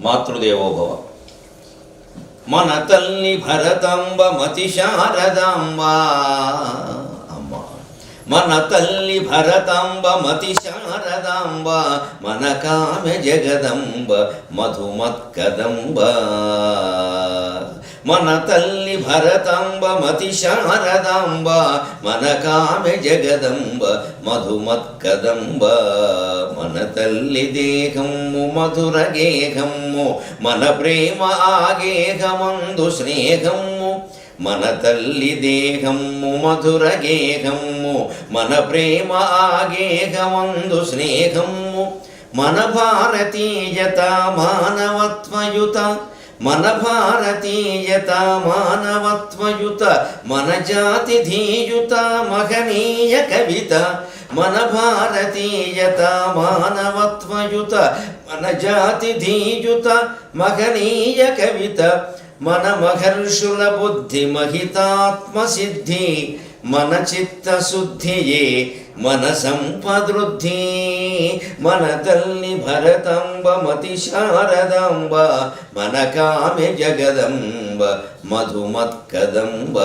మాతృదేవోభవ. మన తల్లి భరతాంబ మతి శారదాంబ, అమ్మ మన తల్లి భరతాంబ మతి శారదాంబ, మన కామె జగదంబ మధుమత్కదంబ. మన తల్లి భరతాంబ మతి శారదాంబ, మన కామె జగదంబ మధుమత్కదంబ. మన తల్లి దేహము మధుర గేహము, మన ప్రేమ ఆగేహమందు స్నేహము. మన తల్లి దేహము మధుర గేహము, మన ప్రేమ ఆగేహమందు స్నేహము. మన భారతీయత మానవత్వయుత, మన భారతీయత మానవత్వయుత, మన జాతి ధీయుత మహనీయ కవిత. మన భారతీయత మానవత్వయుత, మన జాతి ధీయుత మహనీయ కవిత. మన మహర్షుల బుద్ధి మహితాత్మసిద్ధి, మన చిత్తశుద్ధియే మన సంపదృద్ధి. మన తల్లి భరతాంబ మతి శారదాంబ, మన కామె జగదంబ మధుమత్కదంబ.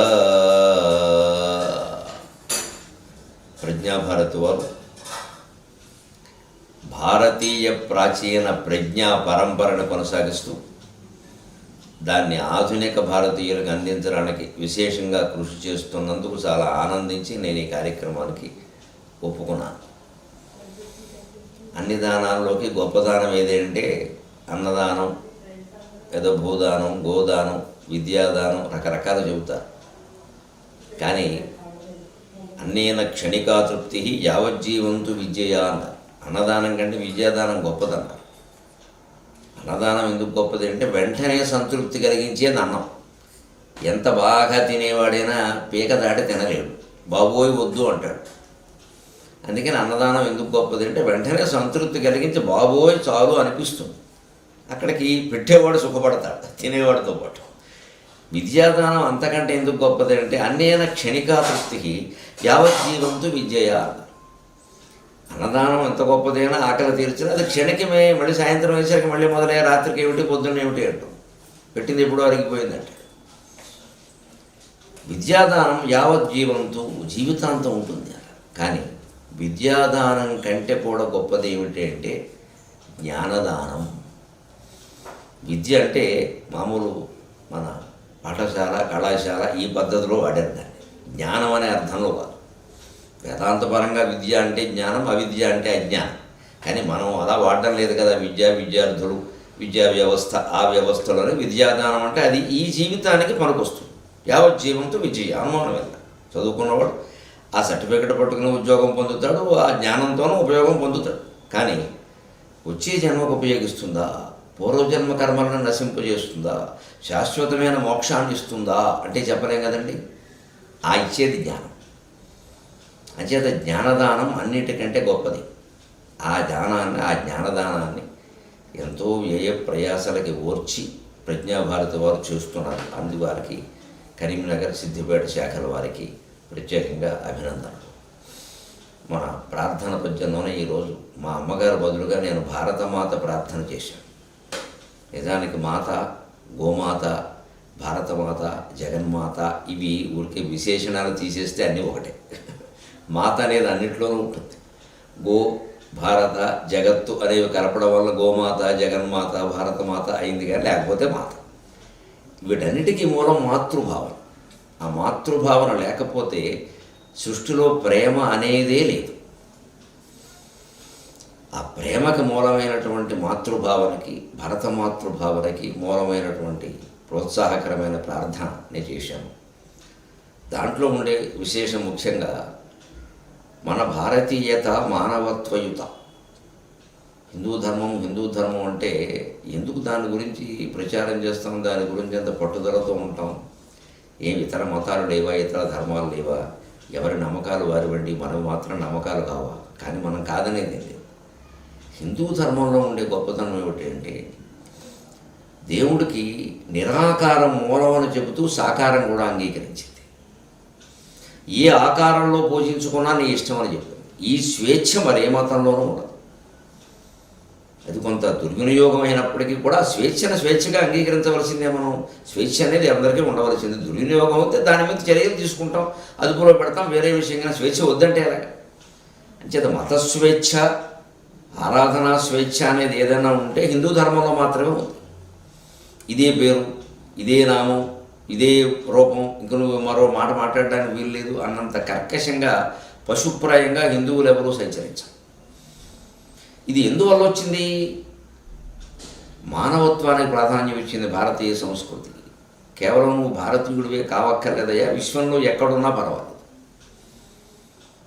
ప్రజ్ఞాభారతి వారు భారతీయ ప్రాచీన ప్రజ్ఞా పరంపరను కొనసాగిస్తూ దాన్ని ఆధునిక భారతీయులకు అందించడానికి విశేషంగా కృషి చేస్తున్నందుకు చాలా ఆనందించి నేను ఈ కార్యక్రమానికి ఒప్పుకున్నాను. అన్ని దానాల్లోకి గొప్ప దానం ఏదంటే అన్నదానం, ఏదో భూదానం, గోదానం, విద్యాదానం రకరకాలు చెబుతారు. కానీ అన్నేన క్షణికా తృప్తి యావజ్జీవంతు విద్యయా అన్నారు. అన్నదానం కంటే విద్యాదానం గొప్పదన్నారు. అన్నదానం ఎందుకు గొప్పది అంటే వెంటనే సంతృప్తి కలిగించేది అన్నం. ఎంత బాగా తినేవాడైనా పీక దాటి తినలేడు, బాబోయ్ వద్దు అంటాడు. అందుకని అన్నదానం ఎందుకు గొప్పది అంటే వెంటనే సంతృప్తి కలిగించి బాబోయ్ చాలు అనిపిస్తుంది. అక్కడికి పెట్టేవాడు సుఖపడతాడు తినేవాడితో పాటు. విద్యాదానం అంతకంటే ఎందుకు గొప్పది అంటే అన్నేన క్షణికా తృప్తికి యావజ్జీవంతు విద్యయా. అన్నదానం ఎంత గొప్పదైనా ఆకలి తీర్చిన అది క్షణికమే, మళ్ళీ సాయంత్రం వేసరికి మళ్ళీ మొదలయ్యే రాత్రికి ఏమిటి పొద్దున్న ఏమిటి అంటూ పెట్టింది ఎప్పుడో అరిగిపోయిందంటే. విద్యాదానం యావజ్జీవంతో జీవితాంతం ఉంటుంది. కానీ విద్యాదానం కంటే కూడా గొప్పది ఏమిటి అంటే జ్ఞానదానం. విద్య అంటే మామూలు మన పాఠశాల కళాశాల ఈ పద్ధతిలో వాడారు దాన్ని, జ్ఞానం అనే అర్థంలో కాదు. వేదాంతపరంగా విద్య అంటే జ్ఞానం, అవిద్య అంటే అజ్ఞానం. కానీ మనం అలా వాడడం లేదు కదా. విద్యార్థులు, విద్యా వ్యవస్థ, ఆ వ్యవస్థలోనే విద్యాదానం అంటే అది ఈ జీవితానికి పనికొస్తుంది. యావజ్జీవంతో విద్య అనుమానం వెళ్ళ చదువుకున్నవాడు ఆ సర్టిఫికెట్ పట్టుకుని ఉద్యోగం పొందుతాడు, ఆ జ్ఞానంతోనూ ఉపయోగం పొందుతాడు. కానీ వచ్చే జన్మకు ఉపయోగిస్తుందా, పూర్వజన్మ కర్మలను నశింపజేస్తుందా, శాశ్వతమైన మోక్షాన్ని ఇస్తుందా అంటే చెప్పలేం కదండి. ఆ ఇచ్చేది జ్ఞానం. అంచేత జ్ఞానదానం అన్నిటికంటే గొప్పది. ఆ జ్ఞానదానాన్ని ఎంతో వ్యయ ప్రయాసాలకి ఓర్చి ప్రజ్ఞాభారతి వారు చేస్తున్నారు. అందువారికి కరీంనగర్ సిద్దిపేట శాఖల వారికి ప్రత్యేకంగా అభినందనలు. మన ప్రార్థన పద్యంలోనే ఈరోజు మా అమ్మగారు బదులుగా నేను భారతమాత ప్రార్థన చేశాను. నిజానికి మాత, గోమాత, భారతమాత, జగన్మాత ఇవి ఊరికే విశేషణాలు తీసేస్తే అన్నీ ఒకటే. మాత అనేది అన్నింటిలోనూ ఉంటుంది. గో, భారత, జగత్తు అనేవి కలపడం వల్ల గోమాత, జగన్మాత, భారతమాత అయింది. కానీ లేకపోతే మాత. వీటన్నిటికీ మూలం మాతృభావన. ఆ మాతృభావన లేకపోతే సృష్టిలో ప్రేమ అనేదే లేదు. ఆ ప్రేమకి మూలమైనటువంటి మాతృభావనకి, భరత మాతృభావనకి మూలమైనటువంటి ప్రోత్సాహకరమైన ప్రార్థన నేను చేశాను. దాంట్లో ఉండే విశేషం ముఖ్యంగా మన భారతీయత మానవత్వయుత. హిందూ ధర్మం అంటే ఎందుకు దాని గురించి ప్రచారం చేస్తాం, దాని గురించి ఎంత పట్టుదలతో ఉంటాం. ఏమి ఇతర మతాలు లేవా, ఇతర ధర్మాలు లేవా, ఎవరి నమ్మకాలు వారివండి, మనకు మాత్రం నమ్మకాలు కావా. కానీ మనం కాదనేది లేదు. హిందూ ధర్మంలో ఉండే గొప్పతనం ఏమిటి అంటే దేవుడికి నిరాకారం మూలమని చెబుతూ సాకారం కూడా అంగీకరించింది. ఏ ఆకారంలో పూజించుకున్నా నీ ఇష్టం అని చెప్పింది. ఈ స్వేచ్ఛ మరే మతంలోనూ ఉండదు. అది కొంత దుర్వినియోగం అయినప్పటికీ కూడా స్వేచ్ఛను స్వేచ్ఛగా అంగీకరించవలసిందే. మనం స్వేచ్ఛ అనేది అందరికీ ఉండవలసింది. దుర్వినియోగం అయితే దాని మీద చర్యలు తీసుకుంటాం, అదుపులో పెడతాం, వేరే విషయంగా స్వేచ్ఛ వద్దంటే ఎలాగా. అంచేత మత స్వేచ్ఛ, ఆరాధనా స్వేచ్ఛ అనేది ఏదైనా ఉంటే హిందూ ధర్మంలో మాత్రమే ఉంది. ఇదే పేరు, ఇదే నామం, ఇదే రూపం, ఇంక నువ్వు మరో మాట మాట్లాడడానికి వీలు లేదు అన్నంత కర్కశంగా పశుప్రాయంగా హిందువులు ఎవరూ సంచరించారు. ఇది ఎందువల్ల వచ్చింది? మానవత్వానికి ప్రాధాన్యం ఇచ్చింది భారతీయ సంస్కృతికి. కేవలం నువ్వు భారతీయుడివే కావక్కర్లేదయ్యా, విశ్వంలో ఎక్కడున్నా పర్వాలేదు.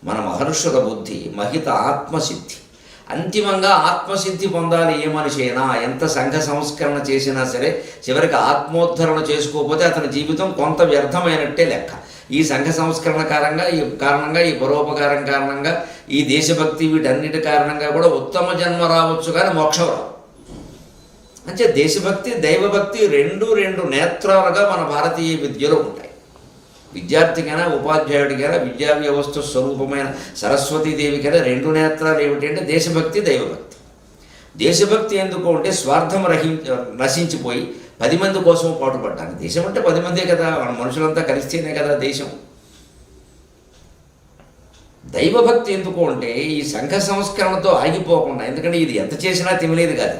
మన మహర్షుల బుద్ధి మహిత ఆత్మసిద్ధి. అంతిమంగా ఆత్మసిద్ధి పొందాలి ఏ మనిషి అయినా. ఎంత సంఘ సంస్కరణ చేసినా సరే చివరికి ఆత్మోద్ధరణ చేసుకోకపోతే అతని జీవితం కొంత వ్యర్థమైనట్టే లెక్క. ఈ సంఘ సంస్కరణ కారణంగా ఈ పరోపకారం కారణంగా ఈ దేశభక్తి వీటన్నిటి కారణంగా కూడా ఉత్తమ జన్మ రావచ్చు, కానీ మోక్షం రావు. అంటే దేశభక్తి దైవభక్తి రెండు నేత్రాలుగా మన భారతీయ విద్యలో ఉంటాయి. విద్యార్థికైనా ఉపాధ్యాయుడికైనా విద్యా వ్యవస్థ స్వరూపమైన సరస్వతీదేవికైనా రెండు నేత్రాలు ఏమిటంటే దేశభక్తి దైవభక్తి. దేశభక్తి ఎందుకు అంటే స్వార్థం నశించిపోయి 10 మంది కోసం పాటుపడ్డాను. దేశం అంటే 10 మందే కదా, మన మనుషులంతా కలిస్తేనే కదా దేశం. దైవభక్తి ఎందుకు అంటే ఈ సంఘ సంస్కరణతో ఆగిపోకుండా, ఎందుకంటే ఇది ఎంత చేసినా తినలేదు కాదు,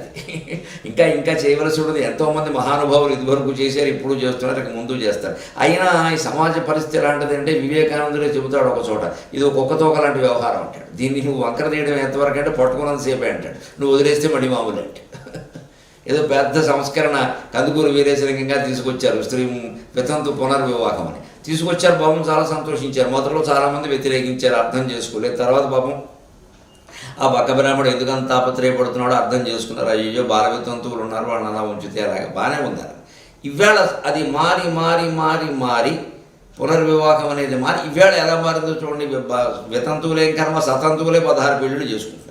ఇది ఇంకా చేయవలసి ఉండదు. ఎంతోమంది మహానుభావులు ఇదివరకు చేశారు, ఇప్పుడు చేస్తున్నారు, ఇక ముందు చేస్తారు. అయినా ఈ సమాజ పరిస్థితి ఎలాంటిది అంటే వివేకానందుడే చెబుతాడు ఒక చోట, ఇది ఒక కుక్కతోక లాంటి వ్యవహారం అంటాడు. దీన్ని నువ్వు వంకర తీయడం ఎంతవరకు అంటే పట్టుకున్నంతసేపే అంటాడు, నువ్వు వదిలేస్తే మళ్ళీ మామూలు అంటే. ఏదో పెద్ద సంస్కరణ కందుకూరు వీరేశలింగంగా తీసుకొచ్చారు, స్త్రీ వితంతు పునర్వివాహం అని తీసుకొచ్చారు. పాపం చాలా సంతోషించారు. మొదట్లో చాలామంది వ్యతిరేకించారు, అర్థం చేసుకోలేదు. తర్వాత పాపం ఆ బక్క బ్రాహ్మడు ఎందుకంత తాపత్రయపడుతున్నాడో అర్థం చేసుకున్నారు. అయ్యో బాల వితంతువులు ఉన్నారు, వాళ్ళని అలా ఉంచితే అలాగే బాగానే ఉండాలి. ఇవాళ అది మారి మారి మారి మారి పునర్వివాహం అనేది మారి ఇవాళ ఎలా మారిందో చూడండి. వితంతువులేం కర్మ, సతంతువులే 16 పెళ్ళిళ్ళు చేసుకుంటారు.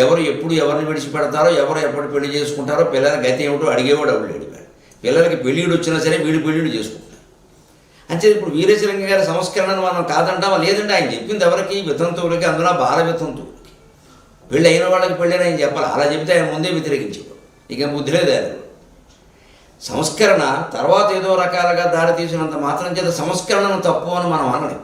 ఎవరు ఎప్పుడు ఎవరిని విడిచిపెడతారో, ఎవరు ఎప్పుడు పెళ్లి చేసుకుంటారో, పిల్లల గతి ఏమిటో అడిగేవాడు ఎవడు లేడు. పిల్లలకి పెళ్ళిళ్ళు వచ్చినా సరే వీడి పెళ్ళిళ్ళు చేసుకుంటారు. అంటే ఇప్పుడు వీరేశలింగ గారి సంస్కరణను మనం కాదంటామా? లేదంటే ఆయన చెప్పింది ఎవరికి? వితంతువులకి, అందులో బాల వితంతువులకి. పెళ్ళి అయిన వాళ్ళకి పెళ్ళి ఆయన చెప్పాలి. అలా చెబితే ఆయన ముందే వ్యతిరేకించేవాడు. ఇక బుద్ధి లేదు ఆయన. సంస్కరణ తర్వాత ఏదో రకాలుగా దారి తీసినంత మాత్రం చేత సంస్కరణను తప్పు అని మనం అనలేం.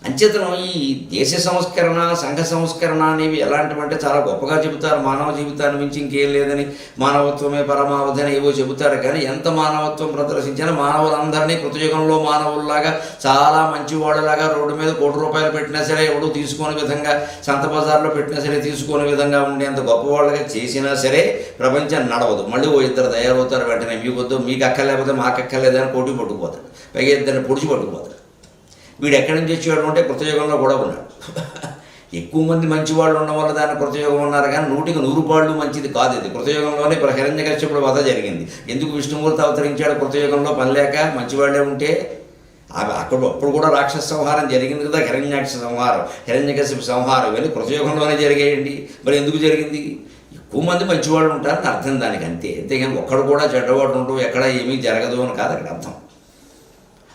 అంచేతనం ఈ దేశ సంస్కరణ, సంఘ సంస్కరణ అనేవి ఎలాంటివంటే చాలా గొప్పగా చెబుతారు. మానవ జీవితాన్ని మించి ఇంకేం లేదని, మానవత్వమే పరమావధి అని ఏవో చెబుతారు. కానీ ఎంత మానవత్వం ప్రదర్శించినా మానవులందరినీ కృతయుగంలో మానవుల్లాగా చాలా మంచివాళ్ళలాగా రోడ్డు మీద ₹1 పెట్టినా సరే ఎవడు తీసుకునే విధంగా, సంత బజార్లో పెట్టినా సరే తీసుకునే విధంగా ఉండేంత గొప్పవాళ్ళగా చేసినా సరే ప్రపంచం నడవదు. మళ్ళీ ఓ ఇద్దరు తయారవుతారు వెంటనే, మీకొద్దు, మీకు అక్కర్లేకపోతే మాకు అక్కర్లేదని పోటీ పట్టుకుపోతాడు. పైగా ఇద్దరిని పొడిచి పట్టుకుపోతాడు. వీడు ఎక్కడి నుంచి వచ్చేవాడు అంటే కృతయుగంలో కూడా ఉన్నాడు. ఎక్కువ మంది మంచివాళ్ళు ఉండడం వల్ల దాన్ని కృతయుగం ఉన్నారు, కానీ 100కి 100 పాళ్ళు మంచిది కాదు. ఇది కృతయుగంలోనే ఇప్పుడు హిరణ్యకశ్యపుడు వధ జరిగింది. ఎందుకు? విష్ణుమూర్తి అవతరించాడు కృతయుగంలో పని లేక. మంచివాళ్ళే ఉంటే అప్పుడు కూడా రాక్షస సంహారం జరిగింది కదా, హిరణ్యాక్ష సంహారం, హిరణ్యకశ్యపు సంహారం, ఇవన్నీ కృతయుగంలోనే జరిగాయండి. మరి ఎందుకు జరిగింది? ఎక్కువ మంది మంచివాళ్ళు ఉంటారని అర్థం దానికి, అంతే. అంతేగాని ఒక్కడు కూడా చెడ్డవాడు ఉంటూ ఎక్కడ ఏమీ జరగదు అని కాదు అక్కడ అర్థం.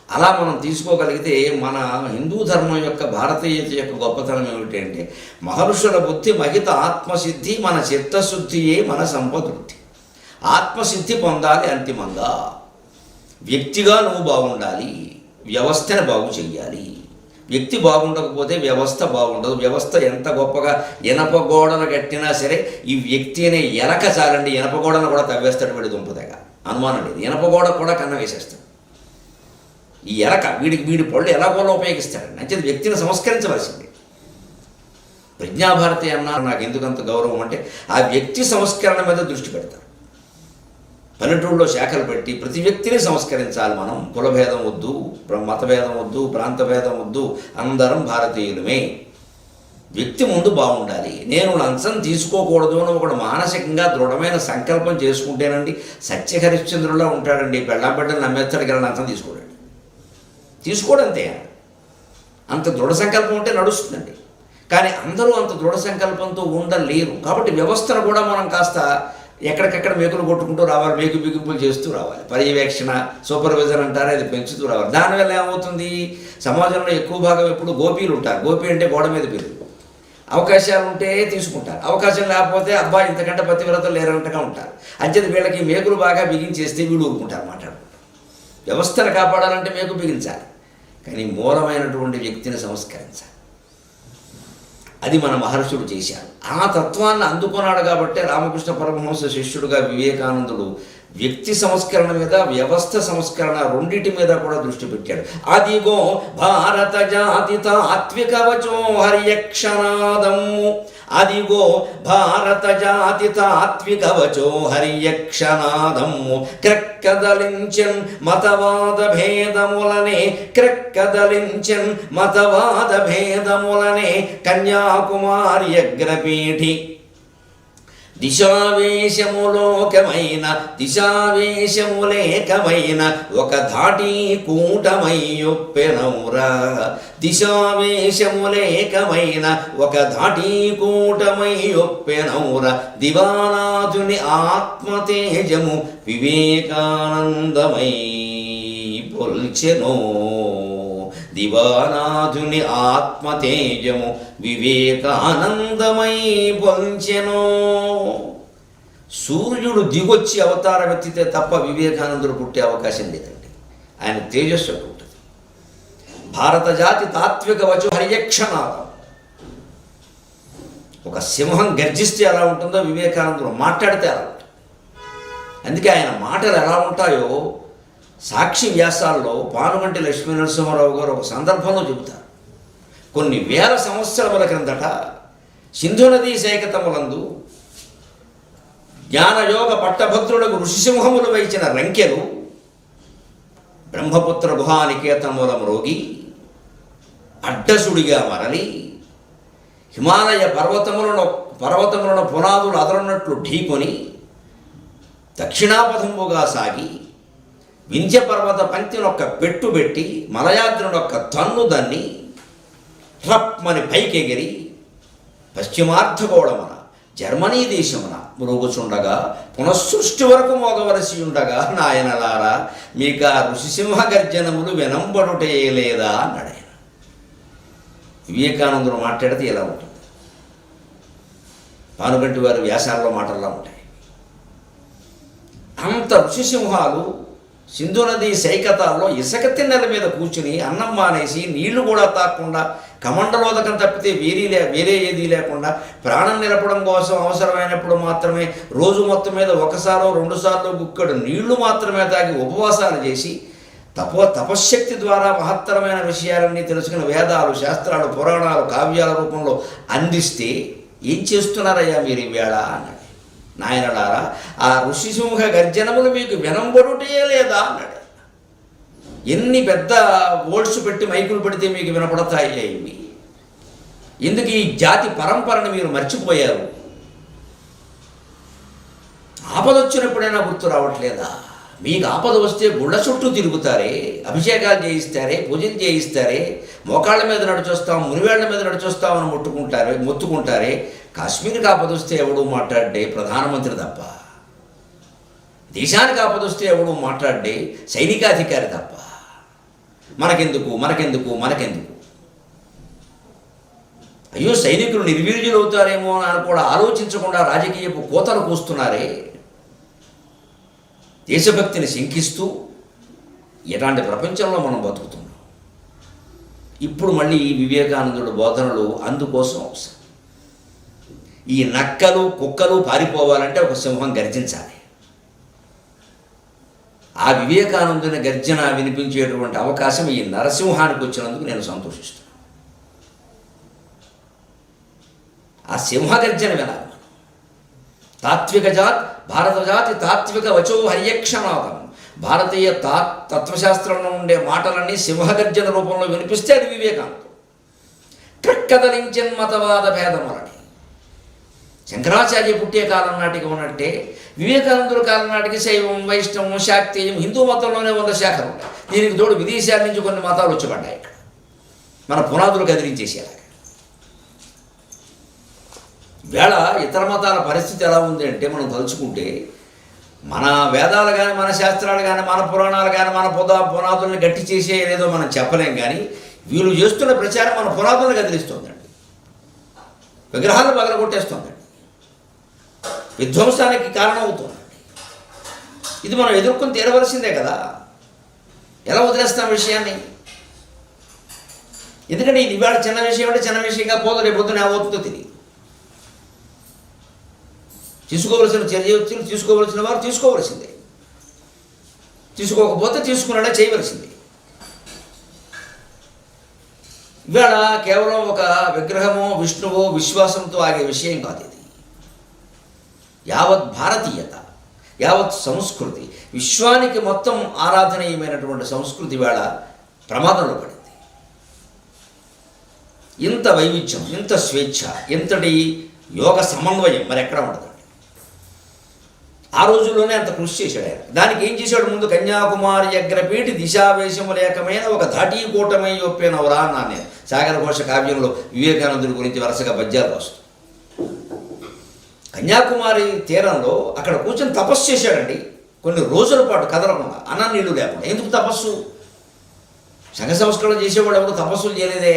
అలా మనం తీసుకోగలిగితే మన హిందూ ధర్మం యొక్క, భారతీయత యొక్క గొప్పతనం ఏమిటంటే మహర్షుల బుద్ధి మహిత ఆత్మసిద్ధి, మన చిత్తశుద్ధియే మన సంపదృద్ధి. ఆత్మసిద్ధి పొందాలి అంతిమంగా. వ్యక్తిగా నువ్వు బాగుండాలి, వ్యవస్థను బాగు చెయ్యాలి. వ్యక్తి బాగుండకపోతే వ్యవస్థ బాగుండదు. వ్యవస్థ ఎంత గొప్పగా ఇనప గోడలు కట్టినా సరే ఈ వ్యక్తి అనే ఎనక చాలండి, ఇనప గోడను కూడా తవ్వేస్తాడు వీడి దుంపదగా, అనుమానం లేదు. ఇనప గోడ కూడా కన్న వేసేస్తాడు. ఈ ఎలక వీడి పళ్ళు ఎలాగోలా ఉపయోగిస్తాడండి. అంటే వ్యక్తిని సంస్కరించవలసింది. ప్రజ్ఞాభారతి అన్నారు. నాకు ఎందుకంత గౌరవం అంటే ఆ వ్యక్తి సంస్కరణ మీద దృష్టి పెడతారు. పల్లెటూళ్ళలో శాఖలు పెట్టి ప్రతి వ్యక్తిని సంస్కరించాలి మనం. కులభేదం వద్దు, మతభేదం వద్దు, ప్రాంతభేదం వద్దు, అందరం భారతీయులమే. వ్యక్తి ముందు బాగుండాలి. నేను లంచం తీసుకోకూడదు అని ఒకడు మానసికంగా దృఢమైన సంకల్పం చేసుకుంటేనండి సత్యహరిశ్చంద్రులా ఉంటాడండి. పెళ్ళాబిడ్డలు నమ్మేస్తాడు కదా, లంచం తీసుకోడంతే. అంత దృఢ సంకల్పం ఉంటే నడుస్తుందండి. కానీ అందరూ అంత దృఢ సంకల్పంతో ఉండలేరు. కాబట్టి వ్యవస్థను కూడా మనం కాస్త ఎక్కడికక్కడ మేకులు కొట్టుకుంటూ రావాలి, మేకు బిగింపులు చేస్తూ రావాలి. పర్యవేక్షణ, సూపర్విజన్ అంటారు, అది పెంచుతూ రావాలి. దానివల్ల ఏమవుతుంది? సమాజంలో ఎక్కువ భాగం ఎప్పుడు గోపీలు ఉంటారు. గోపి అంటే గోడ మీద పిల్లలు. అవకాశాలు ఉంటే తీసుకుంటారు, అవకాశం లేకపోతే అబ్బాయి ఇంతకంటే పతివ్రతలు లేరంటగా ఉంటారు. అంచేది వీళ్ళకి మేకులు బాగా బిగించేస్తే వీళ్ళు ఊరుకుంటారు, మాట్లాడుకుంటారు. వ్యవస్థను కాపాడాలంటే మేకు బిగించాలి, కానీ మూలమైనటువంటి వ్యక్తిని సంస్కరించాలి. అది మన మహర్షులు చేశారు. ఆ తత్వాన్ని అందుకున్నాడు కాబట్టి రామకృష్ణ పరమహంస శిష్యుడుగా వివేకానందుడు వ్యక్తి సంస్కరణ మీద, వ్యవస్థ సంస్కరణ రెండింటి మీద కూడా దృష్టి పెట్టాడు. అదిగో భారత జాతి తాత్విక వచో హర్యక్షనాదము, అదిగో భారత జాతి తాత్విక వచో హర్యక్షనాదము, క్రక్కదలించెన్ మతవాద భేదములనే, క్రక్కదలించెన్ మతవాద భేదములనే, కన్యాకుమారి అగ్రపీఠి దిశావేశములోకమైన దిశావేశములేకమైన ఒక ధాటి కూటమయ్యొప్పెనౌరా, దిశావేశములేకమైన ఒక ధాటి కూటమయ్యొప్పెనౌరా, దివానాథుని ఆత్మతేజము వివేకానందమై పొల్చెనో, దివానాథుని ఆత్మతేజము వివేకానందమై పొంచెనో. సూర్యుడు దిగొచ్చి అవతారం ఎత్తితే తప్ప వివేకానందుడు పుట్టే అవకాశం లేదండి. ఆయన తేజస్సు ఉంటుంది. భారత జాతి తాత్విక వచో హర్యక్షనాదం. ఒక సింహం గర్జిస్తే ఎలా ఉంటుందో వివేకానందుడు మాట్లాడితే ఎలా ఉంటుంది. అందుకే ఆయన మాటలు ఎలా ఉంటాయో సాక్షి వ్యాసాల్లో పానుగంటి లక్ష్మీనరసింహారావు గారు ఒక సందర్భంలో చెబుతారు. కొన్ని వేల సంవత్సరముల క్రిందట సింధు నదీ సైకతములందు జ్ఞానయోగ పట్టభద్రులకు ఋషిసింహములు వైచిన రంకెలు బ్రహ్మపుత్ర గుహానికేతములం రోగి అడ్డసుడిగా మరలి హిమాలయ పర్వతములను పునాదులు అదరున్నట్లు ఢీకొని దక్షిణాపథంబుగా సాగి వింధ్య పర్వత పంక్తినొక్క పెట్టుబెట్టి మలయాద్రునొక్క తన్ను దాన్ని రప్మని పైకెగిరి పశ్చిమార్ధగోళమున జర్మనీ దేశమున మురుగుచుండగా పునఃసృష్టి వరకు మోగవలసి ఉండగా నాయనలారా మీకు ఆ ఋషిసింహ గర్జనములు వినంబడుటే లేదా అన్నాడు ఆయన. వివేకానందుడు మాట్లాడితే ఎలా ఉంటుంది? పానుగంటి వారి వ్యాసాల్లో మాటల్లో ఉంటాయి. అంత ఋషిసింహాలు సింధు నది సైకతాల్లో ఇసుక తిన్నెల మీద కూర్చుని అన్నం మానేసి నీళ్లు కూడా తాకుండా కమండలోదకం తప్పితే వేరే ఏదీ లేకుండా ప్రాణం నిలపడం కోసం అవసరమైనప్పుడు మాత్రమే రోజు మొత్తం మీద ఒకసారో రెండుసార్లు గుక్కడు నీళ్లు మాత్రమే తాగి ఉపవాసాలు చేసి తపశ్శక్తి ద్వారా మహత్తరమైన విషయాలన్నీ తెలుసుకుని వేదాలు, శాస్త్రాలు, పురాణాలు, కావ్యాల రూపంలో అందిస్తే ఏం చేస్తున్నారయ్యా మీరు ఈవేళ అన్నాడు. నాయనలారా ఆ ఋషిసింహ గర్జనములు మీకు వినంబడుటే లేదా అన్నాడు. ఎన్ని పెద్ద ఓల్డ్స్ పెట్టి మైకులు పెడితే మీకు వినపడతాయి ఇవి? ఎందుకు ఈ జాతి పరంపరను మీరు మర్చిపోయారు? ఆపద వచ్చినప్పుడైనా గుర్తు రావట్లేదా? మీకు ఆపద వస్తే గుళ్ళ చుట్టూ తిరుగుతారే, అభిషేకాలు చేయిస్తారే, పూజలు చేయిస్తారే, మోకాళ్ళ మీద నడిచొస్తాం, మునివేళ్ల మీద నడిచొస్తామని మొత్తుకుంటారే. కాశ్మీర్కి ఆపద వస్తే ఎవడు మాట్లాడే ప్రధానమంత్రి తప్ప, దేశానికి ఆపద వస్తే ఎవడు మాట్లాడే సైనికాధికారి తప్ప. మనకెందుకు మనకెందుకు మనకెందుకు? అయ్యో సైనికులు నిర్వీర్యులు అవుతారేమో అని కూడా ఆలోచించకుండా రాజకీయపు కోతలు కూస్తున్నారే. దేశభక్తిని శంకిస్తూ ఇలాంటి ప్రపంచంలో మనం బతుకుతున్నాం. ఇప్పుడు మళ్ళీ ఈ వివేకానందుడు బోధనలు అందుకోసం అవసరం. ఈ నక్కలు కుక్కలు పారిపోవాలంటే ఒక సింహం గర్జించాలి. ఆ వివేకానందుని గర్జన వినిపించేటువంటి అవకాశం ఈ నరసింహానికి వచ్చినందుకు నేను సంతోషిస్తున్నాను. ఆ సింహ గర్జన వినాలి. తాత్విక జాత్ భారత జాతి తాత్విక వచో హర్యక్షనాదం. భారతీయ తత్వశాస్త్రంలో ఉండే మాటలన్నీ సింహగర్జన రూపంలో వినిపిస్తే అది వివేకానందుడు. క్రక్కదలించన్ మతవాద భేదములని. శంకరాచార్య పుట్టే కాలం నాటికి ఉన్నట్టే వివేకానందుడి కాలం నాటికి శైవం, వైష్ణవం, శాక్తేయం, హిందూ మతంలోనే 100 శాఖలు ఉన్నాయి. దీనికి తోడు విదేశాల నుంచి కొన్ని మతాలు వచ్చి ఇక్కడ మన పునాదులు కదిలించేసేలాగా. వేళ ఇతర మతాల పరిస్థితి ఎలా ఉంది అంటే మనం తలుచుకుంటే మన వేదాలు కానీ, మన శాస్త్రాలు కానీ, మన పురాణాలు కానీ, మన పునాదుల్ని గట్టి చేసే లేదో మనం చెప్పలేం. కానీ వీళ్ళు చేస్తున్న ప్రచారం మన పునాదులను కదిలిస్తుందండి. విగ్రహాలను పగలగొట్టేస్తుందండి, విధ్వంసానికి కారణమవుతుందండి. ఇది మనం ఎదుర్కొని తీరవలసిందే కదా. ఎలా వదిలేస్తాం విషయాన్ని? ఎందుకంటే ఇది ఇవాళ చిన్న విషయం అంటే చిన్న విషయంగా పోదు, రేపు పొద్దున ఏమవుతుందో తెలియదు. తీసుకోవలసిన చర్యలు తీసుకోవలసిన వారు తీసుకోవలసిందే, తీసుకోకపోతే తీసుకునేలా చేయవలసిందే. ఇవాళ కేవలం ఒక విగ్రహమో విష్ణువో విశ్వాసంతో ఆగే విషయం కాదు ఇది. యావత్ భారతీయత, యావత్ సంస్కృతి, విశ్వానికి మొత్తం ఆరాధనీయమైనటువంటి సంస్కృతి వేళ ప్రమాదంలో పడింది. ఇంత వైవిధ్యం, ఇంత స్వేచ్ఛ, ఇంతటి యోగ సమన్వయం మరి ఎక్కడ ఉండదండి. ఆ రోజుల్లోనే అంత కృషి చేశాడు ఆయన. దానికి ఏం చేశాడు? ముందు కన్యాకుమారి అగ్రపీఠి దిశావేశము లేకమైన ఒక ధాటీకూటమై ఒప్పినవరా అన్నాను నేను. సాగర ఘోష కావ్యంలో వివేకానందుడి గురించి వరుసగా పద్యాలు రాస్తూ కన్యాకుమారి తీరంలో అక్కడ కూర్చొని తపస్సు చేశాడండి కొన్ని రోజుల పాటు కదలకుండా, అన్నం నీళ్లు లేకుండా. ఎందుకు తపస్సు? సంఘ సంస్కరణ చేసేవాడు ఎవరు తపస్సులు చేయలేదే.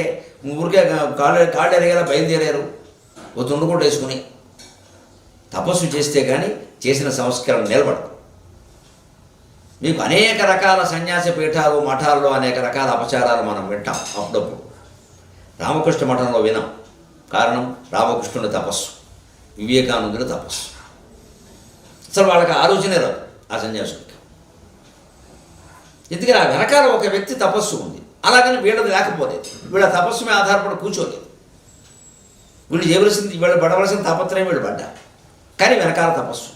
ఊరికే కాళ్ళు ఎరిగేలా బయలుదేరారు ఓ తుండుకోట వేసుకుని. తపస్సు చేస్తే కానీ చేసిన సంస్కరణ నిలబడదు. మీకు అనేక రకాల సన్యాస పీఠాలు మఠాల్లో అనేక రకాల అపచారాలు మనం వింటాం అప్పుడప్పుడు. రామకృష్ణ మఠంలో వినాం. కారణం రామకృష్ణుడి తపస్సు, వివేకానందుడి తపస్సు. అసలు వాళ్ళకి ఆలోచనే రాదు ఆ సన్యాసుడికి. ఎందుకని ఆ వెనకాల ఒక వ్యక్తి తపస్సు ఉంది. అలాగని వీళ్ళది లేకపోలేదు. వీళ్ళ తపస్సు మీద ఆధారపడి కూర్చోలేదు. వీళ్ళు చేయవలసింది, వీళ్ళు పడవలసిన తాపత్రయం వీళ్ళు పడ్డారు. కానీ వెనకాల తపస్సు.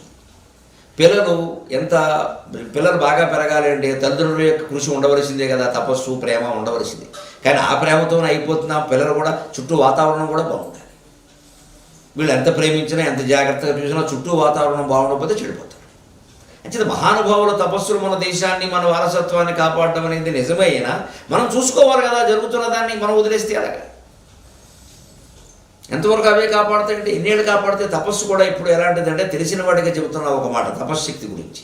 పిల్లలు బాగా పెరగాలి అంటే తల్లిదండ్రుల యొక్క కృషి ఉండవలసిందే కదా. తపస్సు ప్రేమ ఉండవలసిందే. కానీ ఆ ప్రేమతోనే అయిపోతున్నా పిల్లలు కూడా చుట్టూ వాతావరణం కూడా బాగుండాలి. వీళ్ళు ఎంత ప్రేమించినా ఎంత జాగ్రత్తగా చూసినా చుట్టూ వాతావరణం బాగుండకపోతే చెడిపోతారు. అంటే మహానుభావుల తపస్సులు మన దేశాన్ని మన వారసత్వాన్ని కాపాడడం అనేది నిజమే. అయినా మనం చూసుకోవాలి కదా. జరుగుతున్న దాన్ని మనం వదిలేస్తే అలాగా ఎంతవరకు అవే కాపాడుతాయంటే ఎన్నేళ్ళు కాపాడితే. తపస్సు కూడా ఇప్పుడు ఎలాంటిదంటే తెలిసిన వాడిగా చెబుతున్నా ఒక మాట తపశ్శక్తి గురించి.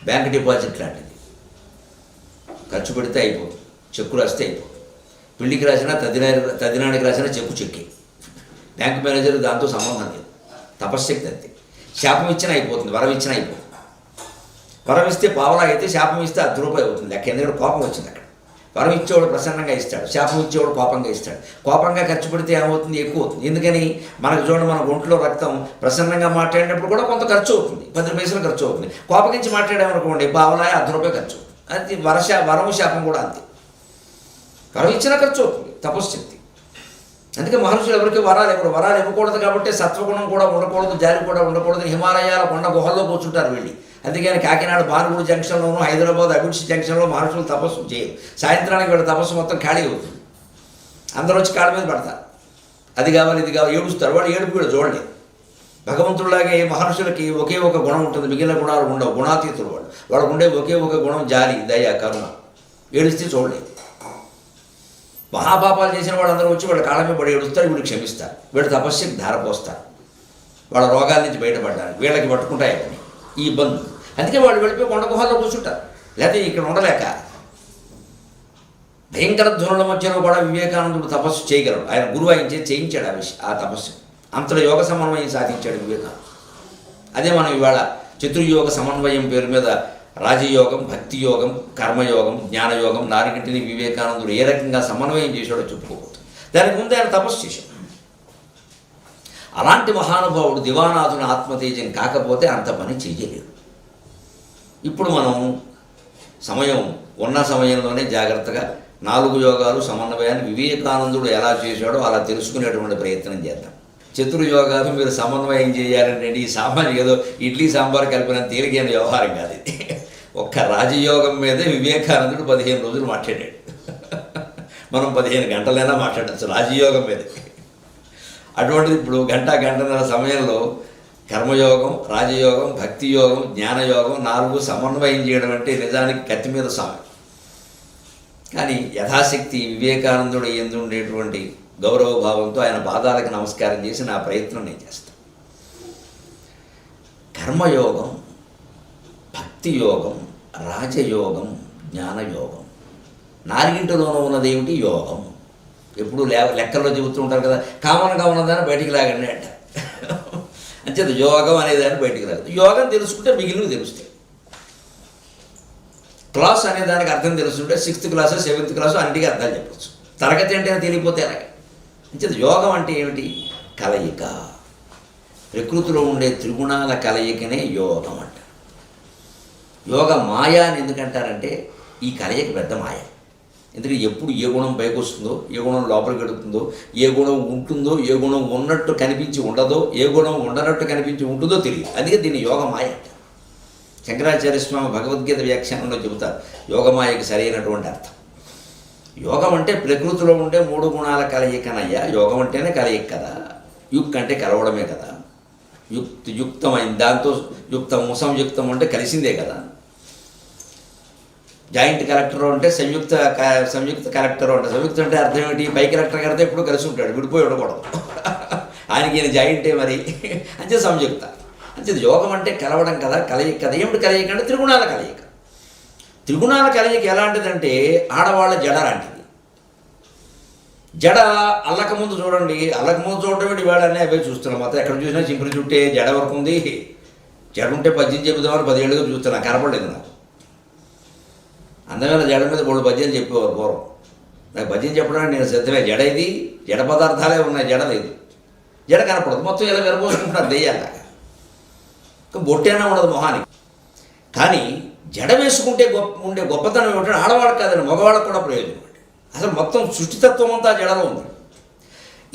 బ్యాంక్ డిపాజిట్ లాంటిది. ఖర్చు పెడితే అయిపోతుంది, చెక్కు రాస్తే అయిపోతుంది. పెళ్లికి రాసినా తదినానికి రాసినా చెక్కే. బ్యాంక్ మేనేజర్ దాంతో సంబంధం లేదు. తపశ్శక్తి అంతే. శాపం ఇచ్చినా అయిపోతుంది, వరం ఇచ్చినా అయిపోతుంది. వరం ఇస్తే పావలా అయితే, శాపం ఇస్తే ₹10 అవుతుంది లెక్క. ఎందుకంటే కోపం వచ్చింది అక్కడ. వరం ఇచ్చేవాడు ప్రసన్నంగా ఇస్తాడు, శాపం ఇచ్చేవాడు కోపంగా ఇస్తాడు. కోపంగా ఖర్చు పెడితే ఏమవుతుంది? ఎక్కువ అవుతుంది. ఎందుకని? మనకు చూడండి, మన ఒంట్లో రక్తం ప్రసన్నంగా మాట్లాడినప్పుడు కూడా కొంత ఖర్చు అవుతుంది, 10 పైసలు ఖర్చు అవుతుంది. కోపగించి మాట్లాడామనుకోండి పావలా ₹10 ఖర్చు అవుతుంది. అది వరము శాపం కూడా అంతే. వరం ఇచ్చినా ఖర్చు అవుతుంది. తపశ్శక్తి. అందుకే మహర్షులు ఎవరికి వరాలు ఇవ్వకూడదు కాబట్టి సత్వగుణం కూడా ఉండకూడదు, జాలి కూడా ఉండకూడదు. హిమాలయాల కొండ గుహల్లో కూర్చుంటారు వెళ్ళి. అందుకని కాకినాడ బానుగూడు జంక్షన్లోనూ హైదరాబాద్ అబిడ్స్ జంక్షన్లో మహర్షులు తపస్సు చేయరు. సాయంత్రానికి వీళ్ళ తపస్సు మొత్తం ఖాళీ అవుతుంది. అందరూ వచ్చి కాళ్ళ మీద పడతారు. అది కావాలి ఇది కావాలి ఏడుస్తారు. వాడు ఏడుపు కూడా చూడలేదు. భగవంతుడిలాగే మహర్షులకి ఒకే ఒక గుణం ఉంటుంది, మిగిలిన గుణాలు ఉండవు. గుణాతీతులు వాళ్ళకు ఉండే ఒకే ఒక గుణం జాలి, దయ, కరుణ. ఏడిస్తే చూడలేదు. మహాపాపాలు చేసిన వాళ్ళందరూ వచ్చి వాళ్ళ కాళ్ళ మీద పడి ఏడుస్తారు, వీళ్ళు క్షమిస్తారు. వీళ్ళు తపస్సుకి ధారపోస్తారు. వాళ్ళ రోగాల నుంచి బయటపడ్డారు. వీళ్ళకి పట్టుకుంటాయని ఈ ఇబ్బందులు. అందుకే వాళ్ళు వెళ్ళిపోయి కొండ గుహల్లో కూర్చుంటారు. లేకపోతే ఇక్కడ ఉండలేక భయంకర ధ్వనుల మధ్యలో కూడా వివేకానందుడు తపస్సు చేయగలడు. ఆయన గురువు ఆయన చేయించాడు ఆ తపస్సు. అంతలో యోగ సమన్వయం సాధించాడు వివేకానందుడు. అదే మనం ఇవాళ చతుర్యోగ సమన్వయం పేరు మీద రాజయోగం, భక్తి యోగం, కర్మయోగం, జ్ఞానయోగం 4టిని వివేకానందుడు ఏ రకంగా సమన్వయం చేశాడో చెప్పుకోవచ్చు. దానికి ముందు ఆయన తపస్సు చేశాడు. అలాంటి మహానుభావుడు దివానాథుని ఆత్మతేజం కాకపోతే అంత పని చెయ్యలేడు. ఇప్పుడు మనం ఉన్న సమయంలోనే జాగ్రత్తగా 4 యోగాలు సమన్వయాన్ని వివేకానందుడు ఎలా చేశాడో అలా తెలుసుకునేటువంటి ప్రయత్నం చేద్దాం. చతుర్యోగాలు మీరు సమన్వయం చేయాలంటే ఈ సామాన్య ఏదో ఇడ్లీ సాంబార్ కలిపిన తేలికైన వ్యవహారం కాదు ఇది. ఒక్క రాజయోగం మీదే వివేకానందుడు 15 రోజులు మాట్లాడాడు. మనం 15 గంటలైనా మాట్లాడచ్చు రాజయోగం మీద. అటువంటిది ఇప్పుడు గంటన్నర సమయంలో కర్మయోగం, రాజయోగం, భక్తి యోగం, జ్ఞానయోగం 4 సమన్వయం చేయడం అంటే నిజానికి కత్తి మీద సామె. కానీ యథాశక్తి వివేకానందుడు ఎందు ఉండేటువంటి గౌరవ భావంతో ఆయన పాదాలకు నమస్కారం చేసి నా ప్రయత్నం నేను చేస్తాను. కర్మయోగం, భక్తి యోగం, రాజయోగం, జ్ఞానయోగం 4టిలోనూ ఉన్నదేమిటి? యోగం. ఎప్పుడు లెక్కల్లో చెబుతూ ఉంటారు కదా, కామన్గా ఉన్నదాన్ని బయటికి లాగండి అంట. అంచేత యోగం అనేదాన్ని బయటికి రాదు. యోగం తెలుసుకుంటే మిగిలినవి తెలుస్తాయి. క్లాస్ అనే దానికి అర్థం తెలుసుకుంటే 6th క్లాసు 7th క్లాసు అన్నిటికీ అర్థాలు చెప్పచ్చు. తరగతి అంటే తెలియపోతే అలాగే. అంచేత యోగం అంటే ఏమిటి? కలయిక. ప్రకృతిలో ఉండే త్రిగుణాల కలయికనే యోగం అంటారు. యోగ మాయ అని ఎందుకంటారంటే ఈ కలయిక పెద్ద మాయ. ఎందుకంటే ఎప్పుడు ఏ గుణం పైకి వస్తుందో, ఏ గుణం లోపలికి వెళుతుందో, ఏ గుణం ఉంటుందో, ఏ గుణం ఉన్నట్టు కనిపించి ఉండదో, ఏ గుణం ఉండనట్టు కనిపించి ఉంటుందో తెలియదు. అందుకే దీన్ని యోగ మాయ అంటారు. శంకరాచార్య స్వామి భగవద్గీత వ్యాఖ్యానంలో చెబుతారు యోగమాయకి సరైనటువంటి అర్థం. యోగం అంటే ప్రకృతిలో ఉండే 3 గుణాల కలయికనయ్యా. యోగం అంటేనే కలయిక కదా. యుక్ అంటే కలవడమే కదా. యుక్తమైంది, దాంతో యుక్తం సంయుక్తం అంటే కలిసిందే కదా. జాయింట్ కలెక్టర్ అంటే సంయుక్త కలెక్టర్ అంటే సంయుక్త అంటే అర్థం ఏమిటి? పై కలెక్టర్ గారితో ఎప్పుడు కలిసి ఉంటాడు, విడిపోయి ఉండకూడదు. ఆయనకి ఈయన జాయింటే మరి. అంతే సంయుక్త. అంతే యోగం అంటే కలవడం కదా, కలయిక కదా. ఏమిటి కలయిక అంటే త్రిగుణాల కలయిక. త్రిగుణాల కలయిక ఎలాంటిదంటే ఆడవాళ్ళ జడ లాంటిది. జడ అల్లకముందు చూడండి, అల్లకముందు చూడటం ఇవాళనే అవే చూస్తున్నాం. మొత్తం ఎక్కడ చూసినా చింపులు చుట్టే జడ వరకు ఉంది. జడ ఉంటే 18 చెబుతామని 10 ఏళ్ళుగా చూస్తున్నా, కనపడలేదు నాకు. అందమైన జడ మీద 3 పద్యం చెప్పేవారు పూర్వం. నాకు పద్యం చెప్పడానికి నేను సిద్ధమే. జడ ఇది, జడ పదార్థాలే ఉన్నాయి, జడ లేదు. జడ కనపడదు, మొత్తం ఇలా విరబోసుకుంటున్నారు దెయ్యాలాగా. బొట్టైనా ఉండదు మొహానికి. కానీ జడ వేసుకుంటే ఉండే గొప్పతనం ఏమిటంటే ఆడవాళ్ళకి కాదండి, మగవాళ్ళకు కూడా ప్రయోజనం. అసలు మొత్తం సృష్టితత్వం అంతా జడలో ఉంది.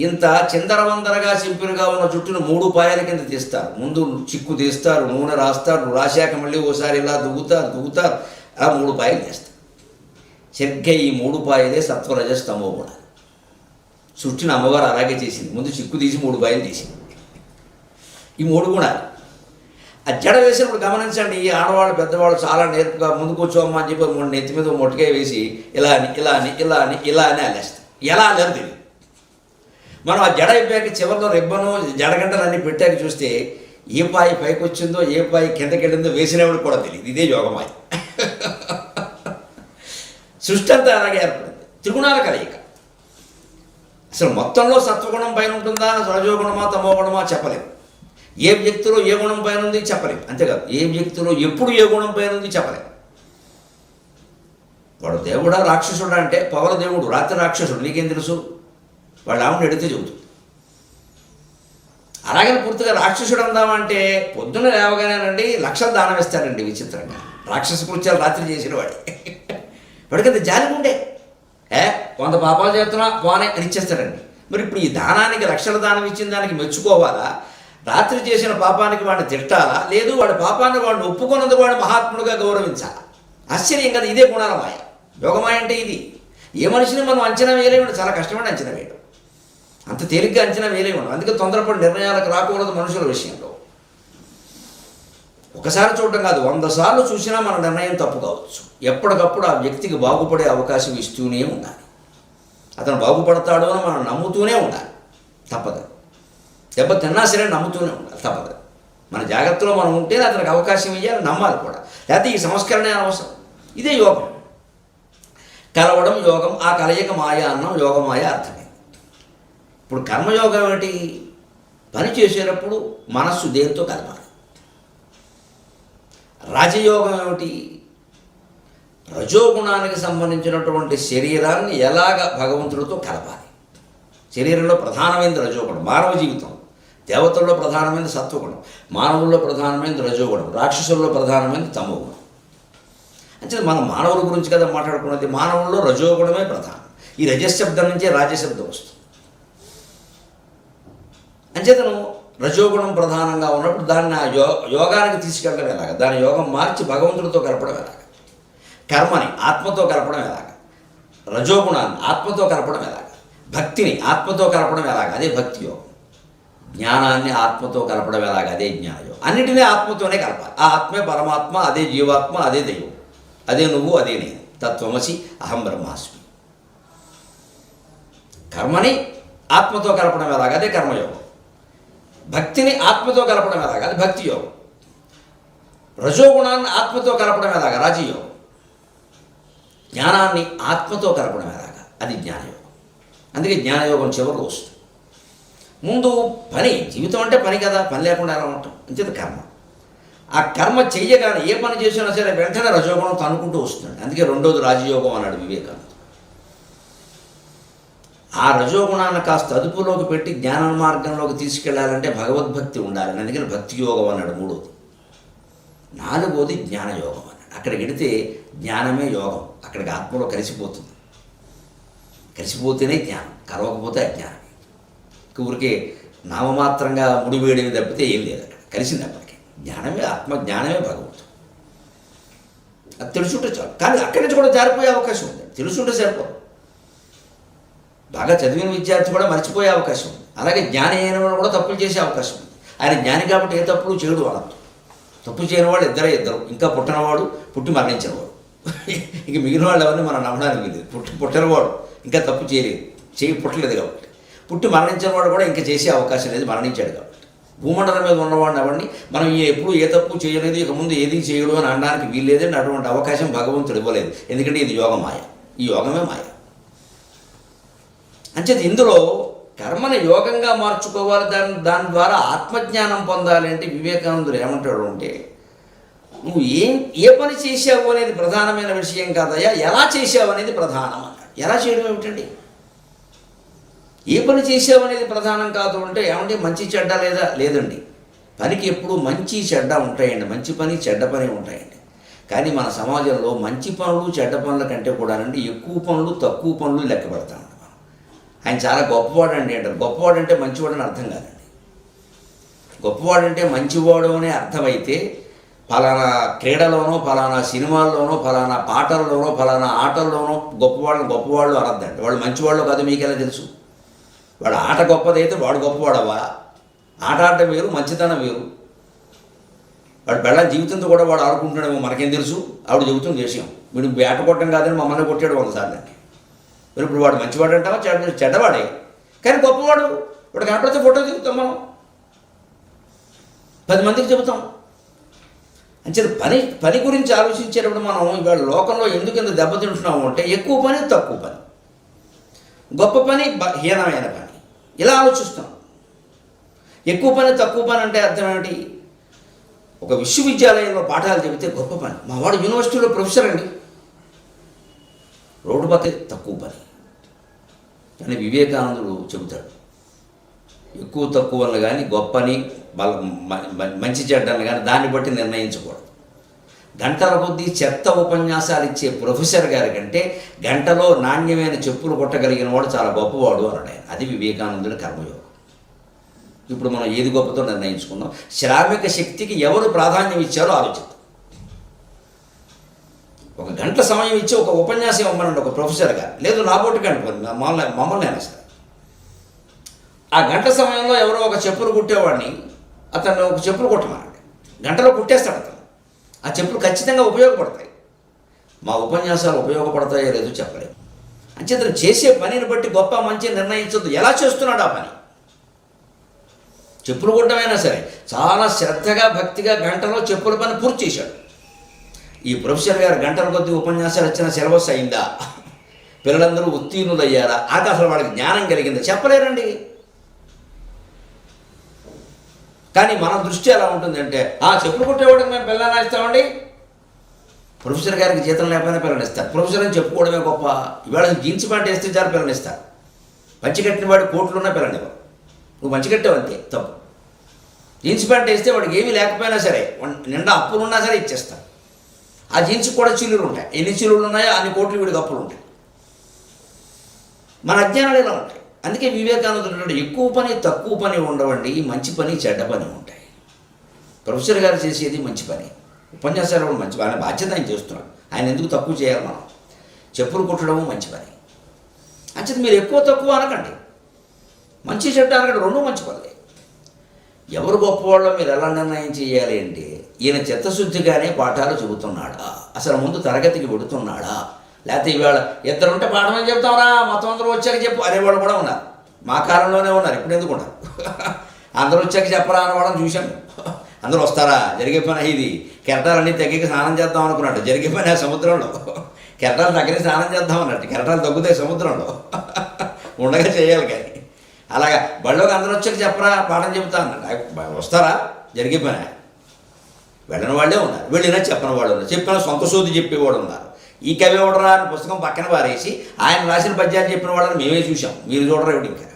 ఇంత చిందరవందరగా సింపుల్గా ఉన్న జుట్టును 3 పాయల కింద తీస్తారు. ముందు చిక్కు తీస్తారు, నూనె రాస్తారు, రాశాక మళ్ళీ ఓసారి ఇలా దువ్వుతారు, అలా 3 పాయలు చేస్తారు. సరిగ్గా ఈ 3 పాయలే సత్వరజస్ తమో గుణాలు. సృష్టిని అమ్మవారు అలాగే చేసింది. ముందు చిక్కు తీసి 3 పాయలు చేసింది. ఈ 3 గుణాలు ఆ జడ వేసినప్పుడు గమనించండి. ఈ ఆడవాళ్ళు పెద్దవాళ్ళు చాలా నేర్పుగా ముందు కూర్చోమ్మా అని చెప్పి 3 నెత్తి మీద మొట్టకాయ వేసి ఇలా అని అల్లేస్తారు. ఎలా అల్లరు తెలియదు. మనం ఆ జడ అయిపోయాక చివరిలో రిబ్బను జడగంటలు అన్నీ పెట్టాక చూస్తే ఏ పాయి పైకి వచ్చిందో, ఏ పాయి కిందకి వెళ్ళిందో వేసినప్పుడు కూడా తెలియదు. ఇదే యోగమాయ. సృష్టి అంతా అలాగే ఏర్పడింది. త్రిగుణాల కలయిక. అసలు మొత్తంలో సత్వగుణం పైన ఉంటుందా, రజోగుణమా తమోగుణమా చెప్పలేము. ఏ వ్యక్తిలో ఏ గుణం పైన ఉంది చెప్పలేము. అంతేకాదు ఏ వ్యక్తిలో ఎప్పుడు ఏ గుణం పైన ఉంది చెప్పలేము. వాడు దేవుడా రాక్షసుడా అంటే పవల దేవుడు, రాత్రి రాక్షసుడు, నీకేం తెలుసు? వాళ్ళు ఆవిడని అడిగితే చెబుతుంది. అలాగని పూర్తిగా రాక్షసుడు అందామంటే పొద్దున్న లేవగానేనండి 1,00,000 దానం ఇస్తారండి. విచిత్రంగా రాక్షస కృత్యాలు రాత్రి చేసిన వాడికి అది జాలి ఉండే 100 పాపాలు చేస్తున్నా పోనే అని ఇచ్చేస్తారండి. మరి ఇప్పుడు ఈ దానానికి 1,00,000 దానం ఇచ్చిన దానికి మెచ్చుకోవాలా, రాత్రి చేసిన పాపానికి వాడిని తిట్టాలా, లేదు వాడి పాపాన్ని వాడిని ఒప్పుకున్నది వాడు మహాత్ముడుగా గౌరవించాలా? ఆశ్చర్యం కదా. ఇదే గుణాల మాయ. యోగమాయ అంటే ఇది. ఏ మనిషిని మనం అంచనా వేయలేము. చాలా కష్టపడి అంచనా వేయడం, అంత తేలిగ్గా అంచనా వేయలేము. అందుకే తొందరపడి నిర్ణయాలకు రాకూడదు మనుషుల విషయంలో. ఒకసారి చూడటం కాదు, 100 సార్లు చూసినా మన నిర్ణయం తప్పు కావచ్చు. ఎప్పటికప్పుడు ఆ వ్యక్తికి బాగుపడే అవకాశం ఇస్తూనే ఉండాలి. అతను బాగుపడతాడు అని మనం నమ్ముతూనే ఉండాలి. తప్పదు. దెబ్బ తిన్నా సరే నమ్ముతూనే ఉండాలి. తప్పదు. మన జాగ్రత్తలో మనం ఉంటేనే అతనికి అవకాశం ఇవ్వాలి, నమ్మాలి కూడా. లేకపోతే ఈ సంస్కరణే అనవసరం. ఇదే యోగం. కలవడం యోగం. ఆ కలయిక మాయ అన్నం యోగమాయ అర్థమే. ఇప్పుడు కర్మయోగం ఏమిటి? పని చేసేటప్పుడు మనస్సు దేంతో కలపాలి. రాజయోగం ఏమిటి? రజోగుణానికి సంబంధించినటువంటి శరీరాన్ని ఎలాగ భగవంతుడితో కలపాలి. శరీరంలో ప్రధానమైనది రజోగుణం. మానవ జీవితం దేవతల్లో ప్రధానమైనది సత్వగుణం, మానవుల్లో ప్రధానమైనది రజోగుణం, రాక్షసుల్లో ప్రధానమైనది తమోగుణం. అంటే మనం మానవుల గురించి కదా మాట్లాడుకున్నది. మానవుల్లో రజోగుణమే ప్రధానం. ఈ రజశబ్దం నుంచే రాజశబ్దం వస్తుంది. అంచేతను రజోగుణం ప్రధానంగా ఉన్నప్పుడు దాన్ని ఆ యోగానికి తీసుకెళ్ళడం ఎలాగ, దాని యోగం మార్చి భగవంతుడితో కలపడం ఎలాగ, కర్మని ఆత్మతో కలపడం ఎలాగ, రజోగుణాన్ని ఆత్మతో కలపడం ఎలాగ, భక్తిని ఆత్మతో కలపడం ఎలాగ, అదే భక్తి యోగం. జ్ఞానాన్ని ఆత్మతో కలపడం ఎలాగ, అదే జ్ఞానయోగం. అన్నిటినీ ఆత్మతోనే కలపాలి. ఆ ఆత్మే పరమాత్మ, అదే జీవాత్మ, అదే దైవం, అదే నువ్వు, అదే నేను. తత్వమసి అహం బ్రహ్మాస్మి. కర్మని ఆత్మతో కలపడం ఎలాగ, అదే కర్మయోగం. భక్తిని ఆత్మతో కలపడం ఎలాగ, అది భక్తి యోగం. రజోగుణాన్ని ఆత్మతో కలపడం ఎలాగ, రాజయోగం. జ్ఞానాన్ని ఆత్మతో కలపడం ఎలాగ, అది జ్ఞానయోగం. అందుకే జ్ఞానయోగం చివరికి వస్తుంది. ముందు పని, జీవితం అంటే పని కదా, పని లేకుండా ఎలా ఉంటాం, అంచేత కర్మ. ఆ కర్మ చెయ్యగానే ఏ పని చేసినా సరే వెంటనే రజోగుణం తనుకుంటూ వస్తుంది. అందుకే రెండోది రాజయోగం అన్నాడు వివేకానంద. ఆ రజోగుణాన్ని కాస్త అదుపులోకి పెట్టి జ్ఞాన మార్గంలోకి తీసుకెళ్లాలంటే భగవద్భక్తి ఉండాలని, అందుకని భక్తి యోగం అన్నాడు మూడోది. నాలుగోది జ్ఞానయోగం అన్నాడు. అక్కడికి వెడితే జ్ఞానమే యోగం, అక్కడికి ఆత్మలో కలిసిపోతుంది. కలిసిపోతేనే జ్ఞానం, కలవకపోతే అజ్ఞానం. ఊరికే నామమాత్రంగా ముడివేయడం తప్పితే ఏం లేదు, అక్కడ కలిసింది. అప్పటికి జ్ఞానమే, ఆత్మ జ్ఞానమే భగవంతుడు. అది తెలుసుంటే చాలు. కానీ అక్కడి నుంచి కూడా జారిపోయే అవకాశం ఉంది. తెలుసుంటే సరిపోదు. బాగా చదివిన విద్యార్థి కూడా మర్చిపోయే అవకాశం ఉంది. అలాగే జ్ఞాని అయిన వాడు కూడా తప్పులు చేసే అవకాశం ఉంది. ఆయన జ్ఞాని కాబట్టి ఏ తప్పులు చేయడు అనద్దు. తప్పు చేయని వాడు ఇద్దరు, ఇంకా పుట్టినవాడు, పుట్టి మరణించినవాడు. ఇంక మిగిలిన వాళ్ళు ఎవరిని మనం నమ్మడానికి లేదు. పుట్టినవాడు ఇంకా తప్పు చేయలేదు, పుట్టలేదు కాబట్టి. పుట్టి మరణించిన వాడు కూడా ఇంకా చేసే అవకాశం లేదు, మరణించాడు కాబట్టి. భూమండలం మీద ఉన్నవాడిని ఎవరిని మనం ఎప్పుడు ఏ తప్పు చేయలేదు, ఇక ముందు ఏది చేయడు అని అనడానికి వీల్లేదండి. అటువంటి అవకాశం భగవంతుడు ఇవ్వలేదు. ఎందుకంటే ఇది యోగ మాయ, ఈ యోగమే మాయ. అంచేది ఇందులో కర్మను యోగంగా మార్చుకోవాలి, దాని ద్వారా ఆత్మజ్ఞానం పొందాలి. అంటే వివేకానందుడు ఏమంటాడు అంటే, నువ్వు ఏ పని చేసావు అనేది ప్రధానమైన విషయం కాదయ్యా, ఎలా చేసావు అనేది ప్రధానం అన్నాడు. ఎలా చేయడం ఏమిటండి? ఏ పని చేసావు అనేది ప్రధానం కాదు అంటే ఏమంటే మంచి చెడ్డ లేదండి. పనికి ఎప్పుడు మంచి చెడ్డ ఉంటాయండి, మంచి పని చెడ్డ పని ఉంటాయండి. కానీ మన సమాజంలో మంచి పనులు చెడ్డ పనుల కంటే కూడానండి ఎక్కువ పనులు తక్కువ పనులు లెక్క పెడతామండి. ఆయన చాలా గొప్పవాడు అండి అంటారు. గొప్పవాడు అంటే మంచివాడు అని అర్థం కాదండి. గొప్పవాడు అంటే మంచివాడు అనే అర్థమైతే ఫలానా క్రీడలోనో, ఫలానా సినిమాల్లోనో, ఫలానా పాటల్లోనో, ఫలానా ఆటల్లోనో గొప్పవాళ్ళు అనద్దండి. వాళ్ళు మంచివాళ్ళు కాదు మీకెలా తెలుసు? వాడు ఆట గొప్పదైతే వాడు గొప్పవాడవా? ఆట ఆడటం వేరు, మంచితనం వేరు. వాడు బెళ్ళ జీవితంతో కూడా వాడు ఆడుకుంటున్నాడేమో, మనకేం తెలుసు? ఆవిడ చెబుతుంది చేసాం, వీడు వేట కొట్టడం కాదని మమ్మల్ని కొట్టాడు 100 సార్లు అండి. మరి ఇప్పుడు వాడు మంచివాడు అంటావా చెడ్డవాడే? కానీ గొప్పవాడు, వాడు కనపడితే ఫోటో దిగుతాం, మనం 10 మందికి చెబుతాం. అంచేది పని గురించి ఆలోచించేటప్పుడు మనం ఇవాళ లోకంలో ఎందుకు ఇంత దెబ్బతింటున్నాము అంటే ఎక్కువ పని తక్కువ పని, గొప్ప పని హీనమైన పని, ఇలా ఆలోచిస్తాం. ఎక్కువ పని తక్కువ పని అంటే అర్థం ఏమిటి? ఒక విశ్వవిద్యాలయంలో పాఠాలు చెబితే గొప్ప పని. మా వాడు యూనివర్సిటీలో ప్రొఫెసర్ అండి, రోడ్డు పక్క తక్కువ పని అని వివేకానందుడు చెబుతాడు. ఎక్కువ తక్కువలను కానీ గొప్పని మంచి చెడ్డని కానీ దాన్ని బట్టి నిర్ణయించకూడదు. గంటల కొద్దీ చెత్త ఉపన్యాసాలు ఇచ్చే ప్రొఫెసర్ గారి కంటే గంటలో నాణ్యమైన చెప్పులు కొట్టగలిగిన వాడు చాలా గొప్పవాడు అన్నాడు. అది వివేకానందుడి కర్మయోగం. ఇప్పుడు మనం ఏది గొప్పతో నిర్ణయించుకుందాం. శ్రామిక శక్తికి ఎవరు ప్రాధాన్యం ఇచ్చారో ఆలోచిద్దాం. ఒక గంట సమయం ఇచ్చి ఒక ఉపన్యాసం ఇవ్వమనండి ఒక ప్రొఫెసర్ గారు, లేదు నాబోటి గంట మమ్మల్ని అయినా సరే. ఆ గంట సమయంలో ఎవరో ఒక చెప్పులు కుట్టేవాడిని అతను ఒక చెప్పులు కుట్టమనండి, గంటలో కుట్టేస్తాడు అతను. ఆ చెప్పులు ఖచ్చితంగా ఉపయోగపడతాయి. మా ఉపన్యాసాలు ఉపయోగపడతాయో లేదో చెప్పలేము. అంచేతను చేసే పనిని బట్టి గొప్ప మంచి నిర్ణయించొద్దు. ఎలా చేస్తున్నాడు ఆ పని? చెప్పులు కుట్టమైనా సరే చాలా శ్రద్ధగా భక్తిగా గంటలో చెప్పుల పని పూర్తి చేశాడు. ఈ ప్రొఫెసర్ గారు గంటల కొద్ది ఉపన్యాసాలు ఇచ్చిన సిలబస్ అయిందా? పిల్లలందరూ ఉత్తీర్ణులు అయ్యారా? అసలు వాళ్ళకి జ్ఞానం కలిగిందా? చెప్పలేరండి. కానీ మన దృష్టి ఎలా ఉంటుందంటే, చెప్పులు కుట్టేవాడికి మేము పిల్లలు ఇస్తామండి, ప్రొఫెసర్ గారికి జీతం లేకపోయినా పిల్లలు ఇస్తారు. ప్రొఫెసర్ అని చెప్పుకోవడమే గొప్ప. ఇవాళ జీన్స్ ప్యాంట్ వేస్తే చాలు పిల్లలు ఇస్తారు. మంచి కట్టిన వాడు కోట్లున్నా పిల్లనివ్వరు. నువ్వు మంచి కట్టావు అంతే, తప్పు. జీన్స్ ప్యాంట్ వేస్తే వాడికి ఏమీ లేకపోయినా సరే, నిండా అప్పులున్నా సరే ఇచ్చేస్తారు. ఆ జీన్స్ కూడా చిల్లులు ఉంటాయి. ఎన్ని చిల్లులు ఉన్నాయో అన్ని కోట్లు వీడికి అప్పులు ఉంటాయి. మన అజ్ఞానాలు ఇలా ఉంటాయి. అందుకే వివేకానందుడు ఎక్కువ పని తక్కువ పని ఉండవండి, మంచి పని చెడ్డ పని ఉంటాయి. ప్రొఫెసర్ గారు చేసేది మంచి పని, ఉపన్యాసాలు కూడా మంచి పని, బాధ్యత ఆయన చేస్తున్నాడు. ఆయన ఎందుకు తక్కువ చేయాలి? మనం చెప్పులు కుట్టడము మంచి పని. అంచేది మీరు ఎక్కువ తక్కువ అనకండి, మంచి చెడ్డ అనకండి, రెండు మంచి పనులే. ఎవరు గొప్పవాళ్ళో మీరు ఎలా నిర్ణయం చేయాలి అంటే, ఈయన చిత్తశుద్ధిగానే పాఠాలు చెబుతున్నాడా, అసలు ముందు తరగతికి పెడుతున్నాడా, లేకపోతే ఇవాళ ఇద్దరుంటే పాఠం అని చెప్తామరా మొత్తం అందరూ వచ్చాక చెప్పు అనేవాళ్ళు కూడా ఉన్నారు. మా కాలంలోనే ఉన్నారు, ఇప్పుడు ఎందుకు ఉన్నారు? అందరూ వచ్చాక చెప్పరా అనేవాళ్ళని చూశాను. అందరూ వస్తారా, జరిగే పని ఇది. కెరటాలన్నీ తగ్గికి స్నానం చేద్దాం అనుకున్నట్టు జరిగే పని ఆ సముద్రంలో. కెరటాలు తగ్గిన స్నానం చేద్దాం అన్నట్టు కెరటాలు తగ్గుతాయి సముద్రంలో. ఉండగా చేయాలి. కానీ అలాగా బళ్ళోకి అందరూ వచ్చాక చెప్పరా పాఠం చెబుతా అన్నాడు. వస్తారా? జరిగే పని. వెళ్ళని వాళ్ళే ఉన్నారు, వెళ్ళినా చెప్పని వాళ్ళు ఉన్నారు, చెప్పిన సొంత సోది చెప్పేవాడు ఉన్నారు. ఈ కవి ఎవడరా అని పుస్తకం పక్కన పారేసి ఆయన రాసిన పద్యాలు చెప్పిన వాళ్ళని మేమే చూసాం, మీరు చూడరా ఇవిడు. ఇంకా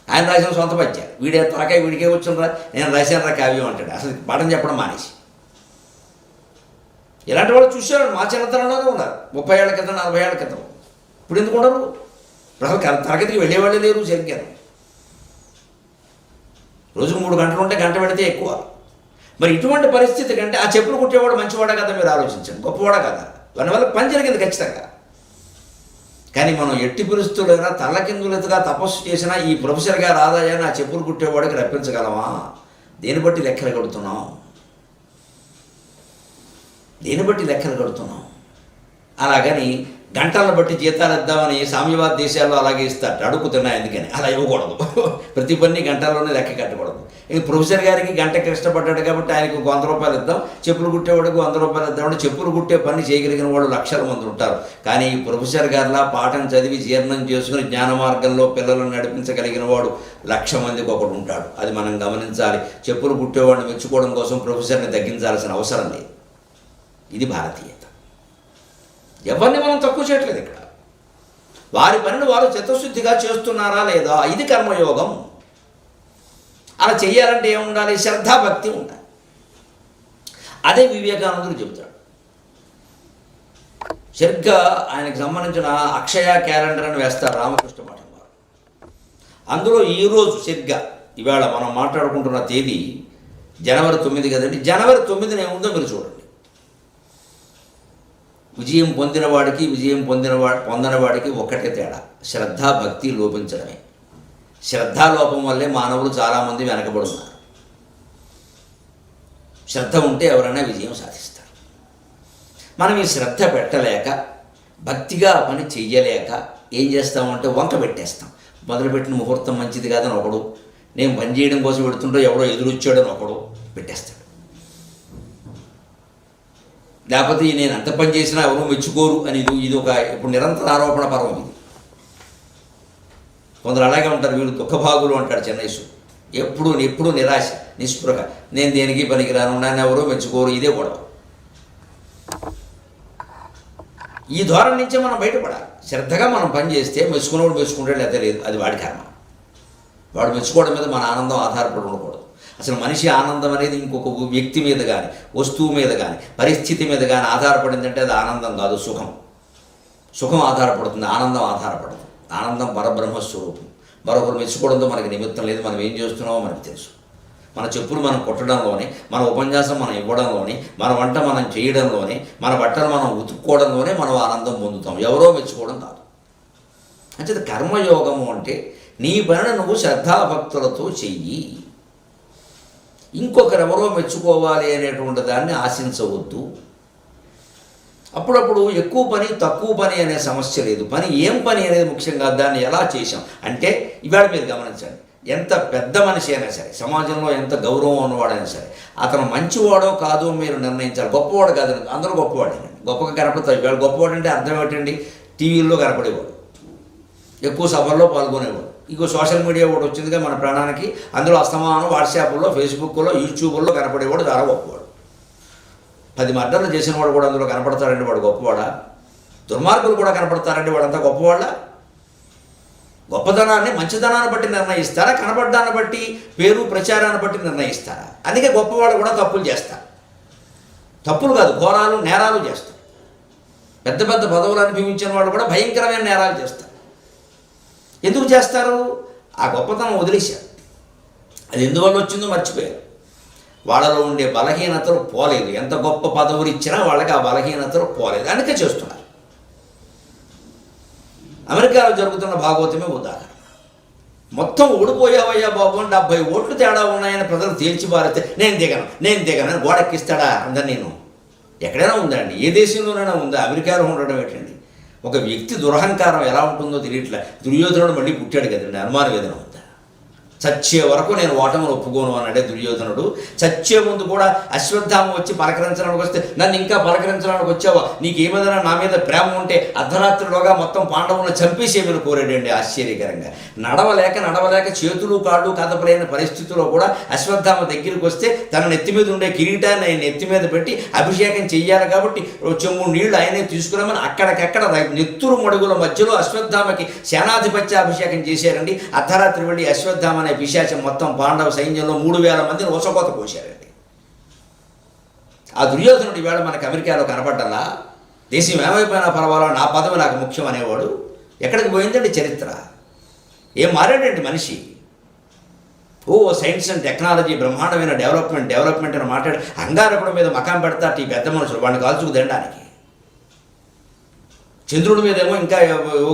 ఆయన రాసిన సొంత పద్యాలు వీడే త్వరకాయ వీడికే వచ్చిండ్రా నేను రాశానురా కావ్యం అంటాడు. అసలు పాఠం చెప్పడం మానేసి. ఇలాంటి వాళ్ళు చూశారు మా చిన్నతనంలోనే ఉన్నారు, 30 ఏళ్ల క్రితం 40 ఏళ్ల క్రితం. ఇప్పుడు ఎందుకు ఉండరు? అసలు తరగతికి వెళ్ళేవాళ్ళే లేరు సరిగ్గా. రోజుకు 3 గంటలు ఉంటే గంట పెడితే ఎక్కువ. మరి ఇటువంటి పరిస్థితి కంటే ఆ చెప్పులు కుట్టేవాడు మంచివాడా కదా మీరు ఆలోచించండి, గొప్పవాడా కదా. దానివల్ల పని జరిగింది ఖచ్చితంగా. కానీ మనం ఎట్టి పరిస్థితులైనా తల్లకిందులెత్తుగా తపస్సు చేసినా ఈ ప్రొఫెసర్ గారు ఆదాయాన్ని ఆ చెప్పులు కుట్టేవాడికి రప్పించగలమా? దేని బట్టి లెక్కలు కడుతున్నాం? దేని బట్టి లెక్కలు కడుతున్నాం? అలాగని గంటలను బట్టి జీతాలు ఇద్దామని సామ్యవాద దేశాల్లో అలాగే ఇస్తారు, అడుగుతున్నా. ఎందుకని అలా ఇవ్వకూడదు. ప్రతి పని గంటల్లోనే లెక్క కట్టకూడదు. ఇంక ప్రొఫెసర్ గారికి గంటకి కష్టపడ్డాడు కాబట్టి ఆయనకు 100 రూపాయలు ఇద్దాం, చెప్పులు కుట్టేవాడికి 100 రూపాయలు ఇద్దామంటే చెప్పులు కుట్టే పని చేయగలిగిన వాళ్ళు లక్షల మంది ఉంటారు. కానీ ఈ ప్రొఫెసర్ గారిలా పాఠం చదివి జీర్ణం చేసుకుని జ్ఞాన మార్గంలో పిల్లలను నడిపించగలిగిన వాడు 1,00,000 మందికి ఒకడు ఉంటాడు. అది మనం గమనించాలి. చెప్పులు కుట్టేవాడిని మెచ్చుకోవడం కోసం ప్రొఫెసర్ని తగ్గించాల్సిన అవసరం లేదు. ఇది భారతీయత. ఎవరిని మనం తక్కువ చేయట్లేదు ఇక్కడ. వారి పనిని వారు చిత్తశుద్ధిగా చేస్తున్నారా లేదా, ఇది కర్మయోగం. అలా చెయ్యాలంటే ఏముండాలి? శ్రద్ధాభక్తి ఉండాలి. అదే వివేకానందుడు చెబుతాడు. సరిగ్గా ఆయనకు సంబంధించిన అక్షయ క్యాలెండర్ అని వేస్తారు రామకృష్ణ మఠం వారు. అందులో ఈరోజు సరిగ్గా ఇవాళ మనం మాట్లాడుకుంటున్న తేదీ జనవరి 9 కదండి. జనవరి 9న ఏముందో మీరు చూడండి. విజయం పొందినవాడికి విజయం పొందనివాడికి ఒక్కటే తేడా, శ్రద్ధాభక్తి లోపించడమే. శ్రద్ధాలోపం వల్లే మానవులు చాలామంది వెనకబడున్నారు. శ్రద్ధ ఉంటే ఎవరైనా విజయం సాధిస్తారు. మనం ఈ శ్రద్ధ పెట్టలేక, భక్తిగా పని చెయ్యలేక ఏం చేస్తామంటే వంక పెట్టేస్తాం. మొదలుపెట్టిన ముహూర్తం మంచిది కాదని ఒకడు, నేను పని చేయడం కోసం పెడుతుంటే ఎవడో ఎదురొచ్చాడని ఒకడు పెట్టేస్తాడు. లేకపోతే నేను ఎంత పని చేసినా ఎవరూ మెచ్చుకోరు అని ఇది ఒక ఇప్పుడు నిరంతర ఆరోపణ పర్వం ఇది. కొందరు అలాగే ఉంటారు, వీళ్ళు దుఃఖభాగులు అంటాడు చెన్నైసు. ఎప్పుడు నిరాశ, నిస్పృహ, నేను దేనికి పనికిరాను, నన్ను ఎవరో మెచ్చుకోరు, ఇదే గొడవ. ఈ ధోరణి నుంచే మనం బయటపడాలి. శ్రద్ధగా మనం పని చేస్తే మెచ్చుకున్నవాడు మెచ్చుకుంటాడు, లేదా లేదు, అది వాడి కర్మ. వాడు మెచ్చుకోవడం మీద మన ఆనందం ఆధారపడి ఉండకూడదు. అసలు మనిషి ఆనందం అనేది ఇంకొక వ్యక్తి మీద కానీ, వస్తువు మీద కానీ, పరిస్థితి మీద కానీ ఆధారపడిందంటే అది ఆనందం కాదు, సుఖం ఆధారపడుతుంది, ఆనందం ఆధారపడదు. ఆనందం పరబ్రహ్మస్వరూపం. మరొకరు మెచ్చుకోవడంతో మనకి నిమిత్తం లేదు. మనం ఏం చేస్తున్నామో మనకు తెలుసు. మన చెప్పులు మనం కుట్టడంలోనే, మన ఉపన్యాసం మనం ఇవ్వడంలోనే, మన వంట మనం చేయడంలోనే, మన బట్టలు మనం ఉతుక్కోవడంలోనే మనం ఆనందం పొందుతాం, ఎవరో మెచ్చుకోవడం కాదు. అంటే కర్మయోగము అంటే నీ పనిని నువ్వు శ్రద్ధాభక్తులతో చెయ్యి. ఇంకొకరెవరో మెచ్చుకోవాలి అనేటువంటి దాన్ని ఆశించవద్దు. అప్పుడప్పుడు ఎక్కువ పని తక్కువ పని అనే సమస్య లేదు. ఏం పని అనేది ముఖ్యంగా దాన్ని ఎలా చేశాం అంటే, ఇవాళ మీరు గమనించండి, ఎంత పెద్ద మనిషి అయినా సరే, సమాజంలో ఎంత గౌరవం ఉన్నవాడైనా సరే, అతను మంచివాడో కాదో మీరు నిర్ణయించాలి. గొప్పవాడు కాదు, అందరూ గొప్పవాడేనండి, గొప్పగా కనపడతారు. ఇవాళ గొప్పవాడు అంటే అర్థం ఏంటండి? టీవీల్లో కనపడేవాడు, ఎక్కువ సభల్లో పాల్గొనేవాడు. ఇంకో సోషల్ మీడియా ఒకటి వచ్చిందిగా మన ప్రాణానికి, అందులో అస్తమానం వాట్సాప్లో, ఫేస్బుక్లో, యూట్యూబ్లో కనపడేవాడు చాలా గొప్పవాడు. 10 మర్డర్లు చేసిన వాడు కూడా అందులో కనపడతాడండి, వాడు గొప్పవాడా? దుర్మార్గులు కూడా కనపడతారండి, వాడంతా గొప్పవాళ్ళ? గొప్పదనాన్ని మంచిదనాన్ని బట్టి నిర్ణయిస్తారా, కనపడ్డాన్ని బట్టి, పేరు ప్రచారాన్ని బట్టి నిర్ణయిస్తారా? అందుకే గొప్పవాళ్ళు కూడా తప్పులు చేస్తారు. తప్పులు కాదు, ఘోరాలు, నేరాలు చేస్తారు. పెద్ద పెద్ద పదవులు అనుభవించిన వాళ్ళు కూడా భయంకరమైన నేరాలు చేస్తారు. ఎందుకు చేస్తారు? ఆ గొప్పతనం వదిలేశారు. అది ఎందువల్ల వచ్చిందో మర్చిపోయారు. వాళ్ళలో ఉండే బలహీనతలు పోలేదు. ఎంత గొప్ప పదవులు ఇచ్చినా వాళ్ళకి ఆ బలహీనతలు పోలేదు, అందుకే చేస్తున్నారు. అమెరికాలో జరుగుతున్న భాగవతమే ఉదాహరణ. మొత్తం ఓడిపోయావయ్యా బాబు అని 70 ఓట్లు తేడా ఉన్నాయని ప్రజలు తేల్చిపారితే నేను దిగను అని గోడెక్కిస్తాడా? అందరు నేను ఎక్కడైనా ఉందండి, ఏ దేశంలోనైనా ఉందా? అమెరికాలో ఉండడం ఏంటండి? ఒక వ్యక్తి దురహంకారం ఎలా ఉంటుందో తెలియట్లే. దుర్యోధనుడు మళ్ళీ పుట్టాడు కదండి, అనుమానం ఏదైనా ఉందా? చచ్చే వరకు నేను ఓటమిని ఒప్పుకోను అన్నాడే దుర్యోధనుడు. చచ్చే ముందు కూడా అశ్వత్థామ వచ్చి పలకరించడానికి వస్తే, నన్ను ఇంకా పలకరించడానికి వచ్చావా, నీకేమైనా నా మీద ప్రేమ ఉంటే అర్ధరాత్రిలోగా మొత్తం పాండవులను చంపేసేమని కోరాడండి ఆశ్చర్యకరంగా. నడవలేక చేతులు కాళ్ళు కదపలేని పరిస్థితిలో కూడా అశ్వత్థామ దగ్గరికి వస్తే తన నెత్తి మీద ఉండే కిరీటాన్ని ఆయన నెత్తి మీద పెట్టి అభిషేకం చెయ్యాలి కాబట్టి చెమ్ము నీళ్లు ఆయనే తీసుకురామని అక్కడికక్కడ నెత్తురు మడుగుల మధ్యలో అశ్వత్థామకి సేనాధిపత్య అభిషేకం చేశారండి. అర్ధరాత్రి వెళ్ళి అశ్వత్థామ అనే పిశాచం మొత్తం పాండవ సైన్యంలో 3000 మందిని ఒసకోత కోశారండి. ఆ దుర్యోధనుడు ఈవేళ మనకు అమెరికాలో కనపడ్డలా, దేశం ఏమైపోయినా పర్వాలో నా పదవి నాకు ముఖ్యం అనేవాడు ఎక్కడికి పోయిందండి చరిత్ర? ఏం మారాడండి మనిషి? సైన్స్ అండ్ టెక్నాలజీ బ్రహ్మాండమైన డెవలప్మెంట్ అని మాట్లాడి అంగారకుడి మీద మకాం పెడతారు ఈ పెద్ద మనుషులు, వాడిని కాల్చుకు తినడానికి. చంద్రుడి మీద ఏమో ఇంకా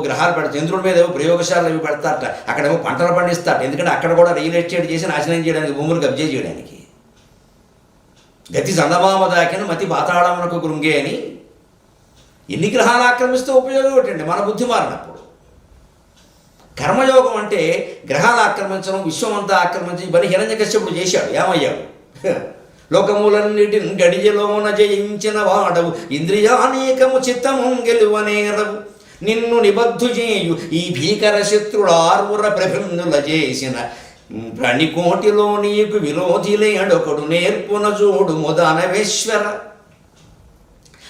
గ్రహాలు పెడతారు, చంద్రుడి మీద ఏమో ప్రయోగశాలలు ఇవి పెడతారట, అక్కడేమో పంటలు పండిస్తారట. ఎందుకంటే అక్కడ కూడా రియల్ ఎస్టేట్ చేసి నాశనం చేయడానికి, భూములు కబ్జా చేయడానికి. గతి చందమామ దాకిన మతి పాతాళమునకు కృంగే అని ఎన్ని గ్రహాలు ఆక్రమిస్తే ఉపయోగం ఏంటండి మన బుద్ధి మారినప్పుడు? కర్మయోగం అంటే గ్రహాలు ఆక్రమించడం, విశ్వమంతా ఆక్రమించి పని హిరణ్యకశ్యపుడు చేశాడు. ఏమయ్యాడు? లోకములన్నిటిని గడియలోన జయించిన వాడవు, ఇంద్రియానేకము చిత్తము గెలువనేరవు, నిన్ను నిబద్ధు చేయు ఈ భీకర శత్రుడార్వుర ప్రభిన్నుల చేసిన ప్రణికోటిలో నీకు విరోధిలేడొకడు నేర్పున చూడు ముదానవేశ్వర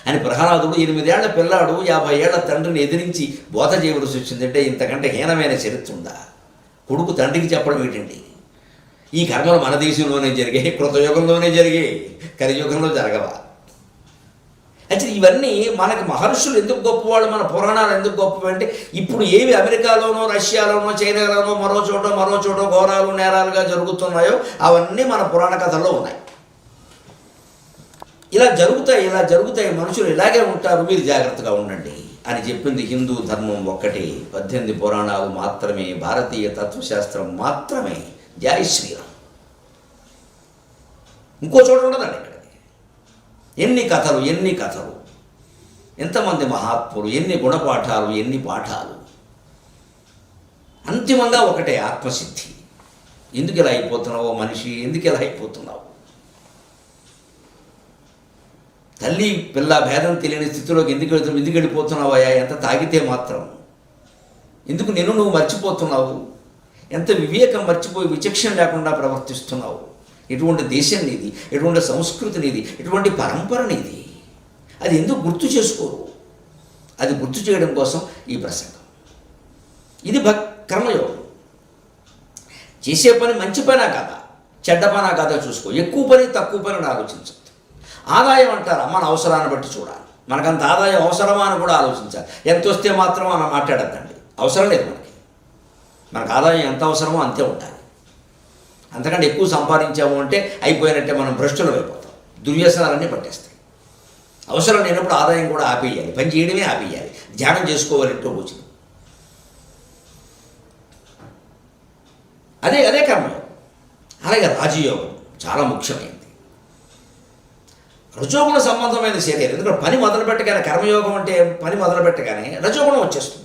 అని ప్రహ్లాదుడు 8 ఏళ్ల పిల్లాడు 50 ఏళ్ల తండ్రిని ఎదిరించి బోధ చేయవలసి వచ్చిందంటే ఇంతకంటే హీనమైన చరిత్ర ఉందా? కొడుకు తండ్రికి చెప్పడం ఏంటండి? ఈ కర్మలు మన దేశంలోనే జరిగాయి, కృతయుగంలోనే జరిగాయి, కలియుగంలో జరగవా? అయితే ఇవన్నీ మనకి మహర్షులు ఎందుకు గొప్పవాళ్ళు, మన పురాణాలు ఎందుకు గొప్పవి అంటే, ఇప్పుడు ఏవి అమెరికాలోనో రష్యాలోనో చైనాలోనో మరో చోట ఘోరాలు నేరాలుగా జరుగుతున్నాయో అవన్నీ మన పురాణ కథల్లో ఉన్నాయి. ఇలా జరుగుతాయి మనుషులు ఇలాగే ఉంటారు, మీరు జాగ్రత్తగా ఉండండి అని చెప్పింది హిందూ ధర్మం ఒక్కటే. 18 పురాణాలు మాత్రమే, భారతీయ తత్వశాస్త్రం మాత్రమే. జై శ్రీరామ్. ఇంకో చోట ఉండదండి ఇక్కడ. ఎన్ని కథలు, ఎంతమంది మహాత్ములు, ఎన్ని గుణపాఠాలు, ఎన్ని పాఠాలు. అంతిమంగా ఒకటే, ఆత్మసిద్ధి. ఎందుకు ఇలా అయిపోతున్నావో మనిషి, ఎందుకు ఇలా అయిపోతున్నావు? తల్లి పిల్ల భేదం తెలియని స్థితిలోకి ఎందుకు వెళ్ళిపోతున్నావయ్యా? ఎంత తాగితే మాత్రం ఎందుకు నువ్వు మర్చిపోతున్నావు? ఎంత వివేకం మర్చిపోయి విచక్షణ లేకుండా ప్రవర్తిస్తున్నావు? ఎటువంటి దేశం నీది, ఎటువంటి సంస్కృతి నీది, ఎటువంటి పరంపర నీది? అది ఎందుకు గుర్తు చేసుకోరు? అది గుర్తు చేయడం కోసం ఈ ప్రసంగం. ఇది కర్మయోగం. చేసే పని మంచి పనా కాదా, చెడ్డ పనా కాదా చూసుకో. ఎక్కువ పని తక్కువ పని ఆలోచించద్దు. ఆదాయం అంటారా, మన అవసరాన్ని బట్టి చూడాలి. మనకంత ఆదాయం అవసరమా అని కూడా ఆలోచించాలి. ఎంత వస్తే మాత్రం మనం మాట్లాడద్దండి, అవసరం లేదు మనకు ఆదాయం ఎంత అవసరమో అంతే ఉండాలి. అంతకంటే ఎక్కువ సంపాదించాము అంటే అయిపోయినట్టే, మనం భ్రష్టులు అయిపోతాం, దుర్వ్యసనాలన్నీ పట్టేస్తాయి. అవసరం లేనప్పుడు ఆదాయం కూడా ఆపేయాలి, పని చేయడమే ఆపేయాలి, ధ్యానం చేసుకోవాలి ఇంట్లో కూర్చుని. అదే కర్మయోగం. అలాగే రాజయోగం చాలా ముఖ్యమైనది. రజోగుణ సంబంధమైన శరీరం. ఎందుకంటే పని మొదలు పెట్టగానే, కర్మయోగం అంటే పని మొదలు పెట్టగానే రజోగుణం వచ్చేస్తుంది.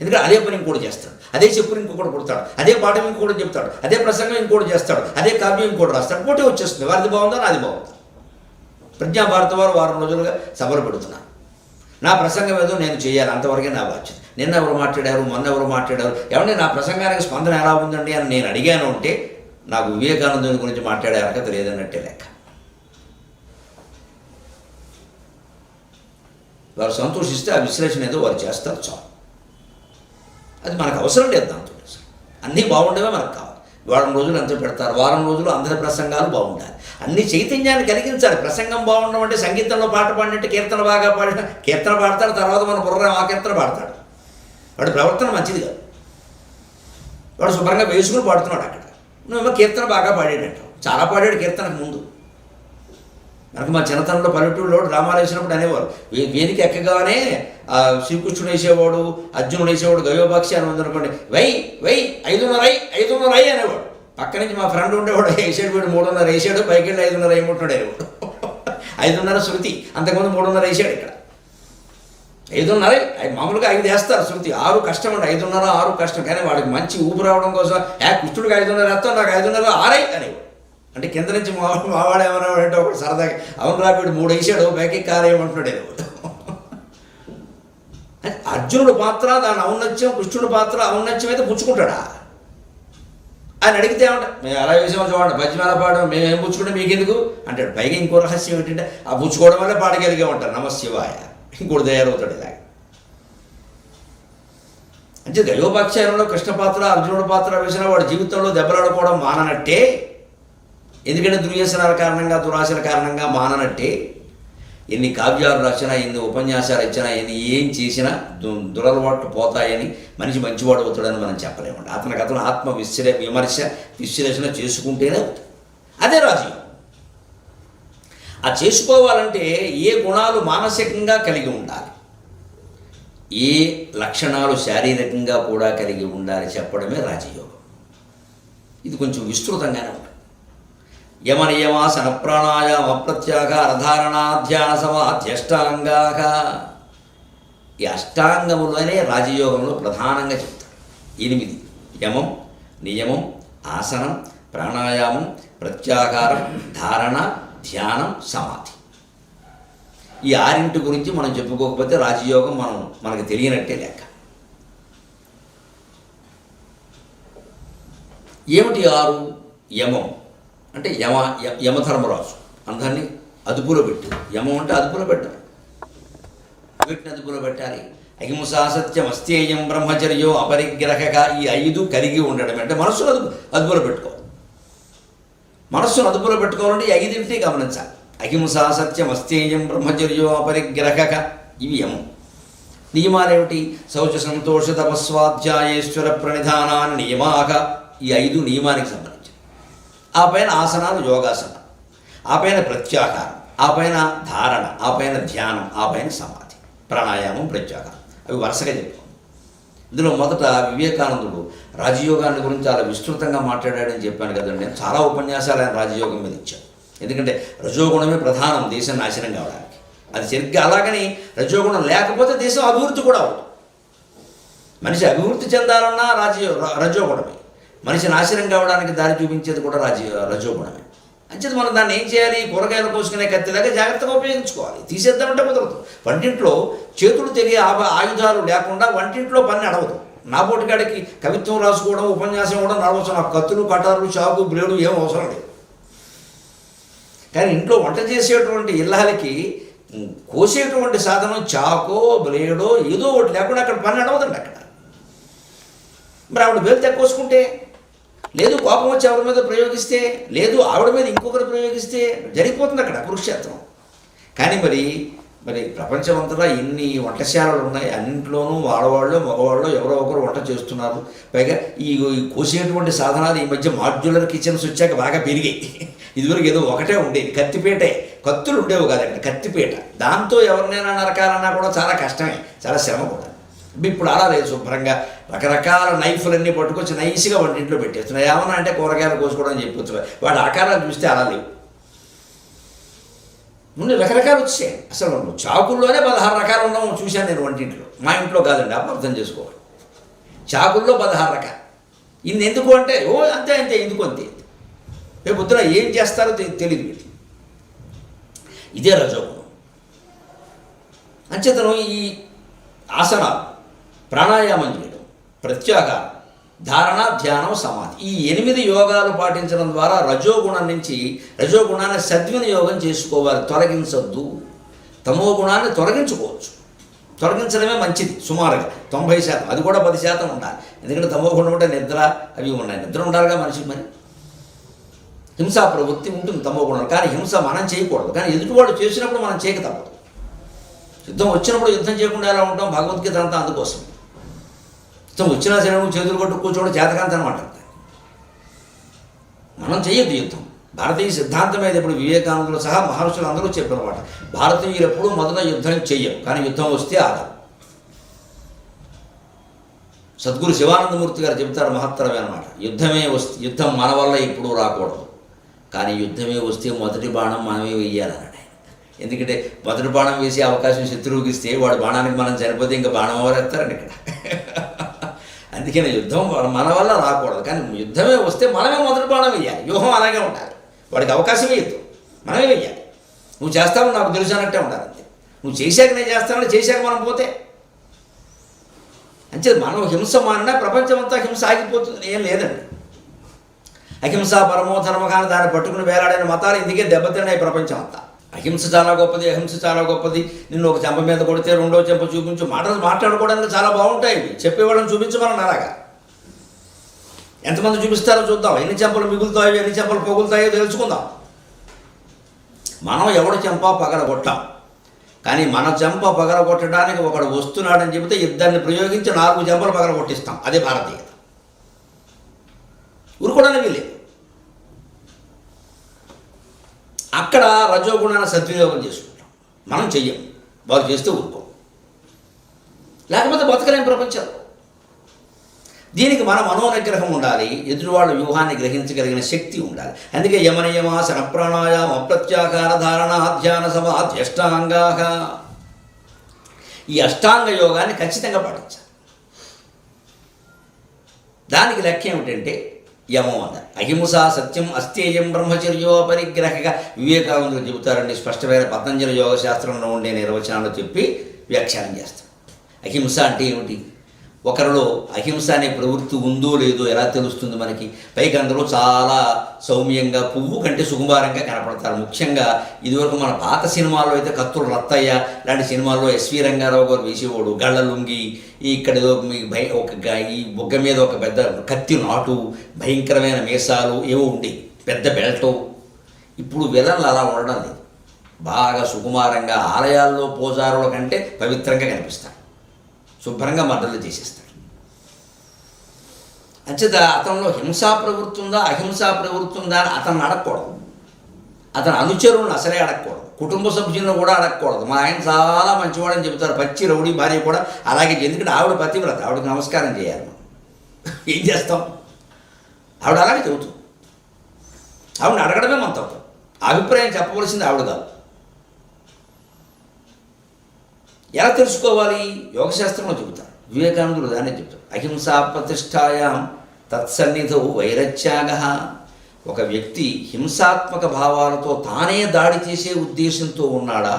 ఎందుకంటే అదే పని ఇంకోటి చేస్తాడు, అదే చెప్పులు ఇంకొకటి పుడతాడు, అదే పాఠం ఇంకోటి చెప్తాడు, అదే ప్రసంగం ఇంకోటి చేస్తాడు, అదే కావ్యం ఇంకోటి రాస్తాడు. పోటీ వచ్చేస్తుంది. వారిది బాగుందా, నాది బాగుందా? ప్రజ్ఞాభారత వారు 4 రోజులుగా సభలు పెడుతున్నారు. నా ప్రసంగం ఏదో నేను చేయాలి, అంతవరకే నా బాధ్యత. నిన్న ఎవరు మాట్లాడారు, మొన్న ఎవరు మాట్లాడారు, ఏమంటే నా ప్రసంగానికి స్పందన ఎలా ఉందండి అని నేను అడిగాను అంటే నాకు వివేకానందుని గురించి మాట్లాడే అర్హత లేదన్నట్టే లెక్క. వారు సంతోషిస్తే ఆ విశ్లేషణ ఏదో వారు చేస్తారు, చాలు. అది మనకు అవసరం లేదు. దాంతో అన్నీ బాగుండేవే మనకు కావాలి. వారం రోజులు అంత పెడతారు, వారం రోజులు అందరి ప్రసంగాలు బాగుండాలి, అన్ని చైతన్యాన్ని కలిగించాలి. ప్రసంగం బాగుండడం అంటే సంగీతంలో పాట పాడినట్టు కీర్తన బాగా పాడిన కీర్తన పాడతాడు, తర్వాత మన బుర్ర ఆ కీర్తన పాడతాడు. వాడి ప్రవర్తన మంచిది కాదు. వాడు శుభ్రంగా వేసుకుని పాడుతున్నాడు. అక్కడ నువ్వేమో కీర్తన బాగా పాడేటట్టు. చాలా పాడాడు కీర్తనకు ముందు. మనకు మా చిన్నతనంలో పల్లెటూరులో డ్రామాలు వేసినప్పుడు అనేవారు, వేదిక ఎక్కగానే శ్రీకృష్ణుడు వేసేవాడు, అర్జునుడు వేసేవాడు, గయోపాక్షి అని ఉందనుకోండి, వై 5:30 అనేవాడు. పక్క నుంచి మా ఫ్రెండ్ ఉండేవాడు, వేసాడు వీడు 3:30 వేసాడు, పైకి వెళ్ళి 5:30 ఏముంటున్నాడు అనేవాడు. 5:30 శృతి, అంతకుముందు 3:30 వేసాడు. ఇక్కడ 5:30 మామూలుగా 5 వేస్తారు శృతి, 6 కష్టం అండి, 5:30 6 కష్టం. కానీ వాడికి మంచి ఊపు రావడం కోసం కృష్ణుడికి 5:30 వేస్తాం, నాకు 5:30 6 అని. అంటే కింద నుంచి మావాడు ఏమన్నా అంటే ఒకటి సరదాగా, అవును రా వీడు 3 వేసాడు పైకి 6 వేయమంటున్నాడు. అర్జునుడు పాత్ర దాని ఔన్నత్యం, కృష్ణుడు పాత్ర ఔన్నత్యం అయితే పుచ్చుకుంటాడా? ఆయన అడిగితే ఏమంట, మేము ఎలా వేసామో చూడండి, పద్యం ఎలా పాడడం, మేము ఏం పుచ్చుకుంటే మీకెందుకు అంటాడు. పైగా ఇంకో రహస్యం ఏంటంటే ఆ పుచ్చుకోవడం వల్లే పాడగలిగే ఉంటారు నమశివాయ, ఇంకోటి తయారవుతాడు ఇలాగ. అంటే దైవోపాఖ్యానంలో కృష్ణ పాత్ర అర్జునుడు పాత్ర వేసిన వాడి జీవితంలో దెబ్బలాడుకోవడం మాననట్టే. ఎందుకంటే దుర్వ్యసనాల కారణంగా దురాశల కారణంగా మాననట్టే. ఎన్ని కావ్యాలు రాసినా, ఎన్ని ఉపన్యాసాలు ఇచ్చినా, ఏం చేసినా దురలవాట్లు పోతాయని, మనిషి మంచివాడు అవుతాడని మనం చెప్పలేమండి. అతనికి అతను ఆత్మ విశ్లేషణ చేసుకుంటేనే అవుతుంది. అదే రాజయోగం. ఆ చేసుకోవాలంటే ఏ గుణాలు మానసికంగా కలిగి ఉండాలి, ఏ లక్షణాలు శారీరకంగా కూడా కలిగి ఉండాలి చెప్పడమే రాజయోగం. ఇది కొంచెం విస్తృతంగానే ఉంటుంది. యమ నియమాసన ప్రాణాయామ ప్రత్యాహార ధారణ ధ్యాన సమాధ్యష్టాంగా, ఈ అష్టాంగములనే రాజయోగంలో ప్రధానంగా చెప్తారు. 8: యమం, నియమం, ఆసనం, ప్రాణాయామం, ప్రత్యాహారం, ధారణ, ధ్యానం, సమాధి. ఈ 6 గురించి మనం చెప్పుకోకపోతే రాజయోగం మనకు తెలియనట్టే లెక్క. ఏమిటి 6? యమం అంటే యమధర్మరాజు అందరినీ అదుపులో పెట్టు. యమం అంటే అదుపులో పెట్టాలి, వీటిని అదుపులో పెట్టాలి. అహింసా సత్యం అస్థేయం బ్రహ్మచర్యో అపరిగ్రహక, ఈ 5 కలిగి ఉండడం అంటే మనస్సును అదుపులో పెట్టుకోవాలి. మనస్సును అదుపులో పెట్టుకోవాలంటే ఈ 5 గమనించాలి. అహింసా సత్యం అస్థేయం బ్రహ్మచర్యో అపరిగ్రహక, ఇవి యమం. నియమాలేమిటి? శౌచ సంతోష తపస్వాధ్యాయేశ్వర ప్రణిధానాన్ని నియమాక, ఈ 5 నియమానికి సంబంధించి. ఆ పైన ఆసనాలు, యోగాసనం, ఆ పైన ప్రత్యాహారం, ఆ పైన ధారణ, ఆ పైన ధ్యానం, ఆ పైన సమాధి, ప్రాణాయామం, ప్రత్యాహారం. అవి వరుసగా చెప్పుకోండి. ఇందులో మొదట వివేకానందుడు రాజయోగాన్ని గురించి చాలా విస్తృతంగా మాట్లాడాడని చెప్పాను కదండి. నేను చాలా ఉపన్యాసాలు ఆయన రాజయోగం మీద ఇచ్చాను. ఎందుకంటే రజోగుణమే ప్రధానం దేశం నాశనం కావడానికి. అది సరిగ్గా అలాగని రజోగుణం లేకపోతే దేశం అభివృద్ధి కూడా అవుతుంది. మనిషి అభివృద్ధి చెందాలన్నా రజోగుణమే. మనిషి నాశనం కావడానికి దారి చూపించేది కూడా రజోగుణమే. అంచేది మనం దాన్ని ఏం చేయాలి? కూరగాయలు కోసుకునే కత్తిలాగా జాగ్రత్తగా ఉపయోగించుకోవాలి. తీసేద్దామంటే కుదరదు. వంటింట్లో చేతులు తెగే ఆయుధాలు లేకుండా వంటింట్లో పని నడవదు. నా పోటీగాడికి కవిత్వం రాసుకోవడం, ఉపన్యాసం ఇవ్వడం నడవచ్చు. నాకు కత్తులు, కటారు, చాకు, బ్లేడు ఏం అవసరం లేదు. కానీ ఇంట్లో వంట చేసేటువంటి ఇల్లాలకి కోసేటువంటి సాధనం చాకో, బ్లేడో ఏదో ఒకటి లేకుండా అక్కడ పని నడవదండి. అక్కడ మరి ఆవిడ వేలు కోసుకుంటే, లేదు కోపం వచ్చి ఆవిడ మీద ప్రయోగిస్తే, లేదు ఆవిడ మీద ఇంకొకరు ప్రయోగిస్తే జరిగిపోతుంది అక్కడ కురుక్షేత్రం. కానీ మరి ప్రపంచమంతటా ఎన్ని వంటశాలలు ఉన్నాయి. అన్నింట్లోనూ ఆడవాళ్ళు మగవాళ్ళు ఎవరో ఒకరు వంట చేస్తున్నారు. పైగా ఈ కోసేటువంటి సాధనాలు ఈ మధ్య మాడ్యులర్ కిచెన్స్ వచ్చాక బాగా పెరిగాయి. ఇదివరకు ఏదో ఒకటే ఉండేది, కత్తిపేటే. కత్తులు ఉండేవి కాదండి, కత్తిపేట. దాంతో ఎవరినైనా నరకాలన్నా కూడా చాలా కష్టమే, చాలా శ్రమ కూడా. ఇప్పుడు అలా లేదు. శుభ్రంగా రకరకాల నైఫ్లన్నీ పట్టుకొచ్చి నైస్గా వంటింట్లో పెట్టేస్తున్నాయి. ఏమన్నా అంటే కూరగాయలు కోసుకోవడం అని చెప్పొచ్చు. వాడి ఆకారాలు చూస్తే అలా లేవు. ముందు రకరకాలు వచ్చాయి. అసలు చాకుల్లోనే 16 రకాలు ఉండడం చూశాను నేను వంటింట్లో. మా ఇంట్లో కాదండి, అర్థం చేసుకోవాలి. చాకుల్లో 16 రకాలు. ఇన్ని ఎందుకు అంటే అంతే ఎందుకు అంతే. రేపు పొద్దున ఏం చేస్తారో తెలియదు వీటి. ఇదే రజోగుణం. అంచేతను ఈ ఆసనాలు, ప్రాణాయామం చేయడం, ప్రత్యాహారం, ధారణ, ధ్యానం, సమాధి, ఈ 8 యోగాలు పాటించడం ద్వారా రజోగుణాన్ని సద్వినియోగం చేసుకోవాలి. తొలగించద్దు. తమో గుణాన్ని తొలగించుకోవచ్చు. తొలగించడమే మంచిది. సుమారుగా 90%, అది కూడా 10% ఉండాలి. ఎందుకంటే తమో గుణం ఉంటే నిద్ర అవి ఉన్నాయి. నిద్ర ఉండాలిగా మనిషికి. మరి హింసా ప్రవృత్తి ఉంటుంది తమో గుణం. కానీ హింస మనం చేయకూడదు. కానీ ఎదుటివాడు చేసినప్పుడు మనం చేయక తప్పదు. యుద్ధం వచ్చినప్పుడు యుద్ధం చేయకుండా ఎలా ఉంటాం? భగవద్గీత అంతా అందుకోసం. యుద్ధం వచ్చినా సరే నువ్వు చేతులు కొట్టు కూర్చోవడం చేతకాంత అనమాట. మనం చేయొద్దు యుద్ధం. భారతీయ సిద్ధాంతం మీద ఇప్పుడు వివేకానందులు సహా మహర్షులు అందరూ చెప్పారన్నమాట. భారతీయులు ఎప్పుడూ మొదట యుద్ధం చెయ్యం, కానీ యుద్ధం వస్తే ఆగదు. సద్గురు శివానందమూర్తి గారు చెబుతారు మహత్తరమే అన్నమాట. యుద్ధం మన వల్ల ఎప్పుడూ రాకూడదు, కానీ యుద్ధమే వస్తే మొదటి బాణం మనమే వెయ్యాలన్నాడు. ఎందుకంటే మొదటి బాణం వేసే అవకాశం శత్రువుకి ఇస్తే వాడు బాణానికి మనం చనిపోతే ఇంకా బాణం ఎవరేస్తారండి ఇక్కడ. అందుకని యుద్ధం మన వల్ల రాకూడదు, కానీ యుద్ధమే వస్తే మనమే మొదటి బాణం వేయాలి. వ్యూహం అలాగే ఉండాలి, వాడికి అవకాశం ఇవ్వద్దు, మనమే వెయ్యాలి. నువ్వు చేస్తావు నాకు తెలుసు అన్నట్టే ఉండాలి అంతే. నువ్వు చేశాక నేను చేస్తానని చేశాక మనం పోతే అంతే. మనం హింస మానినా ప్రపంచం అంతా హింస ఆగిపోతుంది ఏం లేదండి. అహింస పరమో ధర్మ కానీ దాన్ని పట్టుకుని వేలాడిన మతాలు ఇందుకే దెబ్బతిన్నాయి ప్రపంచం అంతా. అహింస చాలా గొప్పది, అహింస చాలా గొప్పది, నిన్ను ఒక చెంప మీద కొడితే రెండో చెంప చూపించు, మాట్లాడుకోవడానికి చాలా బాగుంటాయి ఇవి. చెప్పేవాళ్ళని చూపించమని అలాగా ఎంతమంది చూపిస్తారో చూద్దాం. ఎన్ని చెంపలు మిగులుతాయో ఎన్ని చెంపలు పగులుతాయో తెలుసుకుందాం. మనం ఎవడు చెంప పగలగొట్టాం, కానీ మన చెంప పగలగొట్టడానికి ఒకడు వస్తున్నాడని చెబితే ఇద్దరిని ప్రయోగించి 4 చెంపలు పగలగొట్టిస్తాం. అదే భారతీయత. ఊరుకోవడానికి వీలేదు. అక్కడ రజోగుణాన్ని సద్వినియోగం చేసుకుంటాం. మనం చెయ్యం, వారు చేస్తే ఊరుకోం, లేకపోతే బతకలేం ప్రపంచంలో. దీనికి మన మనోనిగ్రహం ఉండాలి, ఎదురువాళ్ళ వ్యూహాన్ని గ్రహించగలిగిన శక్తి ఉండాలి. అందుకే యమనియమాసన ప్రాణాయామ ప్రత్యాకార ధారణ ధ్యాన సమాధి అష్టాంగా, ఈ అష్టాంగ యోగాన్ని ఖచ్చితంగా పాటించాలి. దానికి లెక్క ఏమిటంటే యమం అన్నారు. అహింస సత్యం అస్థేయం బ్రహ్మచర్యో పరిగ్రహగా వివేకానందులు చెబుతారండి. స్పష్టమైన పతంజలి యోగ శాస్త్రంలో ఉండే నిర్వచనాలు చెప్పి వ్యాఖ్యానం చేస్తారు. అహింస అంటే ఏమిటి? ఒకరిలో అహింస అనే ప్రవృత్తి ఉందో లేదో ఎలా తెలుస్తుంది మనకి? పైకి అందరూ చాలా సౌమ్యంగా పువ్వు కంటే సుకుమారంగా కనపడతారు. ముఖ్యంగా ఇదివరకు మన పాత సినిమాల్లో అయితే కత్తులు రత్తయ్య లాంటి సినిమాల్లో ఎస్వి రంగారావు గారు వేసేవాడు. గళ్ళ లుంగి, ఇక్కడ ఈ బొగ్గ మీద ఒక పెద్ద కత్తి నాటు, భయంకరమైన మీసాలు ఏవో ఉండి, పెద్ద బెల్టు. ఇప్పుడు విలన్లు అలా ఉండడం లేదు. బాగా సుకుమారంగా ఆలయాల్లో పూజారుల కంటే పవిత్రంగా కనిపిస్తారు. శుభ్రంగా మర్డర్లు చేసేస్తాడు. అంచేత అతనిలో హింసా ప్రవృత్తి ఉందా అహింసా ప్రవృత్తి ఉందా అని అతన్ని అడగకూడదు. అతని అనుచరులను అసలే అడగకూడదు. కుటుంబ సభ్యులను కూడా అడగకూడదు. మా ఆయన చాలా మంచివాడని చెబుతారు. పచ్చి రౌడీ భార్య కూడా అలాగే. ఎందుకంటే ఆవిడ పతివ్రత, ఆవిడకి నమస్కారం చేయాలి. మనం ఏం చేస్తాం? ఆవిడ అలాగే చెబుతుంది. ఆవిడని అడగడమే మన తప్పు. అభిప్రాయం చెప్పవలసింది ఆవిడ కాదు. ఎలా తెలుసుకోవాలి? యోగశాస్త్రంలో చెబుతారు. వివేకానందుడు దాన్ని చెబుతారు. అహింసా ప్రతిష్టాయాం తత్సన్నిధౌ వైరత్యాగ. ఒక వ్యక్తి హింసాత్మక భావాలతో తానే దాడి చేసే ఉద్దేశంతో ఉన్నాడా,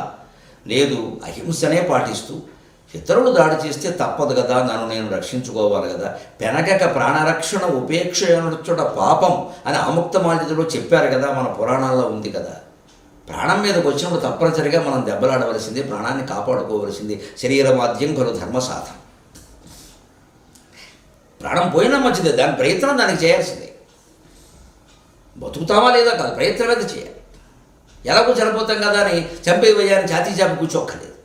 లేదు అహింసనే పాటిస్తూ ఇతరులు దాడి చేస్తే తప్పదు కదా, నన్ను నేను రక్షించుకోవాలి కదా, పెనకక ప్రాణరక్షణ ఉపేక్ష నడుచుట పాపం అని ఆముక్తమాల్యతలో చెప్పారు కదా, మన పురాణాల్లో ఉంది కదా. ప్రాణం మీదకి వచ్చినప్పుడు తప్పనిసరిగా మనం దెబ్బలాడవలసిందే, ప్రాణాన్ని కాపాడుకోవలసిందే. శరీరమాద్యం కొలు ధర్మ సాధన. ప్రాణం పోయినా మంచిదే, దాని ప్రయత్నం దానికి చేయాల్సిందే. బతుకుతామా లేదా కాదు, ప్రయత్నం అయితే చేయాలి. ఎలాగో చనిపోతాం కదా అని చంపేవేయాలని ఛాతీ చాపి కూర్చోక్కర్లేదు.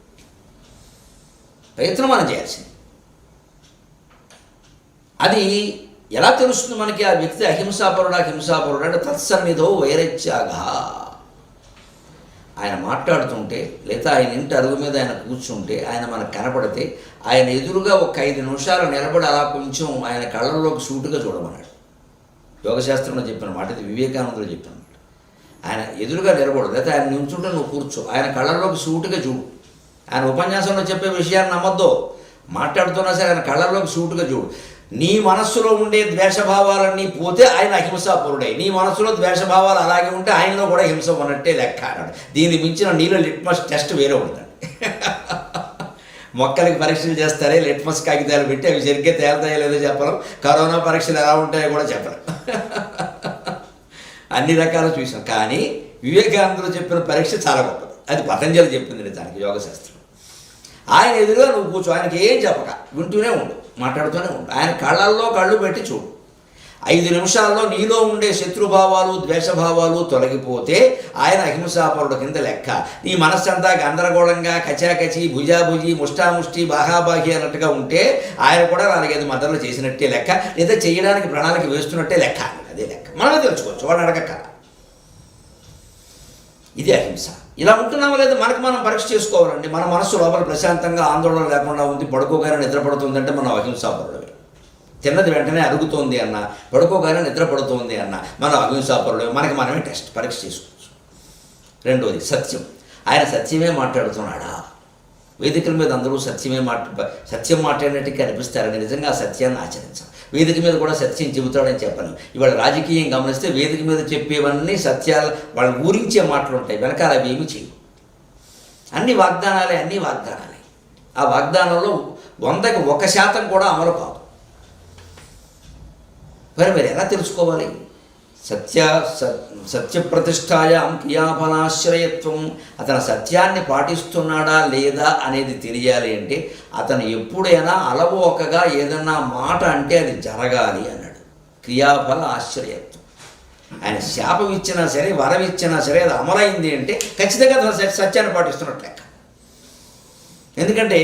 ప్రయత్నం మనం చేయాల్సింది. అది ఎలా తెలుస్తుంది మనకి? ఆ వ్యక్తి అహింసాపరుడా హింసాపరుడు అంటే తత్సన్నిధో వైరత్యాగ. ఆయన మాట్లాడుతుంటే, లేదా ఆయన ఇంటి అరుగు మీద ఆయన కూర్చుంటే, ఆయన మనకు కనపడితే ఆయన ఎదురుగా ఒక 5 నిమిషాలు నిలబడి అలా కొంచెం ఆయన కళ్ళల్లోకి సూటుగా చూడమన్నాడు. యోగశాస్త్రంలో చెప్పిన మాట ఇది, వివేకానందులు చెప్పిన మాట. ఆయన ఎదురుగా నిలబడు, లేదా ఆయన నుంచుంటే నువ్వు కూర్చో, ఆయన కళ్ళల్లోకి సూటుగా చూడు. ఆయన ఉపన్యాసంలో చెప్పే విషయాన్ని నమ్మద్దు. మాట్లాడుతున్నా సరే ఆయన కళ్ళల్లోకి సూటుగా చూడు. నీ మనస్సులో ఉండే ద్వేషభావాలన్నీ పోతే ఆయన అహింసాపరుడై, నీ మనస్సులో ద్వేషభావాలు అలాగే ఉంటే ఆయనలో కూడా హింస ఉన్నట్టే లెక్క అన్నాడు. దీన్ని మించిన నీళ్ళ లిట్మస్ టెస్ట్ వేరే ఉందండి. మొక్కలకి పరీక్షలు చేస్తారే, లిట్మస్ కాగితాలు పెట్టి అవి సరిగ్గా తేలుతాయో లేదో చెప్పడం, కరోనా పరీక్షలు ఎలా ఉంటాయో కూడా చెప్పడం. అన్ని రకాలు చూసాం. కానీ వివేకానందులు చెప్పిన పరీక్ష చాలా గొప్పది. అది పతంజలి చెప్పింది నిజానికి యోగశాస్త్రం. ఆయన ఎదురుగా నువ్వు కూర్చో, ఆయనకి ఏం చెప్పక వింటూనే ఉండు, మాట్లాడుతూనే ఉండు. ఆయన కళ్ళల్లో కళ్ళు పెట్టి చూడు. 5 నిమిషాల్లో నీలో ఉండే శత్రుభావాలు ద్వేషభావాలు తొలగిపోతే ఆయన అహింసాపరుడు కింద లెక్క. నీ మనస్సంతా గందరగోళంగా కచాకచి భుజాభుజి ముష్టాముష్టి బాహాబాహి అన్నట్టుగా ఉంటే ఆయన కూడా 4-5 మద్దతులు చేసినట్టే లెక్క, లేదా చేయడానికి ప్రణాళిక వేస్తున్నట్టే లెక్క. అదే లెక్క. మనమే తెలుసుకోవచ్చు, వాడిని అడగక్క. ఇది అహింస. ఇలా ఉంటున్నామో లేదా మనకు మనం పరీక్ష చేసుకోవాలండి. మన మనస్సు లోపల ప్రశాంతంగా ఆందోళన లేకుండా ఉంది, పడుకోగానే నిద్రపడుతుందంటే మనం అహింసాపరుడమే. తిన్నది వెంటనే అరుగుతోంది అన్న, పడుకోగానే నిద్రపడుతోంది అన్న, మనం అహింసాపరుడమే. మనకి మనమే టెస్ట్ పరీక్ష చేసుకోవచ్చు. రెండోది సత్యం. ఆయన సత్యమే మాట్లాడుతున్నాడా? వేదికల మీద అందరూ సత్యం మాట్లాడినట్టుగా అనిపిస్తారని నిజంగా ఆ సత్యాన్ని ఆచరించాలి. వేదిక మీద కూడా సత్యం చెబుతాడని చెప్పాలి. ఇవాళ రాజకీయం గమనిస్తే వేదిక మీద చెప్పేవన్నీ సత్యాలు, వాళ్ళ ఊరించే మాటలు ఉంటాయి, వెనకాల అవి ఏమి చేయవు. అన్ని వాగ్దానాలే. ఆ వాగ్దానంలో 100కి 1% కూడా అమలు కాదు. మరి ఎలా తెలుసుకోవాలి? సత్యప్రతిష్టాయాం క్రియాఫలాశ్రయత్వం. అతను సత్యాన్ని పాటిస్తున్నాడా లేదా అనేది తెలియాలి అంటే అతను ఎప్పుడైనా అలవోకగా ఏదన్నా మాట అంటే అది జరగాలి అన్నాడు. క్రియాఫల ఆశ్రయత్వం. ఆయన శాపం ఇచ్చినా సరే, వరం ఇచ్చినా సరే, అది అమలైంది అంటే ఖచ్చితంగా అతను సత్యాన్ని పాటిస్తున్నట్టు లెక్క. ఎందుకంటే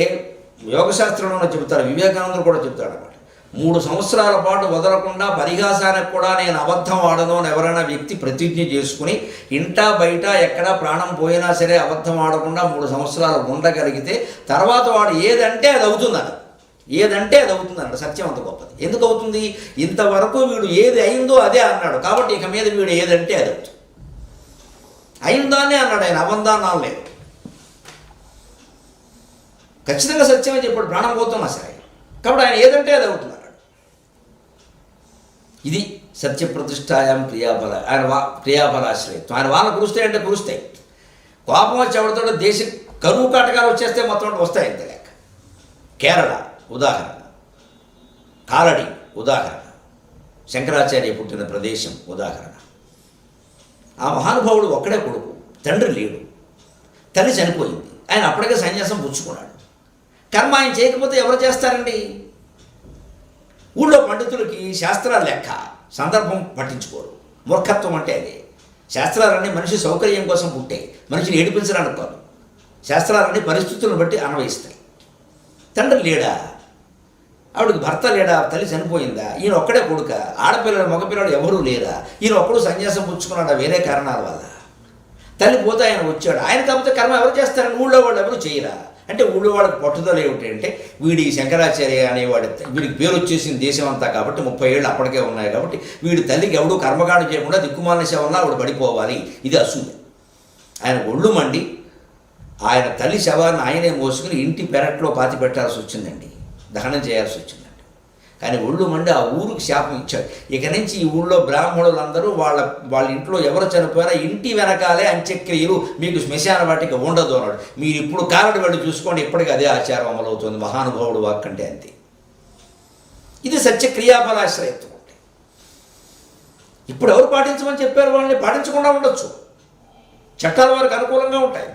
యోగశాస్త్రంలో చెబుతారు, వివేకానందుడు కూడా చెబుతాడు అన్నమాట. 3 సంవత్సరాల పాటు వదలకుండా పరిహాసానికి కూడా నేను అబద్ధం ఆడను అని ఎవరైనా వ్యక్తి ప్రతిజ్ఞ చేసుకుని ఇంటా బయట ఎక్కడ ప్రాణం పోయినా సరే అబద్ధం ఆడకుండా 3 సంవత్సరాలు ఉండగలిగితే తర్వాత వాడు ఏదంటే అది అవుతుందన్నాడు. సత్యం అంత గొప్పది. ఎందుకు అవుతుంది? ఇంతవరకు వీడు ఏది అయిందో అదే అన్నాడు కాబట్టి ఇక మీద వీడు ఏదంటే అది అవుతుంది. అయిందాన్నే అన్నాడు ఆయన, అబద్ధాన్ని అనలేదు. ఖచ్చితంగా సత్యమే చెప్పాడు, ప్రాణం పోతున్నా సరే. కాబట్టి ఆయన ఏదంటే అది అవుతుంది. ఇది సత్యప్రతిష్టాయాం క్రియాఫలాశ్రయత్వం. ఆయన వాళ్ళని కురుస్తాయంటే కురుస్తాయి. కోపం వచ్చి ఎవరితో దేశ కరువు కాటకాలు వచ్చేస్తే మొత్తం వస్తాయి. ఇంత లెక్క. కేరళ ఉదాహరణ, కాలడి ఉదాహరణ, శంకరాచార్య పుట్టిన ప్రదేశం ఉదాహరణ. ఆ మహానుభావుడు ఒక్కడే కొడుకు, తండ్రి లేడు, తల్లి చనిపోయింది. ఆయన అప్పటికే సన్యాసం పుచ్చుకున్నాడు. కర్మ ఆయన చేయకపోతే ఎవరు చేస్తారండి? ఊళ్ళో పండితులకి శాస్త్రాలు లెక్క, సందర్భం పట్టించుకోరు. మూర్ఖత్వం అంటే అదే. శాస్త్రాలన్నీ మనిషి సౌకర్యం కోసం పుట్టాయి, మనిషిని ఏడిపించడానికి కాదు. శాస్త్రాలన్నీ పరిస్థితులను బట్టి అన్వయిస్తాయి. తండ్రి లేడా, ఆవిడకి భర్త లేడా, తల్లి చనిపోయిందా, ఈయన ఒక్కడే కొడుక, ఆడపిల్లలు మగపిల్లలు ఎవరూ లేరా, ఈయన ఒక్కడు సన్యాసం పుచ్చుకున్నాడా వేరే కారణాల వల్ల. తల్లి పోతే ఆయన వచ్చాడు. ఆయన కాకపోతే కర్మ ఎవరు చేస్తారని ఊళ్ళో వాళ్ళు ఎవరు చేయరా అంటే ఊళ్ళో వాళ్ళకి పట్టుదల ఏమిటి అంటే వీడి శంకరాచార్య అనేవాడు, వీడికి పేరు వచ్చేసింది దేశం అంతా కాబట్టి 30 ఏళ్ళు అప్పటికే ఉన్నాయి కాబట్టి వీడి తల్లికి ఎవడూ కర్మకాండ చేయకుండా దిక్కుమాలిన శవంలో ఆవిడ పడిపోవాలి. ఇది అసూయ. ఆయన ఒళ్ళు మండి ఆయన తల్లి శవాన్ని ఆయనే మోసుకుని ఇంటి పెరట్లో పాతి పెట్టాల్సి వచ్చిందండి, దహనం చేయాల్సి వచ్చిందండి. కానీ ఒళ్ళు మండి ఆ ఊరికి శాపం ఇచ్చాడు. ఇక నుంచి ఈ ఊళ్ళో బ్రాహ్మణులందరూ వాళ్ళ ఇంట్లో ఎవరు చనిపోయినా ఇంటి వెనకాలే అంత్యక్రియలు, మీకు శ్మశాన వాటికి ఉండదు అన్నాడు. మీరు ఇప్పుడు కారడి వెళ్ళి చూసుకోండి, ఇప్పటికీ అదే ఆచారం అమలవుతుంది. మహానుభావుడు వాక్కంటే అంతే. ఇది సత్య క్రియాఫలాశ్రయత్వం. ఇప్పుడు ఎవరు పాటించమని చెప్పారు వాళ్ళని పాటించకుండా ఉండొచ్చు, చట్టాలు వారికి అనుకూలంగా ఉంటాయి.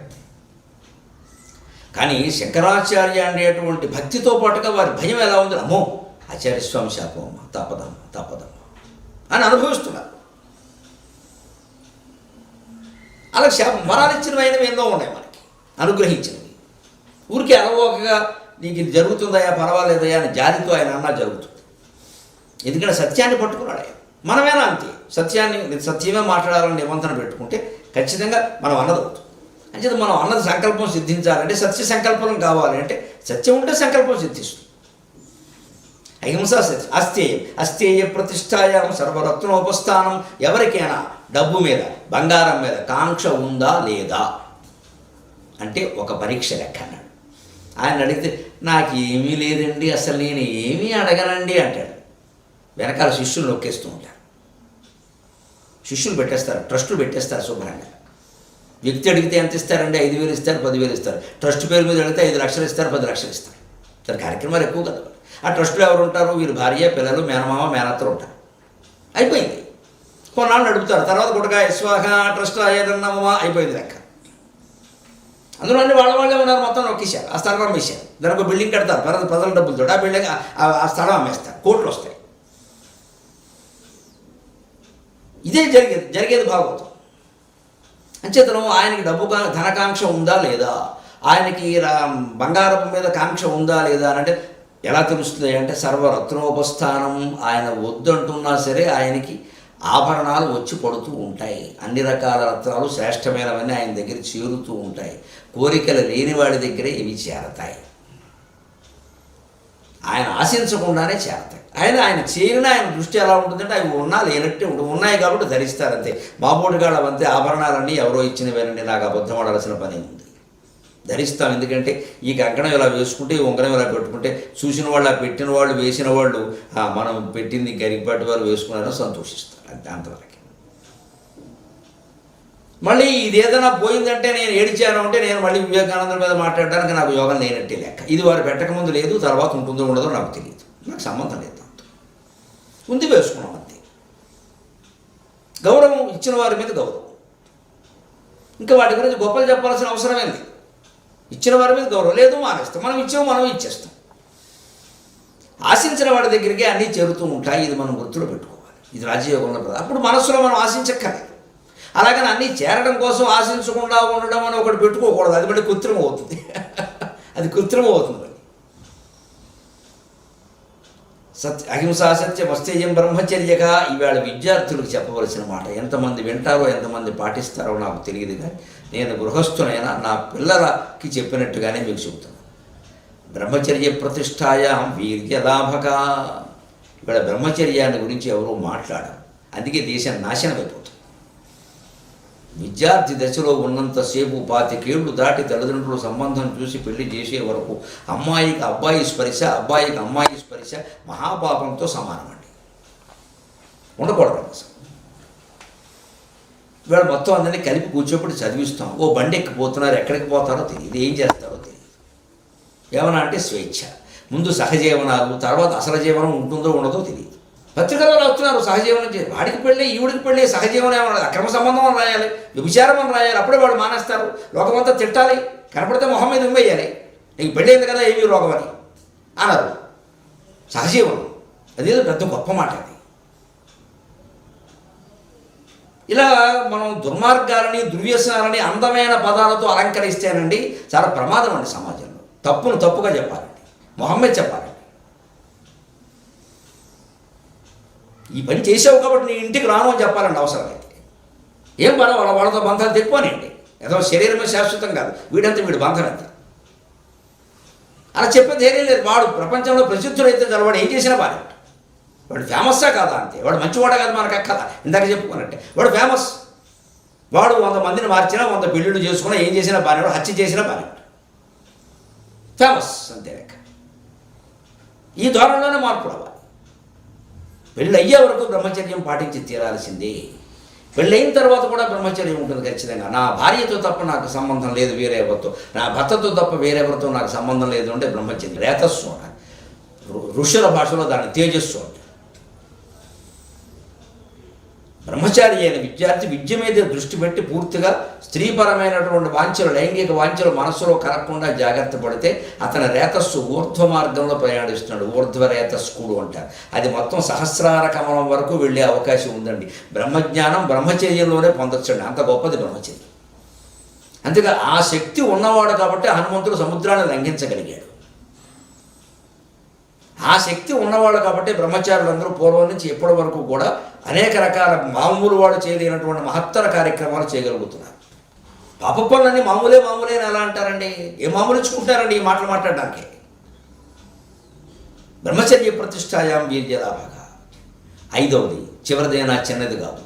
కానీ శంకరాచార్య అనేటువంటి భక్తితో పాటుగా వారి భయం ఎలా ఉంది? అమ్మో ఆచార్యస్వామి శాపమ్మ, తప్పదమ్మ అని అనుభవిస్తున్నారు. అలా శాపం వరాలు ఇచ్చినవి అయినవి ఎన్నో ఉన్నాయి మనకి, అనుగ్రహించినవి. ఊరికి అలవోకగా నీకు ఇది జరుగుతుందయా పర్వాలేదయా అని జాతితో ఆయన అన్నా జరుగుతుంది. ఎందుకంటే సత్యాన్ని పట్టుకున్నాడు ఆయన. మనమేనా అంతే, సత్యమే మాట్లాడాలని నిబంధన పెట్టుకుంటే ఖచ్చితంగా మనం అన్నది అవుతుంది. అంచేత మనం అన్నది సంకల్పం సిద్ధించాలంటే సత్య సంకల్పం కావాలి అంటే సత్యం ఉంటే సంకల్పం సిద్ధిస్తుంది. అహింసా సత్యం. అస్థేయ ప్రతిష్టాయాం సర్వరత్నోపస్థానం. ఎవరికైనా డబ్బు మీద, బంగారం మీద కాంక్ష ఉందా లేదా అంటే ఒక పరీక్ష లెక్క అన్నాడు. ఆయన అడిగితే నాకు ఏమీ లేదండి, అసలు నేను ఏమీ అడగనండి అంటాడు. వెనకాల శిష్యులు నొక్కేస్తూ ఉంటారు. శిష్యులు పెట్టేస్తారు, ట్రస్టులు పెట్టేస్తారు శుభ్రంగా. వ్యక్తి అడిగితే ఎంత ఇస్తారండి? 5,000 ఇస్తారు, 10,000 ఇస్తారు. ట్రస్ట్ పేరు మీద అడిగితే 5 లక్షలు ఇస్తారు, 10 లక్షలు ఇస్తారు. సరే కార్యక్రమాలు ఎక్కువ కదా. ఆ ట్రస్టులో ఎవరు ఉంటారు? వీరు భార్య, పిల్లలు, మేనమామ, మేనత్తలు ఉంటారు. అయిపోయింది. కొన్నాళ్ళు నడుపుతారు. తర్వాత గుడగా యశ్వాహ ట్రస్ట్ ఏదన్నామా అయిపోయింది లెక్క. అందులో అన్ని వాళ్ళే ఉన్నారు, మొత్తం నొక్కేశారు. ఆ స్థలం అమ్మేశారు. దానికి ఒక బిల్డింగ్ కడతారు ప్రజల డబ్బులతో. ఆ బిల్డింగ్ ఆ స్థలం అమ్మేస్తారు, కోట్లు వస్తాయి. ఇదే జరిగేది భాగవతం. అంచేతను ఆయనకి డబ్బు ధనకాంక్ష ఉందా లేదా, ఆయనకి బంగారం మీద కాంక్ష ఉందా లేదా అని అంటే ఎలా తెలుస్తుంది అంటే సర్వరత్నోపస్థానం. ఆయన వద్దంటున్నా సరే ఆయనకి ఆభరణాలు వచ్చి పడుతూ ఉంటాయి. అన్ని రకాల రత్నాలు శ్రేష్టమైనవన్నీ ఆయన దగ్గర చేరుతూ ఉంటాయి. కోరికలు లేనివాడి దగ్గరే ఇవి చేరతాయి. ఆయన ఆశించకుండానే చేరతాయి. ఆయన చేరిన ఆయన దృష్టి ఎలా ఉంటుందంటే అవి ఉన్నా లేనట్టే ఉంటుంది. ఉన్నాయి కాబట్టి ధరిస్తారంతే. మాబోడిగాళ్ళ అంతే ఆభరణాలన్నీ ఎవరో ఇచ్చినవేనండి, నాకు అబద్ధం ఆడాల్సిన పని ఉంది. ధరిస్తాం. ఎందుకంటే ఈ కంకణం ఇలా వేసుకుంటే, ఈ ఉంగరం ఇలా పెట్టుకుంటే చూసిన వాళ్ళు, ఆ పెట్టిన వాళ్ళు, వేసిన వాళ్ళు మనం పెట్టింది గరికపాటి వారు వేసుకున్నారని సంతోషిస్తారు. అంతే, అంతవరకు. మళ్ళీ ఇది ఏదైనా పోయిందంటే నేను ఏడిచాను అంటే నేను మళ్ళీ వివేకానంద మీద మాట్లాడడానికి నాకు యోగం లేనట్టే లెక్క. ఇది వారు పెట్టకముందు లేదు, తర్వాత ఉంటుందో ఉండదో నాకు తెలియదు, నాకు సంబంధం లేదు. దాంతో ఉంది, వేసుకున్నాం అంతే. గౌరవం ఇచ్చిన వారి మీద గౌరవం. ఇంకా వాటి గురించి గొప్పలు చెప్పాల్సిన అవసరం ఏంది? ఇచ్చిన వారి మీద గౌరవం లేదు, మానేస్తాం. మనం ఇచ్చాము, మనం ఇచ్చేస్తాం. ఆశించిన వాడి దగ్గరికి అన్నీ చేరుతూ ఉంటాయి. ఇది మనం గుర్తులో పెట్టుకోవాలి. ఇది రాజయోగంలో ప్రధానం. అప్పుడు మనస్సులో మనం ఆశించక్కర్లేదు. అలాగని అన్నీ చేరడం కోసం ఆశించకుండా ఉండడం అని ఒకటి పెట్టుకోకూడదు. అది మళ్ళీ కృత్రిమం అవుతుంది. అది కృత్రిమం అవుతుంది. అహింసా సత్యం అస్థేయం బ్రహ్మచర్యగా ఈవేళ విద్యార్థులకు చెప్పవలసిన మాట. ఎంతమంది వింటారో, ఎంతమంది పాటిస్తారో నాకు తెలియదు, కానీ నేను గృహస్థునైనా నా పిల్లలకి చెప్పినట్టుగానే మీకు చెబుతాను. బ్రహ్మచర్య ప్రతిష్టాయాం వీర్యలాభక. ఇవాళ బ్రహ్మచర్యాన్ని గురించి ఎవరూ మాట్లాడరు. అందుకే దేశం నాశనం అయిపోతుంది. విద్యార్థి దశలో ఉన్నంతసేపు 25 ఏళ్ళు దాటి తల్లిదండ్రుల సంబంధం చూసి పెళ్లి చేసే వరకు అమ్మాయికి అబ్బాయి స్పర్శ, అబ్బాయికి అమ్మాయి స్పర్శ మహాపాపంతో సమానమండి. ఉండకూడదు అసలు. ఇవాళ మొత్తం అందరినీ కలిపి కూర్చోబెట్టి చదివిస్తాం. ఓ బండి ఎక్కిపోతున్నారు, ఎక్కడికి పోతారో తెలియదు, ఏం చేస్తారో తెలియదు. ఏమన్నా అంటే స్వేచ్ఛ. ముందు సహజీవనాలు, తర్వాత అసలు జీవనం ఉంటుందో ఉండదో తెలియదు. పత్రికల్లో రాస్తున్నారు సహజీవనం చేయాలి. వాడికి పెళ్ళి, ఈవిడికి పెళ్ళి, సహజీవనం ఏమన్నా అక్రమ సంబంధం అని రాయాలి, వ్యభిచారం అని రాయాలి. అప్పుడే వాడు మానేస్తారు. లోకమంతా తిట్టాలి, కనపడితే మొహం మీద ఉమ్మేయాలి. నీకు పెళ్ళైంది కదా, ఏమీ రోగం అని అన్నారు. సహజీవనం అదేదో పెద్ద గొప్ప మాట. అది ఇలా మనం దుర్మార్గాలని, దుర్వ్యసనాలని అందమైన పదాలతో అలంకరిస్తేనండి చాలా ప్రమాదం అండి సమాజంలో. తప్పును తప్పుగా చెప్పాలండి, మొహం మీద చెప్పాలండి. ఈ పని చేసావు కాబట్టి నీ ఇంటికి రాను అని చెప్పాలండి అవసరమైతే. ఏం పర్వాలేదు, వాళ్ళతో బంధాలు తెక్కుపోనండి. ఏదో శరీరమే శాశ్వతం కాదు, వీడంతా వీడు బంధం ఎంత అలా చెప్పేది ఏమీ లేదు. వాడు ప్రపంచంలో ప్రసిద్ధుడైతే వాడు ఏం చేసినా బాగా, వాడు ఫేమస్సా కాదా అంతే. వాడు మంచివాడా కాదు మనకు అక్కదా, ఇందాక చెప్పుకున్నట్టే వాడు ఫేమస్. వాడు 100 మందిని మార్చినా, 100 పెళ్ళిళ్ళు చేసుకున్నా, ఏం చేసినా బాగా, వాడు హత్య చేసినా బాగా ఫేమస్ అంతే లెక్క. ఈ ధోరణిలోనే మార్పు రావాలి. పెళ్ళి అయ్యే వరకు బ్రహ్మచర్యం పాటించి తీరాల్సిందే. పెళ్ళైన తర్వాత కూడా బ్రహ్మచర్యం ఉంటుంది ఖచ్చితంగా. నా భార్యతో తప్ప నాకు సంబంధం లేదు వేరే ఎవరితో, నా భర్తతో తప్ప వేరెవరితో నాకు సంబంధం లేదు అంటే బ్రహ్మచర్యం. రేతస్సు అంటారు ఋషుల భాషలో, దాన్ని తేజస్సు అంటారు. బ్రహ్మచారి అయిన విద్యార్థి విద్య మీద దృష్టి పెట్టి పూర్తిగా స్త్రీపరమైనటువంటి వాంఛలు, లైంగిక వాంఛలు మనస్సులో కలగకుండా జాగ్రత్త పడితే అతని రేతస్సు ఊర్ధ్వ మార్గంలో ప్రయాణిస్తున్నాడు. ఊర్ధ్వ రేతస్కుడు అంటారు. అది మొత్తం సహస్రార కమలం వరకు వెళ్ళే అవకాశం ఉందండి. బ్రహ్మజ్ఞానం బ్రహ్మచర్యంలోనే పొందొచ్చండి, అంత గొప్పది బ్రహ్మచర్యం. అంతేగా ఆ శక్తి ఉన్నవాడు కాబట్టి హనుమంతుడు సముద్రాన్ని లంఘించగలిగాడు. ఆ శక్తి ఉన్నవాళ్ళు కాబట్టి బ్రహ్మచారులందరూ పూర్వం నుంచి ఎప్పటి వరకు కూడా అనేక రకాల మామూలు వాళ్ళు చేయలేనటువంటి మహత్తర కార్యక్రమాలు చేయగలుగుతున్నారు. పాప పనులన్నీ మామూలే అని ఎలా అంటారండి? ఏ మామూలు ఇచ్చుకుంటారండి ఈ మాటలు మాట్లాడడానికి? బ్రహ్మచర్య ప్రతిష్టాయాం వీర్యలాభగా. 5వది, చివరిదైనా చిన్నది కాదు.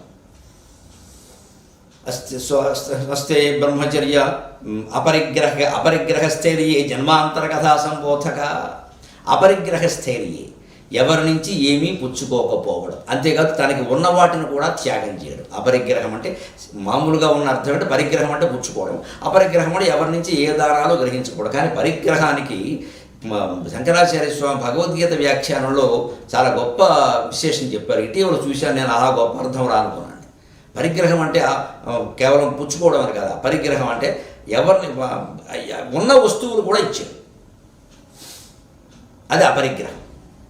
స్వస్తే బ్రహ్మచర్య అపరిగ్రహస్థైర్యే జన్మాంతర కథా సంబోధక. అపరిగ్రహస్థైర్యే, ఎవరి నుంచి ఏమీ పుచ్చుకోకపోవడం. అంతేకాదు తనకి ఉన్న వాటిని కూడా త్యాగం చేయడం. అపరిగ్రహం అంటే మామూలుగా ఉన్న అర్థం అంటే పరిగ్రహం అంటే పుచ్చుకోవడం. అపరిగ్రహం అంటే ఎవరి నుంచి ఏ దానాలు గ్రహించకూడదు. కానీ పరిగ్రహానికి శంకరాచార్య స్వామి భగవద్గీత వ్యాఖ్యానంలో చాలా గొప్ప విశేషం చెప్పారు. ఇటీవల చూశాను నేను, అలా గొప్ప అర్థం రానుకున్నాను. పరిగ్రహం అంటే కేవలం పుచ్చుకోవడం అని కాదు. పరిగ్రహం అంటే ఎవరిని ఉన్న వస్తువులు కూడా ఇచ్చారు, అది అపరిగ్రహం.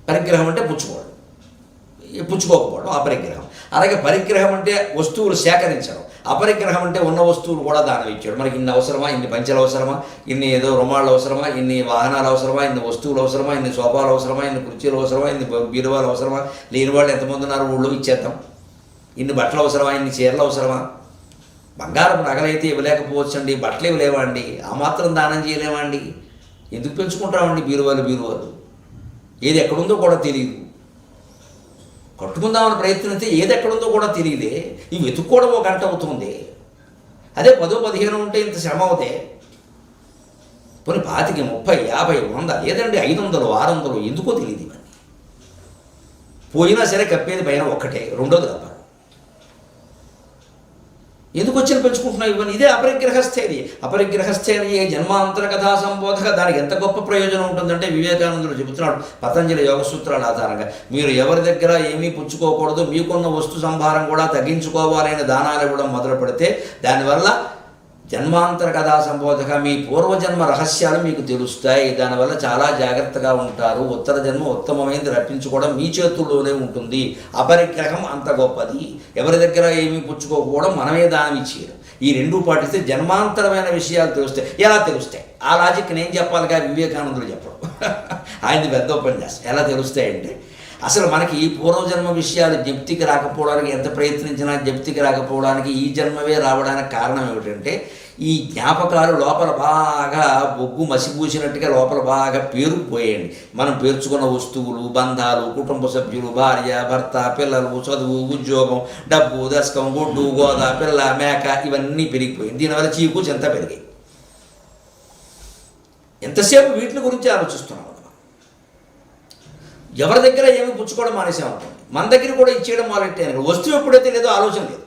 పరిగ్రహం అంటే పుచ్చుకోకపోవడం అపరిగ్రహం. అలాగే పరిగ్రహం అంటే వస్తువులు సేకరించడం. అపరిగ్రహం అంటే ఉన్న వస్తువులు కూడా దానం ఇచ్చాడు. మనకి ఇన్ని అవసరమా, ఇన్ని పంచెలు అవసరమా, ఇన్ని ఏదో రుమాళ్ళు అవసరమా, ఇన్ని వాహనాలు అవసరమా, ఇన్ని వస్తువులు అవసరమా, ఇన్ని సోఫాలు అవసరమా, ఇన్ని కుర్చీలు అవసరమా, ఇన్ని బీరువాలు అవసరమా, లేని వాళ్ళు ఎంతమంది ఉన్నారు ఊళ్ళో ఇచ్చేద్దాం. ఇన్ని బట్టలు అవసరమా, ఇన్ని చీరలు అవసరమా. బంగారం నగలైతే ఇవ్వలేకపోవచ్చండి, బట్టలు ఇవ్వలేవా అండి, ఆ మాత్రం దానం చేయలేమా అండి? ఎందుకు పెంచుకుంటామండి బీరువాలు? ఏది ఎక్కడుందో కూడా తెలియదు. కట్టుకుందామని ప్రయత్నిస్తే ఏది ఎక్కడుందో కూడా తెలియదే. ఇవి వెతుక్కోవడం ఒక గంట అవుతుంది. అదే 10-15 ఉంటే ఇంత శ్రమ అవుతే. పోనీ 25, 30, 50, 100 లేదండి 500, 600 ఎందుకో తెలియదు. ఇవన్నీ పోయినా సరే కప్పేది పైన ఒక్కటే, రెండోది కప్ప. ఎందుకు వచ్చిన పెంచుకుంటున్నావు ఇవన్నీ? ఇదే అపరిగ్రహస్థేది. అపరిగ్రహస్థేది ఏ జన్మాంతర కథా సంబోధక. దానికి ఎంత గొప్ప ప్రయోజనం ఉంటుందంటే వివేకానందుడు చెబుతున్నాడు పతంజలి యోగ సూత్రాల ఆధారంగా, మీరు ఎవరి దగ్గర ఏమీ పుచ్చుకోకూడదు, మీకున్న వస్తు సంభారం కూడా తగ్గించుకోవాలి అని దానాలు ఇవ్వడం మొదలు పెడితే దానివల్ల జన్మాంతర కథా సంబోధక మీ పూర్వజన్మ రహస్యాలు మీకు తెలుస్తాయి. దానివల్ల చాలా జాగ్రత్తగా ఉంటారు. ఉత్తర జన్మ ఉత్తమమైనది రప్పించుకోవడం మీ చేతుల్లోనే ఉంటుంది. అపరిగ్రహం అంత గొప్పది. ఎవరి దగ్గర ఏమీ పుచ్చుకోకపోవడం, మనమే దానం ఇచ్చేయడం. ఈ రెండు పాటిస్తే జన్మాంతరమైన విషయాలు తెలుస్తాయి. ఎలా తెలుస్తాయి? ఆ లాజిక్ నేను చెప్పాలిగా, వివేకానందుడు చెప్పడం. ఆయనది పెద్ద ఉపన్యాసం. ఎలా తెలుస్తాయంటే, అసలు మనకి ఈ పూర్వజన్మ విషయాలు జ్ఞప్తికి రాకపోవడానికి ఎంత ప్రయత్నించినా జ్ఞప్తికి రాకపోవడానికి, ఈ జన్మవే రావడానికి కారణం ఏమిటంటే, ఈ జ్ఞాపకాలు లోపల బాగా బొగ్గు మసిపూసినట్టుగా లోపల బాగా పేరుకుపోయాయండి. మనం పేర్చుకున్న వస్తువులు, బంధాలు, కుటుంబ సభ్యులు, భార్య, భర్త, పిల్లలు, చదువు, ఉద్యోగం, డబ్బు, దశకం, గుడ్డు, గోద, పిల్ల, మేక ఇవన్నీ పెరిగిపోయింది. దీనివల్ల చీకు చింత పెరిగాయి. ఎంతసేపు వీటి గురించి ఆలోచిస్తున్నాం. ఎవరి దగ్గర ఏమి పుచ్చుకోవడం మానేసామనుకోండి, మన దగ్గర కూడా ఇచ్చేయడం మొదలెట్టాను. వస్తువు ఎప్పుడైతే లేదో ఆలోచన లేదు,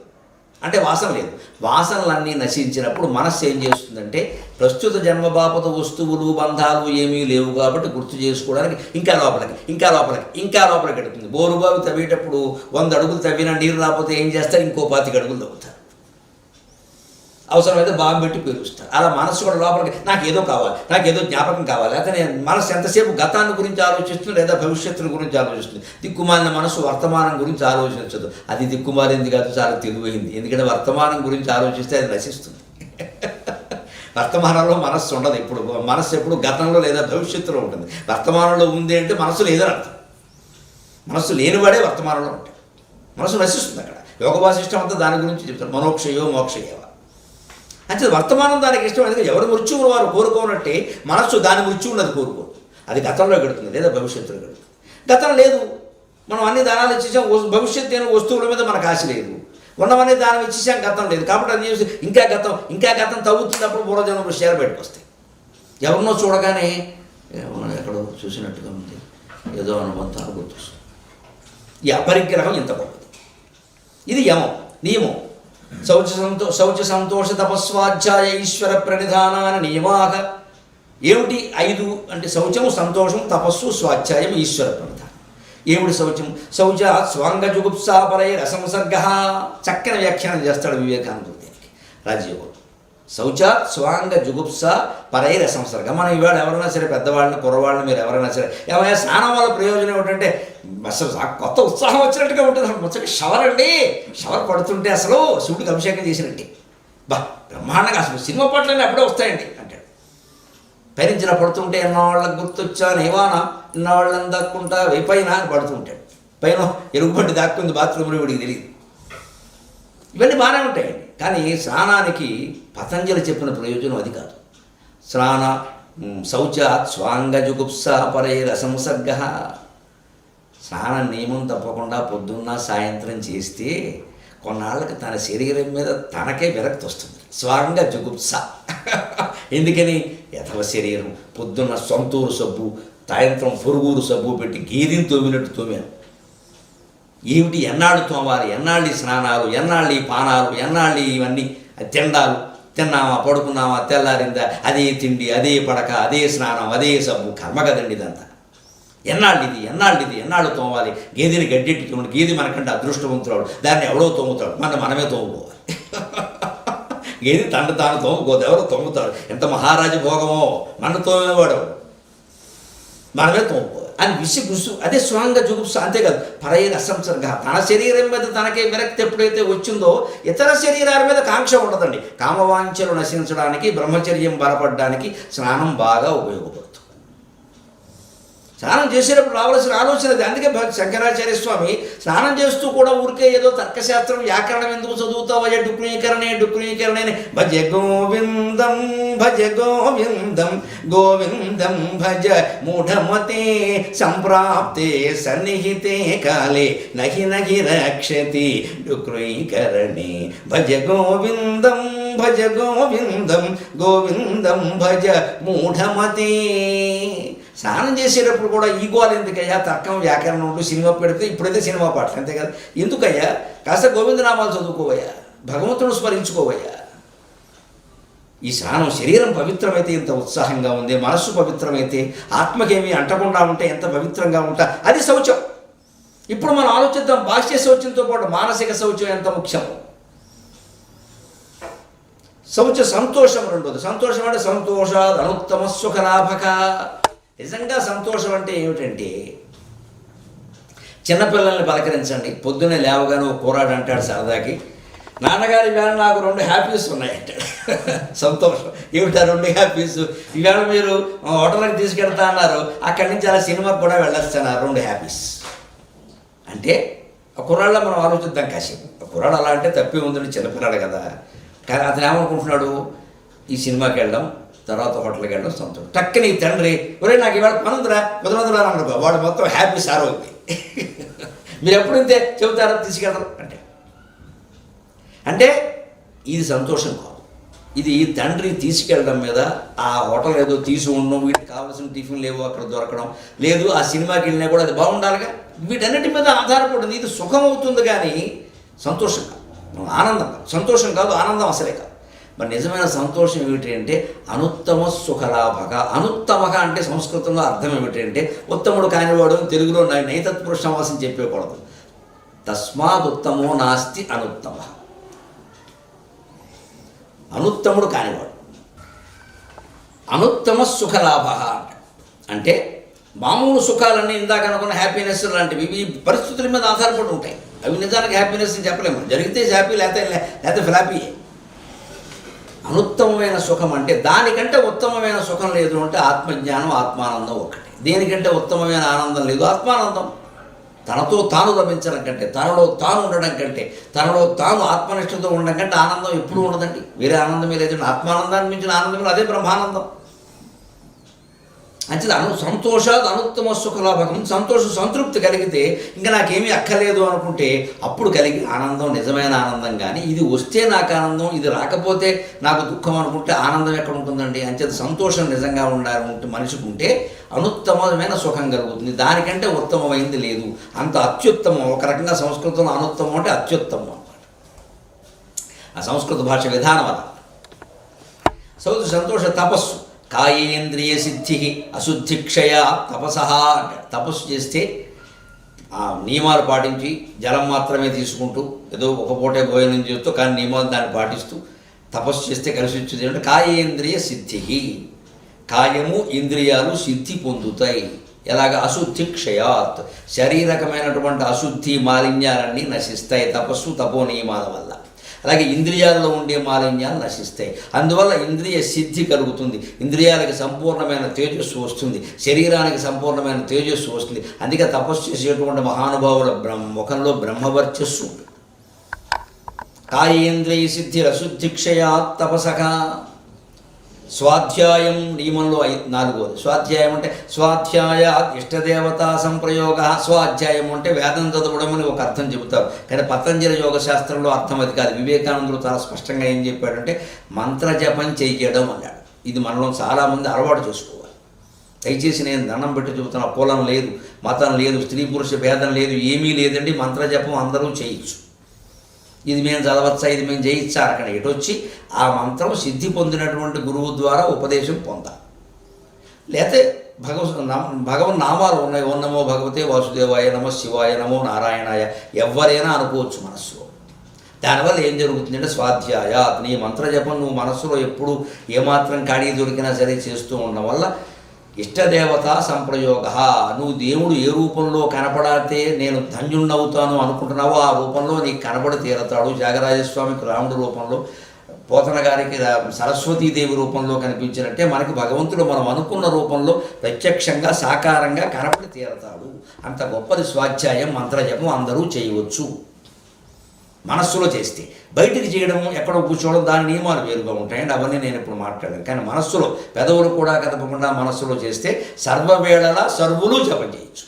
అంటే వాసన లేదు. వాసనలన్నీ నశించినప్పుడు మనస్సు ఏం చేస్తుందంటే, ప్రస్తుత జన్మ బాపత వస్తువులు, బంధాలు ఏమీ లేవు కాబట్టి గుర్తు చేసుకోవడానికి ఇంకా లోపలికి ఇంకా లోపలికి ఇంకా లోపలికి ఎడుతుంది. బోరుబావి తవ్వేటప్పుడు 100 అడుగులు తవ్వినా నీరు రాకపోతే ఏం చేస్తారు? ఇంకో 25 అడుగులు తవ్వుతారు. అవసరమైతే బాంబు పెట్టి పేరుస్తారు. అలా మనస్సు కూడా లోపలికి నాకు ఏదో కావాలి, నాకు ఏదో జ్ఞాపకం కావాలి. అయితే నేను మనస్సు ఎంతసేపు గతాన్ని గురించి ఆలోచిస్తుంది లేదా భవిష్యత్తుల గురించి ఆలోచిస్తుంది. దిక్కుమాలిన మనస్సు వర్తమానం గురించి ఆలోచించదు. అది దిక్కుమాలింది కాదు, చాలా తెలివైంది. ఎందుకంటే వర్తమానం గురించి ఆలోచిస్తే అది నశిస్తుంది. వర్తమానంలో మనస్సు ఉండదు. ఇప్పుడు మనస్సు ఎప్పుడు గతంలో లేదా భవిష్యత్తులో ఉంటుంది. వర్తమానంలో ఉంది అంటే మనస్సు లేదని అర్థం. మనస్సు లేనివాడే వర్తమానంలో ఉంటాడు. మనస్సు నశిస్తుంది. అక్కడ యోగ వాసిష్టం అంతా దాని గురించి చెప్తారు. మనోక్షయో మోక్షయేవ. అంటే వర్తమానం దానికి ఇష్టం. ఎందుకంటే ఎవరి మృత్యువును వారు కోరుకోనట్టే మనస్సు దాని మృత్యువు ఉన్నది కోరుకో. అది గతంలో గడుతుంది లేదా భవిష్యత్తులో గడుతుంది. గతం లేదు, మనం అన్ని దానాలు ఇచ్చేసాం. భవిష్యత్తు అయిన వస్తువుల మీద మనకు ఆశ లేదు. ఉన్నవన్నీ దానం ఇచ్చేసాం, గతం లేదు. కాబట్టి అది చూసి ఇంకా గతం తవ్వుతున్నప్పుడు పూర్వజన్మ విషయాలు బయటకు వస్తాయి. ఎవరినో చూడగానే ఎక్కడో చూసినట్టుగా ఉంది, ఏదో అనుబంధాలు గుర్తొస్తుంది. ఈ అపరిగ్రహం ఇంత గొప్పది. ఇది యమం, నియమం. శౌచ సంతోష తపస్వాధ్యాయ ఈశ్వర ప్రణిధానాన్ని నియమాగ. ఏమిటి 5 అంటే? శౌచము, సంతోషం, తపస్సు, స్వాధ్యాయం, ఈశ్వర ప్రణిధానం. ఏమిటి శౌచం? శౌచాత్ స్వాంగ జుగుప్సాపరై రసంసర్గ. చక్కని వ్యాఖ్యానం చేస్తాడు వివేకానందుడు దీనికి రాజయోగం. శౌచాత్ స్వాంగ జుగుప్స పరై రసంసర్గ. మనం ఇవాళ ఎవరైనా సరే, పెద్దవాళ్ళని, కుర్రవాళ్ళని, మీరు ఎవరైనా సరే, ఏమైనా స్నానం వల్ల ప్రయోజనం ఏమిటంటే అసలు కొత్త ఉత్సాహం వచ్చినట్టుగా ఉంటుంది. అసలు ముచ్చట షవర్ అండి. షవర్ పడుతుంటే అసలు శివుడికి అభిషేకం చేసినట్టే. బ్రహ్మాండంగా అసలు సినిమా పాటలన్నీ అప్పుడే వస్తాయండి అంటాడు. పైనుంచిన పడుతుంటే ఎన్నవాళ్ళకి గుర్తొచ్చా నేవానా, ఎన్నవాళ్ళని దాక్కుంటా పైన అని పడుతూ ఉంటాడు. పైన ఎరుగుబంటి దాక్కుంది బాత్రూంలో, వీడికి తెలియదు. ఇవన్నీ బాగానే ఉంటాయండి. కానీ స్నానానికి పతంజలి చెప్పిన ప్రయోజనం అది కాదు. శౌచాత్ స్వాంగ జుగుప్స పరై రసంసర్గ. స్నాన నియమం తప్పకుండా పొద్దున్న సాయంత్రం చేస్తే కొన్నాళ్ళకి తన శరీరం మీద తనకే విరక్తి వస్తుంది. స్వాంగ జుగుప్స. ఎందుకని? యథవ శరీరం. పొద్దున్న సొంతూరు సబ్బు, సాయంత్రం పొరుగురు సబ్బు పెట్టి గేదెని తోమినట్టు తోమాను. ఏమిటి? ఎన్నాళ్ళు తోమాలి? ఎన్నాళ్ళు ఈ స్నానాలు, ఎన్నాళ్ళు ఈ పానాలు, ఎన్నాళ్ళు ఇవన్నీ తిండాలు. తిన్నామా, పడుకున్నామా, తెల్లారిందా, అదే తిండి, అదే పడక, అదే స్నానం, అదే సబ్బు. కర్మ కదండి ఇదంతా. ఎన్నాళ్ళు తోమాలి? గేదెని గడ్డెట్టి తోమడు. గేదె మనకంటే అదృష్టవంతురాడు, దాన్ని ఎవడో తోముతాడు, మనమే తోముకోవాలి. గేదె తాను తోముకోదు, ఎవరో తోముతాడు. ఎంత మహారాజు భోగమో, మన తోమేవాడు, మనమే తోముకోవాలి అని విసుగు. అదే స్వాంగ జుగుప్స. అంతేకాదు పరై రసంసర్గ. తన శరీరం మీద తనకే విరక్తి ఎప్పుడైతే వచ్చిందో ఇతర శరీరాల మీద కాంక్ష ఉండదండి. కామవాంఛలు నశించడానికి, బ్రహ్మచర్యం బలపడడానికి స్నానం బాగా ఉపయోగపడుతుంది. స్నానం చేసేటప్పుడు రావాల్సిన ఆలోచన అది. అందుకే శంకరాచార్య స్వామి స్నానం చేస్తూ కూడా ఊరికే ఏదో తర్కశాస్త్రం వ్యాకరణం ఎందుకు చదువుతావయ్యా, డుక్లీకరణే భజ గోవిందం గోవిందం భజ మూఢమతే సంప్రాప్తే సన్నిహితే కాలే నహి రక్షతి డుక్లీకరణే భజ గోవిందం గోవిందం భజ మూఢమతే. స్నానం చేసేటప్పుడు కూడా ఈ గోలు ఎందుకయ్యా, తర్కం వ్యాకరణం ఉంటూ సినిమా పెడితే ఇప్పుడైతే సినిమా పాటలు అంతే కదా, ఎందుకయ్యా కాస్త గోవిందనామాలు చదువుకోవయ్యా, భగవంతుడు స్మరించుకోవయ్యా. ఈ స్నానం శరీరం పవిత్రమైతే ఎంత ఉత్సాహంగా ఉంది, మనస్సు పవిత్రమైతే ఆత్మకేమీ అంటకుండా ఉంటే ఎంత పవిత్రంగా ఉంటా, అది శౌచం. ఇప్పుడు మనం ఆలోచిద్దాం, బాహ్య శౌచంతో పాటు మానసిక శౌచం ఎంత ముఖ్యమో. సంతోషం రెండోది. సంతోషం అంటే సంతోషాద్ అనుత్తమ సుఖలాభక. నిజంగా సంతోషం అంటే ఏమిటంటే, చిన్నపిల్లల్ని పలకరించండి. పొద్దున్నే లేవగానే ఒక కూరాడు అంటాడు సరదాకి, నాన్నగారు ఈవేళ నాకు 2 హ్యాపీస్ ఉన్నాయి అంటాడు. సంతోషం ఏమిటా 2 హ్యాపీస్? ఈవేళ మీరు హోటల్కి తీసుకెళ్తా అన్నారు, అక్కడి నుంచి అలా సినిమాకి కూడా వెళ్ళొస్తున్నారు, 2 హ్యాపీస్ అంటే. ఆ కుర్రాళ్ళ మనం ఆలోచిద్దాం కాసేపు. ఆ కుర్రాడు అలా అంటే తప్పే ఉందని, చిన్నపిల్లాడు కదా. కానీ అతను ఏమనుకుంటున్నాడు, ఈ సినిమాకి వెళ్ళడం, తర్వాత హోటల్కి వెళ్ళడం సంతోషం. టక్కని తండ్రి, ఒరే నాకు ఇవాళ పనుందిరా కుదరదురా అనుకో, వాడు మొత్తం హ్యాపీ సార్ అవుతుంది. మీరు ఎప్పుడైతే చెబుతారో తీసుకెళ్ళరు అంటే ఇది సంతోషం కాదు. ఇది తండ్రి తీసుకెళ్ళడం మీద, ఆ హోటల్ ఏదో తీసి ఉండడం, వీటికి కావాల్సిన టిఫిన్ లేవు అక్కడ దొరకడం లేదు, ఆ సినిమాకి వెళ్ళినా కూడా అది బాగుండాలిగా, వీటన్నిటి మీద ఆధారపడింది. ఇది సుఖం అవుతుంది కానీ సంతోషం కాదు, ఆనందం కాదు. సంతోషం కాదు, ఆనందం అసలే కాదు. మరి నిజమైన సంతోషం ఏమిటి అంటే అనుత్తమ సుఖలాభక. అనుత్తమక అంటే సంస్కృతంలో అర్థం ఏమిటి అంటే ఉత్తముడు కానివాడు. తెలుగులో నైతత్పురుష సమాసం చెప్పకూడదు. తస్మాత్ ఉత్తమో నాస్తి అనుత్తమ. అనుత్తముడు కానివాడు. అనుత్తమ సుఖలాభ అంటే మామూలు సుఖాలన్నీ ఇందాక అనుకున్న హ్యాపీనెస్ లాంటివి ఈ పరిస్థితుల మీద ఆధారపడి ఉంటాయి. అవి నిజానికి హ్యాపీనెస్ అని చెప్పలేము. జరిగితే హ్యాపీ, లేకపోతే ఫ్లాపీయే. అనుత్తమమైన సుఖం అంటే దానికంటే ఉత్తమమైన సుఖం లేదు అంటే ఆత్మజ్ఞానం, ఆత్మానందం ఒక్కటే. దేనికంటే ఉత్తమమైన ఆనందం లేదు, ఆత్మానందం. తనతో తాను లభించడం కంటే, తనలో తాను ఉండడం కంటే, తనలో తాను ఆత్మనిష్టతో ఉండడం కంటే ఆనందం ఎప్పుడూ ఉండదండి. వేరే ఆనందమే లేదండి. ఆత్మానందాన్ని మించిన ఆనందం, అదే బ్రహ్మానందం. అంటే సంతోషాది అనుత్తమ సుఖలాభకం. సంతృప్తి కలిగితే ఇంకా నాకేమీ అక్కర్లేదు అనుకుంటే అప్పుడు కలిగి ఆనందం నిజమైన ఆనందం. కానీ ఇది వస్తే నాకు ఆనందం, ఇది రాకపోతే నాకు దుఃఖం అనుకుంటే ఆనందం ఎక్కడ ఉంటుందండి? అంచేత సంతోషం నిజంగా ఉండాలి మనిషికి ఉంటే అనుత్తమమైన సుఖం కలుగుతుంది. దానికంటే ఉత్తమమైంది లేదు. అంత అత్యుత్తమం. ఒక రకంగా సంస్కృతంలో అనుత్తమం అంటే అత్యుత్తమం అన్నమాట. ఆ సంస్కృత భాష విధానం అలా. సంతోష తపస్సు. కాయేంద్రియ సిద్ధి అశుద్ధిక్షయ తపసహ అంటాడు. తపస్సు చేస్తే నియమాలు పాటించి జలం మాత్రమే తీసుకుంటూ ఏదో ఒక పూటే భోజనం చేస్తూ కానీ నియమాలు దాన్ని పాటిస్తూ తపస్సు చేస్తే కలిసి వచ్చేది అంటే కాయేంద్రియ సిద్ధి. కాయము ఇంద్రియాలు సిద్ధి పొందుతాయి. ఎలాగ? అశుద్ధి క్షయాత్. శారీరకమైనటువంటి అశుద్ధి మాలిన్యాలన్నీ నశిస్తాయి తపస్సు తపో నియమాల వల్ల. అలాగే ఇంద్రియాలలో ఉండే మాలిన్యాలు నశిస్తాయి. అందువల్ల ఇంద్రియ సిద్ధి కలుగుతుంది. ఇంద్రియాలకు సంపూర్ణమైన తేజస్సు వస్తుంది, శరీరానికి సంపూర్ణమైన తేజస్సు వస్తుంది. అందుకే తపస్సు చేసేటువంటి మహానుభావుల ముఖంలో బ్రహ్మవర్చస్సు ఉంటుంది. కాయేంద్రియ సిద్ధి అశుద్ధిక్షయాత్ తపసక. స్వాధ్యాయం నియమంలో 4వది. స్వాధ్యాయం అంటే స్వాధ్యాయ ఇష్టదేవతా సంప్రయోగ. స్వాధ్యాయం అంటే వేదం చదవడం అని ఒక అర్థం చెబుతారు, కానీ పతంజలి యోగ శాస్త్రంలో అర్థం అది కాదు. వివేకానందుడు చాలా స్పష్టంగా ఏం చెప్పాడంటే మంత్రజపం చేయడం అన్నాడు. ఇది మనలో చాలామంది అలవాటు చేసుకోవాలి. దయచేసి నేను దండం పెట్టి చెబుతున్నా, కులం లేదు, మతం లేదు, స్త్రీ పురుష భేదం లేదు, ఏమీ లేదండి. మంత్రజపం అందరూ చేయొచ్చు. ఇది మేము చదవచ్చా, ఇది మేము జయించా అక్కడ ఎటొచ్చి ఆ మంత్రం సిద్ధి పొందినటువంటి గురువు ద్వారా ఉపదేశం పొందాలి. లేకపోతే భగవన్ నామాలు ఉన్నాయి. ఓం నమో భగవతే వాసుదేవాయ, నమో శివాయ, నమో నారాయణాయ ఎవరైనా అనుకోవచ్చు మనస్సులో. దానివల్ల ఏం జరుగుతుందంటే స్వాధ్యాయ. నీ మంత్రజపం నువ్వు మనస్సులో ఎప్పుడు ఏమాత్రం ఖాళీ దొరికినా సరే చేస్తూ ఉండడం వల్ల ఇష్టదేవతా సంప్రయోగ. నువ్వు దేవుడు ఏ రూపంలో కనపడితే నేను ధన్యుణ్ణవుతాను అనుకుంటున్నావో ఆ రూపంలో నీకు కనబడి తీరతాడు. త్యాగరాజస్వామికి రాముడి రూపంలో పోతన గారికి సరస్వతీదేవి రూపంలో కనిపించినట్టే మనకి భగవంతుడు మనం అనుకున్న రూపంలో ప్రత్యక్షంగా సాకారంగా కనపడి తీరతాడు. అంత గొప్పది స్వాధ్యాయం, మంత్రజపం అందరూ చేయవచ్చు మనస్సులో చేస్తే. బయటికి చేయడం, ఎక్కడో కూర్చోవడం, దాని నియమాలు వేరుగా ఉంటాయండి, అవన్నీ నేను ఇప్పుడు మాట్లాడాను. కానీ మనస్సులో పెదవులు కూడా కదపకుండా మనస్సులో చేస్తే సర్వవేళలా సర్వులు జపం చేయొచ్చు.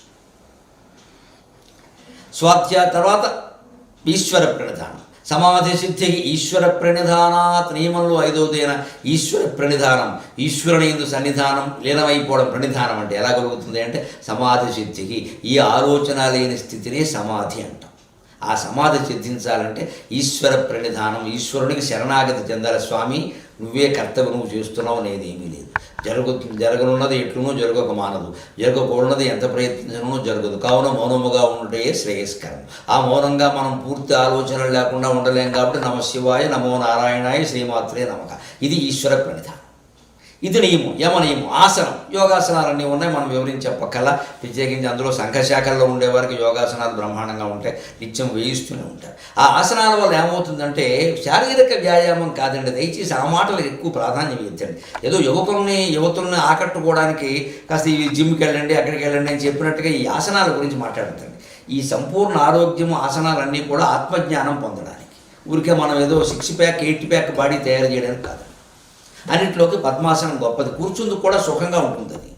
స్వాధ్యాయ తర్వాత ఈశ్వర ప్రణిధానం. సమాధి సిద్ధికి ఈశ్వర ప్రణిధానాత్ నియమంలో 5వదైన ఈశ్వర ప్రణిధానం, ఈశ్వరుని యందు సన్నిధానం లీనమైపోవడం. ప్రణిధానం అంటే ఎలా కలుగుతుంది అంటే సమాధి సిద్ధికి, ఈ ఆలోచన లేని స్థితినే సమాధి అంటాం. ఆ సమాధి సిద్ధించాలంటే ఈశ్వర ప్రణిధానం, ఈశ్వరునికి శరణాగతి చెందాలి. స్వామి నువ్వే కర్తవ్యం, నువ్వు చేస్తున్నావు అనేది ఏమీ లేదు. జరగనున్నది ఎట్లునో జరగక మానదు, జరగకూడనది ఎంత ప్రయత్నించనో జరగదు. కావున మౌనముగా ఉండటే శ్రేయస్కరం. ఆ మౌనంగా మనం పూర్తి ఆలోచనలు లేకుండా ఉండలేం కాబట్టి నమ శివాయ, నమో నారాయణాయ, శ్రీమాత్రే నమః, ఇది ఈశ్వర ప్రణిధానం. ఇది నియమం, యమ నియమం. ఆసనం, యోగాసనాలన్నీ ఉన్నాయి, మనం వివరించి చెప్పక్కల. ప్రత్యేకించి అందులో సంఘశాఖల్లో ఉండేవారికి యోగాసనాలు బ్రహ్మాండంగా ఉంటాయి, నిత్యం వేయిస్తూనే ఉంటారు. ఆ ఆసనాల వల్ల ఏమవుతుందంటే శారీరక వ్యాయామం కాదండి, దయచేసి ఆ మాటలకు ఎక్కువ ప్రాధాన్యం ఇచ్చండి. ఏదో యువతుల్ని ఆకట్టుకోవడానికి కాస్త ఈ జిమ్కి వెళ్ళండి, అక్కడికి వెళ్ళండి అని చెప్పినట్టుగా ఈ ఆసనాల గురించి మాట్లాడుతుంది. ఈ సంపూర్ణ ఆరోగ్యం ఆసనాలన్నీ కూడా ఆత్మజ్ఞానం పొందడానికి, ఊరికే మనం ఏదో 6 ప్యాక్ 8 ప్యాక్ బాడీ తయారు చేయడానికి కాదు. అన్నింటిలోకి పద్మాసనం గొప్పది, కూర్చుందుకు కూడా సుఖంగా ఉంటుంది. అది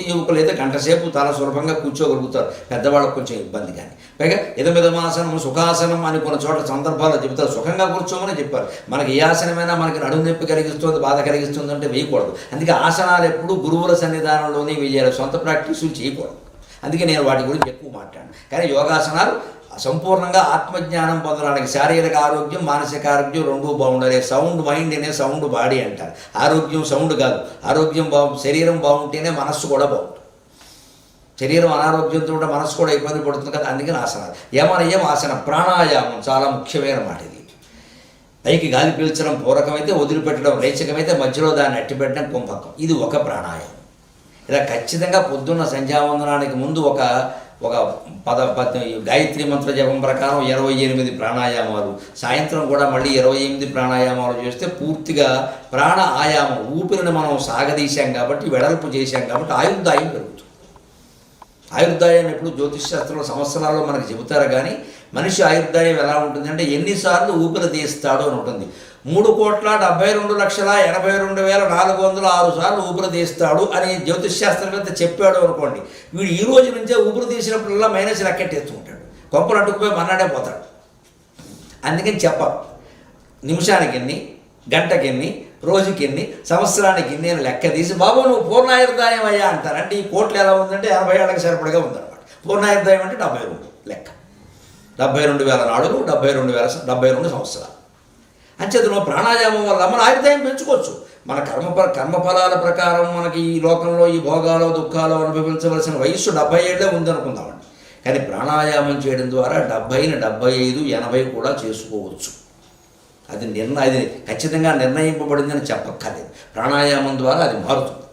యువకులు అయితే గంటసేపు చాలా సులభంగా కూర్చోగలుగుతారు, పెద్దవాళ్ళకు కొంచెం ఇబ్బంది. కానీ పైగా ఇదమిదమాసనం సుఖాసనం అని కొన్ని చోట్ల సందర్భాల్లో చెబుతారు, సుఖంగా కూర్చోమని చెప్పారు. మనకి ఏ ఆసనమైనా మనకి నడుము నొప్పి కలిగిస్తుంది, బాధ కలిగిస్తుంది అంటే వేయకూడదు. అందుకే ఆసనాలు ఎప్పుడు గురువుల సన్నిధానంలోనే వేయాలి, సొంత ప్రాక్టీసులు చేయకూడదు. అందుకే నేను వాటి గురించి ఎక్కువ మాట్లాడాను. కానీ యోగాసనాలు సంపూర్ణంగా ఆత్మజ్ఞానం పొందడానికి, శారీరక ఆరోగ్యం మానసిక ఆరోగ్యం రెండూ బాగుండాలి. సౌండ్ మైండ్ అనే సౌండ్ బాడీ అంటారు. ఆరోగ్యం సౌండ్ కాదు, ఆరోగ్యం శరీరం బాగుంటేనే మనస్సు కూడా బాగుంటుంది. శరీరం అనారోగ్యంతో ఉంటే మనస్సు కూడా ఇబ్బంది పడుతుంది కదా, అందుకని ఆసనాలు. యమనయం ఆసనం, ప్రాణాయామం చాలా ముఖ్యమైన మాట. ఇది పైకి గాలి పీల్చడం పూరకమైతే, వదిలిపెట్టడం రేచకమైతే, మధ్యలో దాన్ని అట్టిపెట్టడం కుంభకం. ఇది ఒక ప్రాణాయామం. ఇలా ఖచ్చితంగా పొద్దున్న సంధ్యావందనానికి ముందు ఒక గాయత్రి మంత్ర జపం ప్రకారం 28 ప్రాణాయామాలు, సాయంత్రం కూడా మళ్ళీ 28 ప్రాణాయామాలు చేస్తే పూర్తిగా ప్రాణ ఆయామం, ఊపిరిని మనం సాగదీశాం కాబట్టి, వెడల్పు చేశాం కాబట్టి ఆయుర్దాయం పెరుగుతుంది. ఆయుర్దాయం ఎప్పుడు జ్యోతిష్ శాస్త్రంలో సంవత్సరాల్లో మనకు చెబుతారు. కానీ మనిషి ఆయుర్దాయం ఎలా ఉంటుంది అంటే ఎన్నిసార్లు ఊపిరి తీస్తాడు అని ఉంటుంది. 3,72,82,406 సార్లు ఊపిరి తీస్తాడు అని జ్యోతిష్ శాస్త్రవేత్త చెప్పాడు అనుకోండి. వీడు ఈ రోజు నుంచే ఊపిరి తీసినప్పుడల్లా మైనస్ లెక్కెట్టేస్తూ ఉంటాడు, కొంపలు అట్టుకుపోయి మన్నాడే పోతాడు. అందుకని చెప్పాలి, నిమిషానికి ఎన్ని, గంటకి ఎన్ని, రోజుకి ఎన్ని, సంవత్సరానికి ఎన్ని అని లెక్క తీసి, బాబు నువ్వు పూర్ణాయుర్దాయం అయ్యా అంటారు. అంటే ఈ కోట్లు ఎలా ఉందంటే 80 ఏళ్ళకి సరిపడగా ఉందన్నమాట. పూర్ణాయుర్దాయం అంటే 72 లెక్క, 72,000 నాడులు, 72 సంవత్సరాలు. అంచేతను ప్రాణాయామం వల్ల మన ఆయుర్దాయం పెంచుకోవచ్చు. మన కర్మఫలాల ప్రకారం మనకి ఈ లోకంలో ఈ భోగాలు దుఃఖాలు అనుభవించవలసిన వయస్సు 70 ఏళ్ళే ఉందనుకుందామండి. కానీ ప్రాణాయామం చేయడం ద్వారా 70, 75, 80 కూడా చేసుకోవచ్చు. అది ఖచ్చితంగా నిర్ణయింపబడిందని చెప్పక్కర్లేదు. ప్రాణాయామం ద్వారా అది మారుతుంది.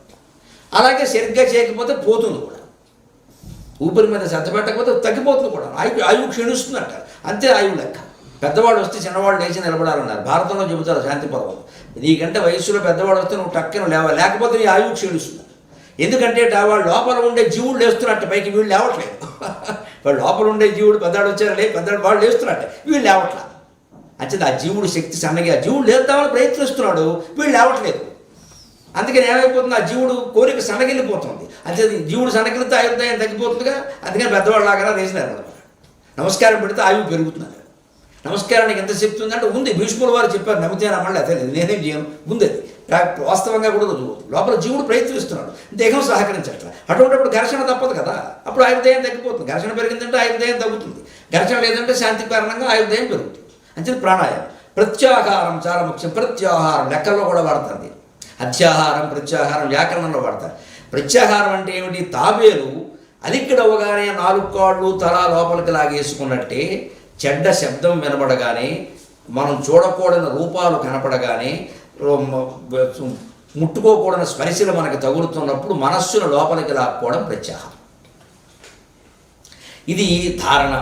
అలాగే సరిగ్గా చేయకపోతే పోతుంది కూడా, ఊపిరి మీద శ్రద్ధ పెట్టకపోతే తగ్గిపోతుంది కూడా, ఆయువు క్షీణిస్తుంది అంటారు. అంతే ఆయువు లెక్క. పెద్దవాడు వస్తే చిన్నవాడు లేచి నిలబడాలన్నారు, భారతంలో చెబుతారు శాంతి పర్వం. నీకంటే వయస్సులో పెద్దవాడు వస్తే నువ్వు టక్కన లేకపోతే నీ ఆయువు క్షీణిస్తుంది. ఎందుకంటే వాడు లోపల ఉండే జీవుడు లేస్తున్నట్టు, పైకి వీళ్ళు లేవట్లేదు. వాడు లోపల ఉండే జీవుడు పెద్దవాడు వచ్చారు, పెద్దవాడు వాడు లేస్తున్నట్టే, వీళ్ళు లేవట్లా. అంచేది ఆ జీవుడు శక్తి సన్నగా, జీవుడు లేద్దామని ప్రయత్నిస్తున్నాడు, వీళ్ళు లేవట్లేదు. అందుకని ఏమైపోతుంది, ఆ జీవుడు కోరిక సన్నగిల్లిపోతుంది. అంచేది జీవుడు సన్నగిలితే ఆయుర్దాయం తగ్గిపోతుందిగా. అందుకని పెద్దవాడు లాగా రేసి నిలబడతారు. నమస్కారం పెడితే ఆయువు పెరుగుతున్నారు. నమస్కారానికి ఎంత శక్తి ఉందంటే ఉంది. భీష్ముల వారు చెప్పారు, నమ్మితే నమ్మలే, అదే నేనేం చేయను, ఉంది. వాస్తవంగా కూడా లోపల జీవుడు ప్రయత్నిస్తున్నాడు, దేహం సహకరించట్లా. అటువంటిప్పుడు ఘర్షణ తప్పదు కదా, అప్పుడు ఆయుర్దాయం తగ్గిపోతుంది. ఘర్షణ పెరిగిందంటే ఆయుర్దాయం తగ్గుతుంది, ఘర్షణ లేదంటే శాంతి కారణంగా ఆయుర్దాయం పెరుగుతుంది. అంటే ప్రాణాయామం. ప్రత్యాహారం చాలా ముఖ్యం. ప్రత్యాహారం లెక్కల్లో కూడా వాడతారు. అత్యాహారం, ప్రత్యాహారం వ్యాకరణంలో వాడతారు. ప్రత్యాహారం అంటే ఏమిటి, తాబేలు అలిక్కిడవగానే 4 కాళ్ళు తల లోపలికి లాగేసుకున్నట్టే, చెడ్డ శబ్దం వినబడగానే, మనం చూడకూడని రూపాలు కనపడగానే, ముట్టుకోకూడని స్పర్శలు మనకు తగులుతున్నప్పుడు మనస్సును లోపలికి లాక్కోవడం ప్రత్యాహారం. ఇది ధారణ,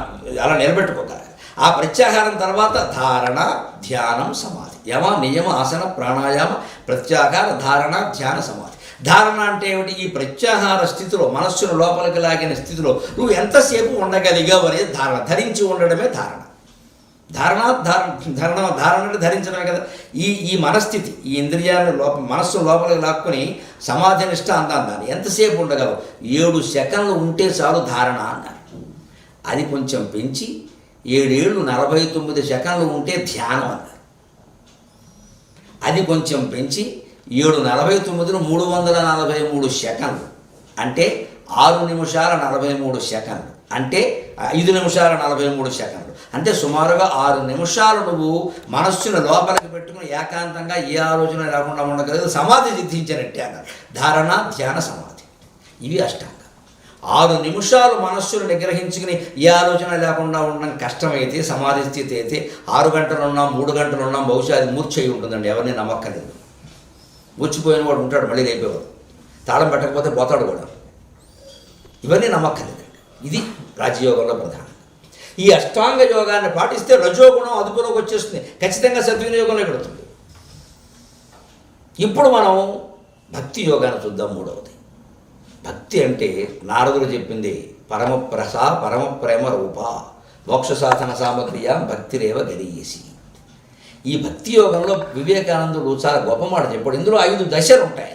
అలా నిలబెట్టుకోగలగాలి. ఆ ప్రత్యాహారం తర్వాత ధారణ, ధ్యానం సమాధి. యమ నియమ ఆసన ప్రాణాయామ ప్రత్యాహార ధారణ ధ్యాన సమాధి. ధారణ అంటే ఏమిటి? ఈ ప్రత్యాహార స్థితిలో, మనస్సును లోపలికి లాగిన స్థితిలో నువ్వు ఎంతసేపు ఉండగలిగావు అనేది ధారణ. ధరించి ఉండడమే ధారణ. ధారణ అంటే ధరించడమే కదా. ఈ మనస్థితి, ఈ ఇంద్రియాలను మనస్సు లోపలికి లాక్కుని సమాధి నిష్ట అందాన్ని ఎంతసేపు ఉండగలవు? 7 సెకండ్లు ఉంటే చాలు ధారణ అన్నారు. అది కొంచెం పెంచి 7 ఏళ్ళు 49 సెకండ్లు ఉంటే ధ్యానం అన్నారు. అది కొంచెం పెంచి 7:49 343 సెకండ్లు అంటే 6 నిమిషాల 43 సెకండ్లు అంటే 5 నిమిషాల 43 సెకండ్లు అంటే సుమారుగా 6 నిమిషాలు నువ్వు మనస్సును లోపలికి పెట్టుకుని ఏకాంతంగా ఏ ఆలోచన లేకుండా ఉండగలిగితే సమాధి సిద్ధించినట్టే అన్నారు. ధారణ ధ్యాన సమాధి ఇవి అష్టాంగ. 6 నిమిషాలు మనస్సును నిగ్రహించుకుని ఏ ఆలోచన లేకుండా ఉండడం కష్టమైతే, సమాధి స్థితి అయితే 6 గంటలు ఉన్నాం 3 గంటలు ఉన్నాం, బహుశా అది మూర్ఛ అయి ఉంటుందండి. ఎవరిని నమ్మక్కలేదు. మూర్చిపోయిన వాడు ఉంటాడు, మళ్ళీ లేపేవాడు. తాళం పెట్టకపోతే పోతాడు కూడా. ఇవన్నీ నమ్మక్కలేదండి. ఇది రాజయోగంలో ప్రధానం. ఈ అష్టాంగ యోగాన్ని పాటిస్తే రజోగుణం అదుపులోకి వచ్చేస్తుంది, ఖచ్చితంగా సద్వినియోగంలో పెడుతుంది. ఇప్పుడు మనం భక్తి యోగాన్ని చూద్దాం. 3వది భక్తి అంటే నారదుడు చెప్పింది పరమ ప్రేమ రూప మోక్ష సాధన సామగ్రియ భక్తిరేవ గరీయసి. ఈ భక్తి యోగంలో వివేకానందుడు చాలా గొప్ప మాట చెప్పాడు. ఇందులో 5 దశలు ఉంటాయి.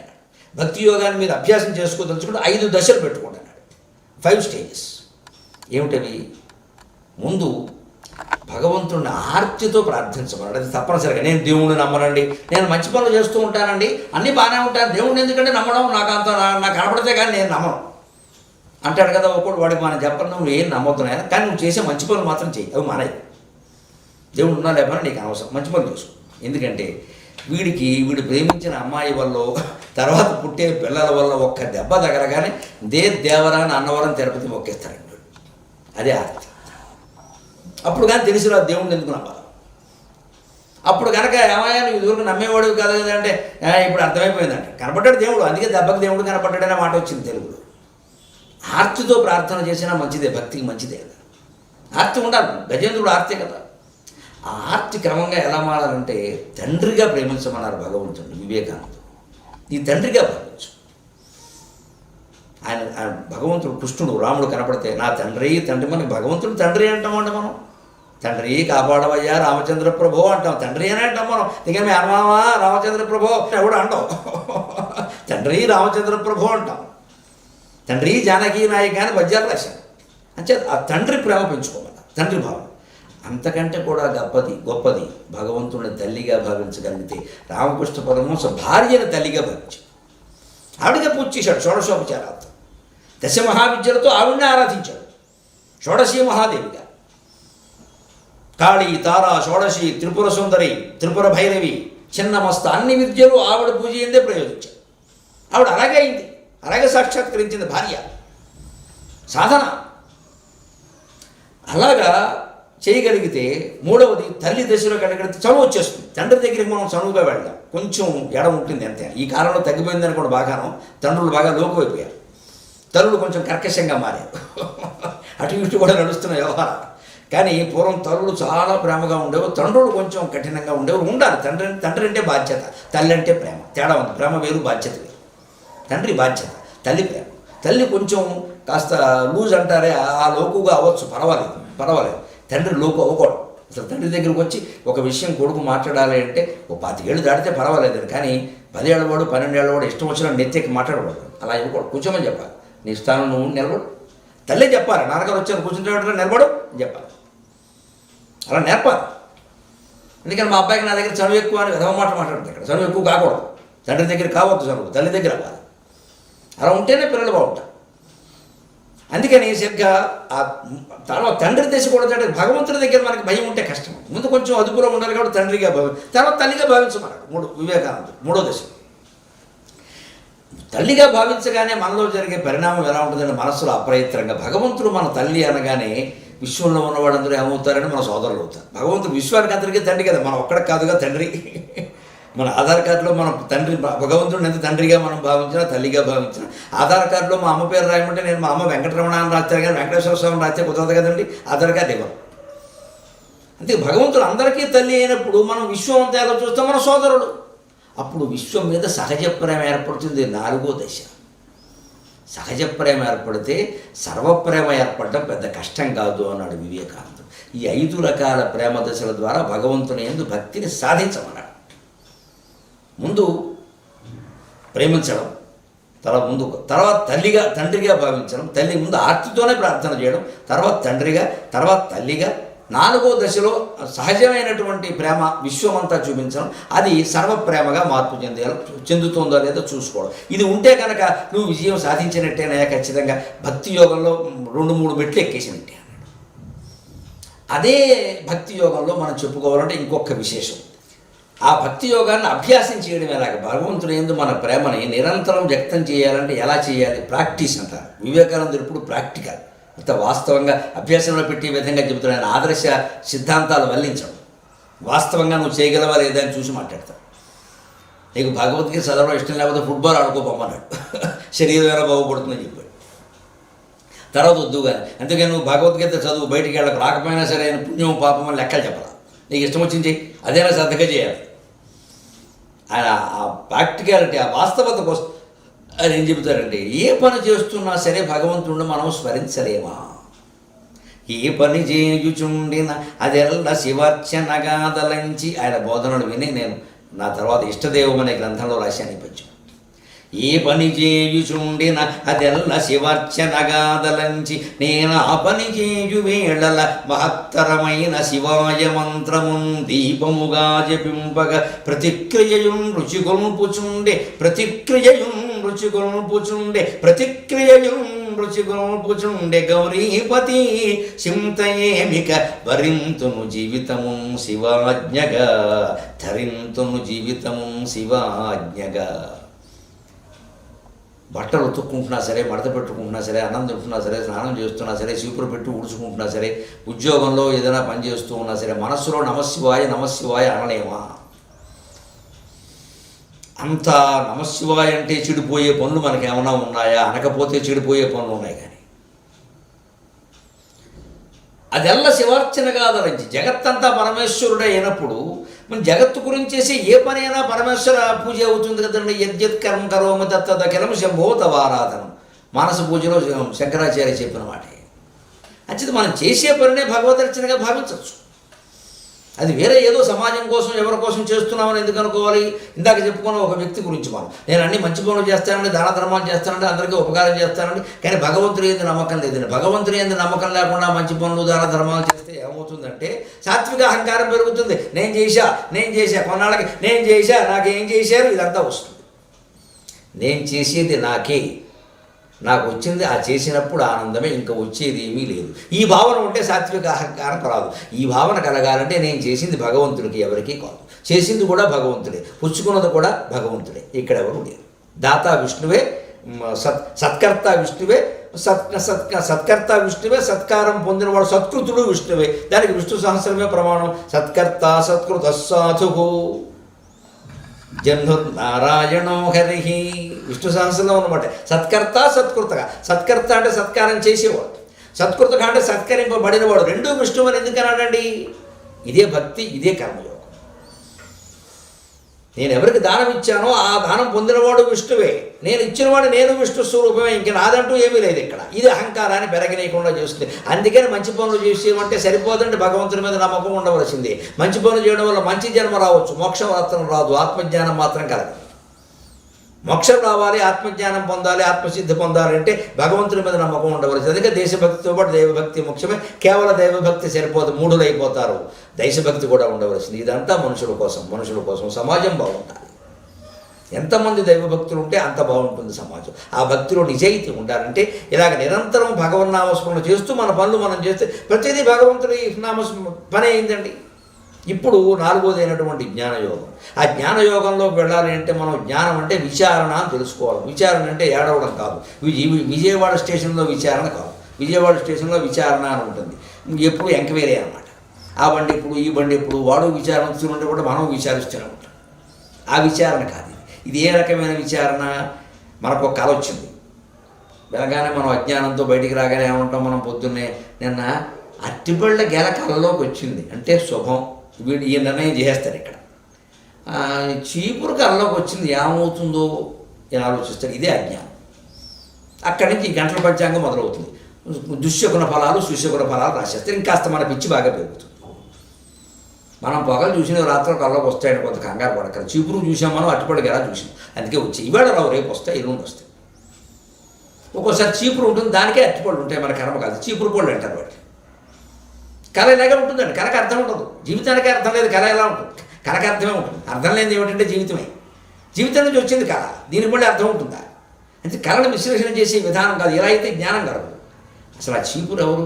భక్తి యోగాన్ని మీరు అభ్యాసం చేసుకోదలుచుకుంటే 5 దశలు పెట్టుకోండి అన్నాడు. 5 స్టేజెస్. ఏమిటవి? ముందు భగవంతుడిని ఆర్తితో ప్రార్థించమన్నాడు. అది తప్పనిసరిగా. నేను దేవుణ్ణి నమ్మనండి, నేను మంచి పనులు చేస్తూ ఉంటానండి, అన్నీ బాగానే ఉంటాను, దేవుణ్ణి ఎందుకంటే నమ్మడం, నాకు కనపడితే కానీ నేను నమ్మను అంటాడు కదా ఒకడు. వాడికి మనం చెప్పను, నువ్వు ఏం నమ్మొద్దున్నాయన, కానీ నువ్వు చేసే మంచి పనులు మాత్రం చెయ్యి, అవి మానేయి. దేవుడు ఉన్నా లేకపోయినా నీకు అనవసరం, మంచి పనులు చేసుకో. ఎందుకంటే వీడు ప్రేమించిన అమ్మాయి వల్ల, తర్వాత పుట్టే పిల్లల వల్ల ఒక్క దెబ్బ తగలగానే దేవరాన్ని అన్నవరం తిరుపతి మొక్కేస్తాడు. అదే ఆర్తి. అప్పుడు కానీ తెలిసిరా దేవుడిని ఎందుకు నమ్మాలి. అప్పుడు కనుక ఏమయ్యా నువ్వు ఇదివరకు నమ్మేవాడు కాదు కదంటే ఇప్పుడు అర్థమైపోయిందంటే కనపడ్డాడు దేవుడు, అందుకే దెబ్బకి దేవుడు కనపడ్డాడనే మాట వచ్చింది తెలుగులో. ఆర్తితో ప్రార్థన చేసినా మంచిదే, భక్తికి మంచిదే కదా. ఆర్తి ఉండాలి. గజేంద్రుడు ఆర్తే కదా. ఆ ఆర్తి క్రమంగా ఎలా మారాలంటే తండ్రిగా ప్రేమించమన్నారు భగవంతుడు వివేకానందుడు. ఈ తండ్రిగా భావించు. ఆయన భగవంతుడు కృష్ణుడు రాముడు కనపడితే నా తండ్రి మనకి భగవంతుడు తండ్రి అంటామంట మనం. తండ్రి కాపాడవయ్యా రామచంద్ర ప్రభో అంటాం, తండ్రి అని అంటాం మనం. ఇక మీ అమ్మావా రామచంద్ర ప్రభో ఎవడు అంటాం, తండ్రి రామచంద్ర ప్రభో అంటాం. తండ్రి జానకీ నాయక అని పద్యాలు రాశాను. అంటే ఆ తండ్రి ప్రేమ పెంచుకోవాలి, తండ్రి భావం. అంతకంటే కూడా గొప్పది భగవంతుడిని తల్లిగా భావించగలిగితే రామకృష్ణ పరమహంస భార్యను తల్లిగా భావించాడు. ఆవిడగా పూజ చేశాడు షోడశోపచారాలతో. 10 మహావిద్యలతో ఆవిడనే ఆరాధించాడు. షోడశీ మహాదేవిగా కాళీ, తారా, షోడశి, త్రిపుర సుందరి, త్రిపుర భైరవి, చిన్నమస్త అన్ని విద్యలు ఆవిడ పూజ అయిందే ప్రయోగించాడు. ఆవిడ అలాగే అయింది, అలాగే సాక్షాత్కరించింది భార్య. సాధన అలాగా చేయగలిగితే. 3వది తల్లి దశలో కనుగలిగితే చనువు వచ్చేస్తుంది. తండ్రి దగ్గరికి మనం చనువుగా వెళ్దాం, కొంచెం ఎడ ఉంటుంది అంతే. ఈ కాలంలో తగ్గిపోయిందని కూడా బాగాను. తండ్రులు బాగా లోకువైపోయారు, తల్లులు కొంచెం కర్కశంగా మారారు. అటు ఇటు కూడా నడుస్తున్న వ్యవహారం. కానీ పూర్వం తల్లులు చాలా ప్రేమగా ఉండేవారు, తండ్రులు కొంచెం కఠినంగా ఉండేవారు. ఉండాలి. తండ్రి అంటే బాధ్యత, తల్లి అంటే ప్రేమ. తేడా ఉంది. ప్రేమ వేరు, బాధ్యత వేరు. తండ్రి బాధ్యత, తల్లి ప్రేమ. తల్లి కొంచెం కాస్త లూజ్ అంటారే, ఆ లోకుగా అవ్వచ్చు, పర్వాలేదు. తండ్రి లోకు అవ్వకూడదు. అసలు తండ్రి దగ్గరికి వచ్చి ఒక విషయం కొడుకు మాట్లాడాలి అంటే 25 ఏళ్ళు దాటితే పర్వాలేదు, కానీ 10 ఏళ్ళవాడు 12 ఏళ్ళవాడు ఇష్టం వచ్చినా నెత్తెక్కి మాట్లాడకూడదు. అలా ఇవ్వకూడదు. కూర్చోమని చెప్పాలి. నీ స్థానం నువ్వు నిలబడు. తల్లే చెప్పాలి, నాన్నగారు వచ్చారు కూర్చుంటే నిలబడు అని చెప్పాలి. అలా నేర్పాలి. ఎందుకని మా అబ్బాయికి నా దగ్గర చనువు ఎక్కువ అని విధవ మాట మాట్లాడుతుంది. ఇక్కడ చనువు ఎక్కువ కాకూడదు. తండ్రి దగ్గర కావద్దు చనువు, తల్లి దగ్గర అవ్వాలి. అలా ఉంటేనే పిల్లలు బాగుంటారు. అందుకని సరిగ్గా ఆ తర్వాత తండ్రి దశ కూడా భగవంతుడి దగ్గర మనకి భయం ఉంటే కష్టం. ముందు కొంచెం అదుపులో ఉండాలి కాబట్టి తండ్రిగా తర్వాత తల్లిగా భావించమన్నాడు వివేకానందుడు 3వ దశ. తల్లిగా భావించగానే మనలో జరిగే పరిణామం ఎలా ఉంటుందంటే మనస్సులో అప్రయత్నంగా భగవంతుడు మన తల్లి అనగానే విశ్వంలో ఉన్నవాడందరూ ఏమవుతారని మన సోదరులు అవుతారు. భగవంతుడు విశ్వానికి అందరికీ తండ్రి కదా, మనం ఒక్కడికి కాదుగా తండ్రి. మన ఆధార్ కార్డులో మనం తండ్రి భగవంతుడిని ఎంత తండ్రిగా మనం భావించినా తల్లిగా భావించినా. ఆధార్ కార్డులో మా అమ్మ పేరు రాయమంటే నేను మా అమ్మ వెంకటరమణ అని రాస్తాను, కానీ వెంకటేశ్వర స్వామిని రాస్తే కుదరదు కదండి. ఆధార్ కార్డు ఇవ్వను. అంతే భగవంతుడు అందరికీ తల్లి అయినప్పుడు మనం విశ్వం అంతా ఎలా చూస్తాం, మన సోదరుడు. అప్పుడు విశ్వం మీద సహజ ప్రేమ ఏర్పడుతుంది. 4వ దశ. సహజ ప్రేమ ఏర్పడితే సర్వప్రేమ ఏర్పడడం పెద్ద కష్టం కాదు అన్నాడు వివేకానందుడు. ఈ 5 రకాల ప్రేమ దశల ద్వారా భగవంతుని యందు భక్తిని సాధించమన్నాడు. ముందు ప్రేమించడం, తర్వాత తండ్రిగా భావించడం, తల్లి ముందు ఆర్తితోనే ప్రార్థన చేయడం, తర్వాత తండ్రిగా, తర్వాత తల్లిగా, 4వ దశలో సహజమైనటువంటి ప్రేమ విశ్వమంతా చూపించడం, అది సర్వప్రేమగా మార్పు చెందుతుందో లేదో చూసుకోవడం. ఇది ఉంటే కనుక నువ్వు విజయం సాధించినట్టేనా ఖచ్చితంగా. భక్తి యోగంలో 2-3 మెట్లు ఎక్కేసినట్టే అన్నాడు. అదే భక్తి యోగంలో మనం చెప్పుకోవాలంటే ఇంకొక విశేషం. ఆ భక్తి యోగాన్ని అభ్యాసం చేయడం ఎలాగ, భగవంతుని యందు మన ప్రేమని నిరంతరం వ్యక్తం చేయాలంటే ఎలా చేయాలి, ప్రాక్టీస్ అంటారు. వివేకానందుడు ఇప్పుడు ప్రాక్టికల్, అంత వాస్తవంగా అభ్యాసంలో పెట్టే విధంగా చెబుతున్నాడు. ఆయన ఆదర్శ సిద్ధాంతాలు వల్లించడం, వాస్తవంగా నువ్వు చేయగలవా లేదా అని చూసి మాట్లాడతావు. నీకు భగవద్గీత చదవడం ఇష్టం లేకపోతే ఫుట్బాల్ ఆడుకోపోమన్నాడు, శరీరం ఎలా బాగుపడుతుందని చెప్పాడు. తర్వాత వద్దు కానీ, అందుకని నువ్వు భగవద్గీత చదువు, బయటికి వెళ్ళకు, రాకపోయినా సరే ఆయన పుణ్యం పాపం అని లెక్కలు చెప్పాలి. నీకు ఇష్టం వచ్చింది చెయ్యి, అదేనా శ్రద్ధగా చేయాలి. ఆయన ఆ ప్రాక్టికాలిటీ, ఆ వాస్తవత కోసం ఆయన ఏం చెబుతారంటే, ఏ పని చేస్తున్నా సరే భగవంతుడిని మనం స్మరించలేమా? ఏ పని చేయుచుండిన అదెల్ల శివర్చనగాదలంచి, ఆయన బోధనలు విని నేను నా తర్వాత ఇష్టదేవం అనే గ్రంథంలో రాశాను ఈ పద్యం. ఏ పని చేయుచుండిన అదెల్ల శివర్చనగాదలంచి, నేను ఆ పని చేయు వేళల మహత్తరమైన శివాయ మంత్రమున్ దీపముగా జపింపగ ప్రతిక్రియయున్ రుచిగొల్పుచుండే రుచిగొల్పుచుండే గౌరీపతి సింతయేమిక వరింతును జీవితము శివాజ్ఞగా, ధరింతును జీవితము శివాజ్ఞగా. బట్టలు ఉతుక్కుంటున్నా సరే, మడత పెట్టుకుంటున్నా సరే, అన్నం తింటున్నా సరే, స్నానం చేస్తున్నా సరే, చీపురు పెట్టి ఊడ్చుకుంటున్నా సరే, ఉద్యోగంలో ఏదైనా పని చేస్తూ ఉన్నా సరే, మనస్సులో నమశివాయ అనలేమా? అంత నమశివాయ అంటే చెడిపోయే పనులు మనకి ఏమైనా ఉన్నాయా? అనకపోతే చెడిపోయే పనులు ఉన్నాయి. కానీ అదెల్ల శివార్చన కాదరించి, జగత్తంతా పరమేశ్వరుడే అయినప్పుడు మనం జగత్తు గురించి చేసే ఏ పని అయినా పరమేశ్వర పూజ అవుతుంది కదండి. యద్యత్ కర్మ కరోమి తత్తదఖిలం శంభో తవారాధనం, మానస పూజలో శంకరాచార్య చెప్పిన మాట. అంచేది మనం చేసే పనినే భగవదర్చనగా భావించవచ్చు. అది వేరే ఏదో సమాజం కోసం ఎవరి కోసం చేస్తున్నామని ఎందుకు అనుకోవాలి? ఇందాక చెప్పుకున్న ఒక వ్యక్తి గురించి నేను అన్ని మంచి పనులు చేస్తానండి, దాన ధర్మాలు చేస్తానండి, అందరికీ ఉపకారం చేస్తానండి, కానీ భగవంతుడి యందు నమ్మకం లేదండి. భగవంతుడి యందు నమ్మకం లేకుండా మంచి పనులు దాన ధర్మాలు చేస్తే ఏమవుతుందంటే సాత్విక అహంకారం పెరుగుతుంది. నేను చేశా కొన్నాళ్ళకి నేను చేశా, నాకేం చేశారు, ఇదంతా వస్తుంది. నేను చేసేది నాకే, నాకు వచ్చింది ఆ చేసినప్పుడు ఆనందమే, ఇంకా వచ్చేది ఏమీ లేదు. ఈ భావన ఉంటే సాత్విక అహంకారం రాదు. ఈ భావన కలగాలంటే నేను చేసింది భగవంతుడికి, ఎవరికీ కాదు. చేసింది కూడా భగవంతుడే, పుచ్చుకున్నది కూడా భగవంతుడే. ఇక్కడ ఎవరు లేరు. దాత విష్ణువే, సత్కర్త విష్ణువే, సత్కర్త విష్ణువే, సత్కారం పొందినవాడు సత్కృతుడు విష్ణువే. దానికి విష్ణు సహస్రమే ప్రమాణం. సత్కర్త సత్కృత సాధు జన్మనారాయణో హరి. విష్ణు సహస్రంలో ఉన్నమాట సత్కర్త సత్కృతగా. సత్కర్త అంటే సత్కారం చేసేవాడు, సత్కృతగా అంటే సత్కరింపబడినవాడు. రెండూ విష్ణువు అని ఎందుకన్నాడండి? ఇదే భక్తి, ఇదే కర్మయోగం. నేను ఎవరికి దానం ఇచ్చానో ఆ దానం పొందినవాడు విష్ణువే, నేను ఇచ్చినవాడు నేను విష్ణు స్వరూపమే, ఇంక నాదంటూ ఏమీ లేదు ఇక్కడ. ఇది అహంకారాన్ని పెరగనీయకుండా చేస్తుంది. అందుకని మంచి పనులు చేసేమంటే సరిపోదండి, భగవంతుని మీద నమ్మకం ఉండవలసిందే. మంచి పనులు చేయడం వల్ల మంచి జన్మ రావచ్చు, మోక్షం మాత్రం రాదు, ఆత్మజ్ఞానం మాత్రం కలగదు. మోక్షం రావాలి, ఆత్మజ్ఞానం పొందాలి, ఆత్మసిద్ధి పొందాలంటే భగవంతుని మీద నమ్మకం ఉండవలసింది. అందుకే దేశభక్తితో పాటు దైవభక్తి ముఖ్యమే. కేవలం దైవభక్తి సరిపోదు, మూఢులు అయిపోతారు. దేశభక్తి కూడా ఉండవలసింది. ఇదంతా మనుషుల కోసం, సమాజం బాగుండాలి. ఎంతమంది దైవభక్తులు ఉంటే అంత బాగుంటుంది సమాజం. ఆ భక్తిలో నిజాయితీ ఉండాలంటే ఇలాగ నిరంతరం భగవన్నామస్మరణ చేస్తూ మన పనులు మనం చేస్తే ప్రతిదీ భగవంతుడి పని అయిందండి. ఇప్పుడు 4వది అయినటువంటి జ్ఞానయోగం. ఆ జ్ఞానయోగంలోకి వెళ్ళాలి అంటే మనం జ్ఞానం అంటే విచారణ అని తెలుసుకోవాలి. విచారణ అంటే ఏడవడం కాదు. విజయవాడ స్టేషన్లో విచారణ కాదు, విజయవాడ స్టేషన్లో విచారణ అని ఉంటుంది. ఎప్పుడు ఎంక్వైరీ అనమాట. ఆ బండి ఎప్పుడు, ఈ బండి ఎప్పుడు, వాడు విచారిస్తుంటే కూడా మనం విచారిస్తూనే ఉంటాం. ఆ విచారణ కాదు. ఇది ఏ రకమైన విచారణ? మనకు ఒక కళ వచ్చింది, వెళ్ళగానే మనం అజ్ఞానంతో బయటికి రాగానే ఏమంటాం మనం? పొద్దున్నే నిన్న అరటిపళ్ళ గెల కళ్ళలోకి వచ్చింది అంటే శుభం, వీడు ఈ నిర్ణయం చేసేస్తాడు ఇక్కడ. చీపురు కళ్ళలోకి వచ్చింది ఏమవుతుందో అని ఆలోచిస్తాడు. ఇదే అజ్ఞానం. అక్కడి నుంచి గంటల పంచాంగం మొదలవుతుంది. దుశ్శకున ఫలాలు సుశకున ఫలాలు రాసేస్తారు. ఇంకాస్త మన పిచ్చి బాగా పెరుగుతుంది. మనం పొగలు చూసిన రాత్రి కళ్ళలోకి వస్తాయని కొంత కంగారు పడక చీపురు చూసాం, మనం అరటిపళ్ళ గెల చూసాం, అందుకే వచ్చాయి. ఇవాళ రావు, రేపు వస్తాయి, ఎల్లుండి వస్తాయి. ఒక్కోసారి చీపురు ఉంటుంది, దానికే అరటిపళ్ళు ఉంటాయి. మన కర్మ కాదు, చీపురు పళ్ళు అంటారు వాటి. కళ ఇలాగే ఉంటుందండి. కళకి అర్థం ఉండదు, జీవితానికి అర్థం లేదు. కళ ఎలా ఉంటుంది? కళకి అర్థమే ఉంటుంది. అర్థం లేనిది ఏమిటంటే జీవితమే. జీవితం నుంచి వచ్చింది కళ, దీనికి మళ్ళీ అర్థం ఉంటుందా? అంటే కళను విశ్లేషణ చేసే విధానం కాదు. ఎలా అయితే జ్ఞానం కలదు. అసలు ఆ చీపురు ఎవరు,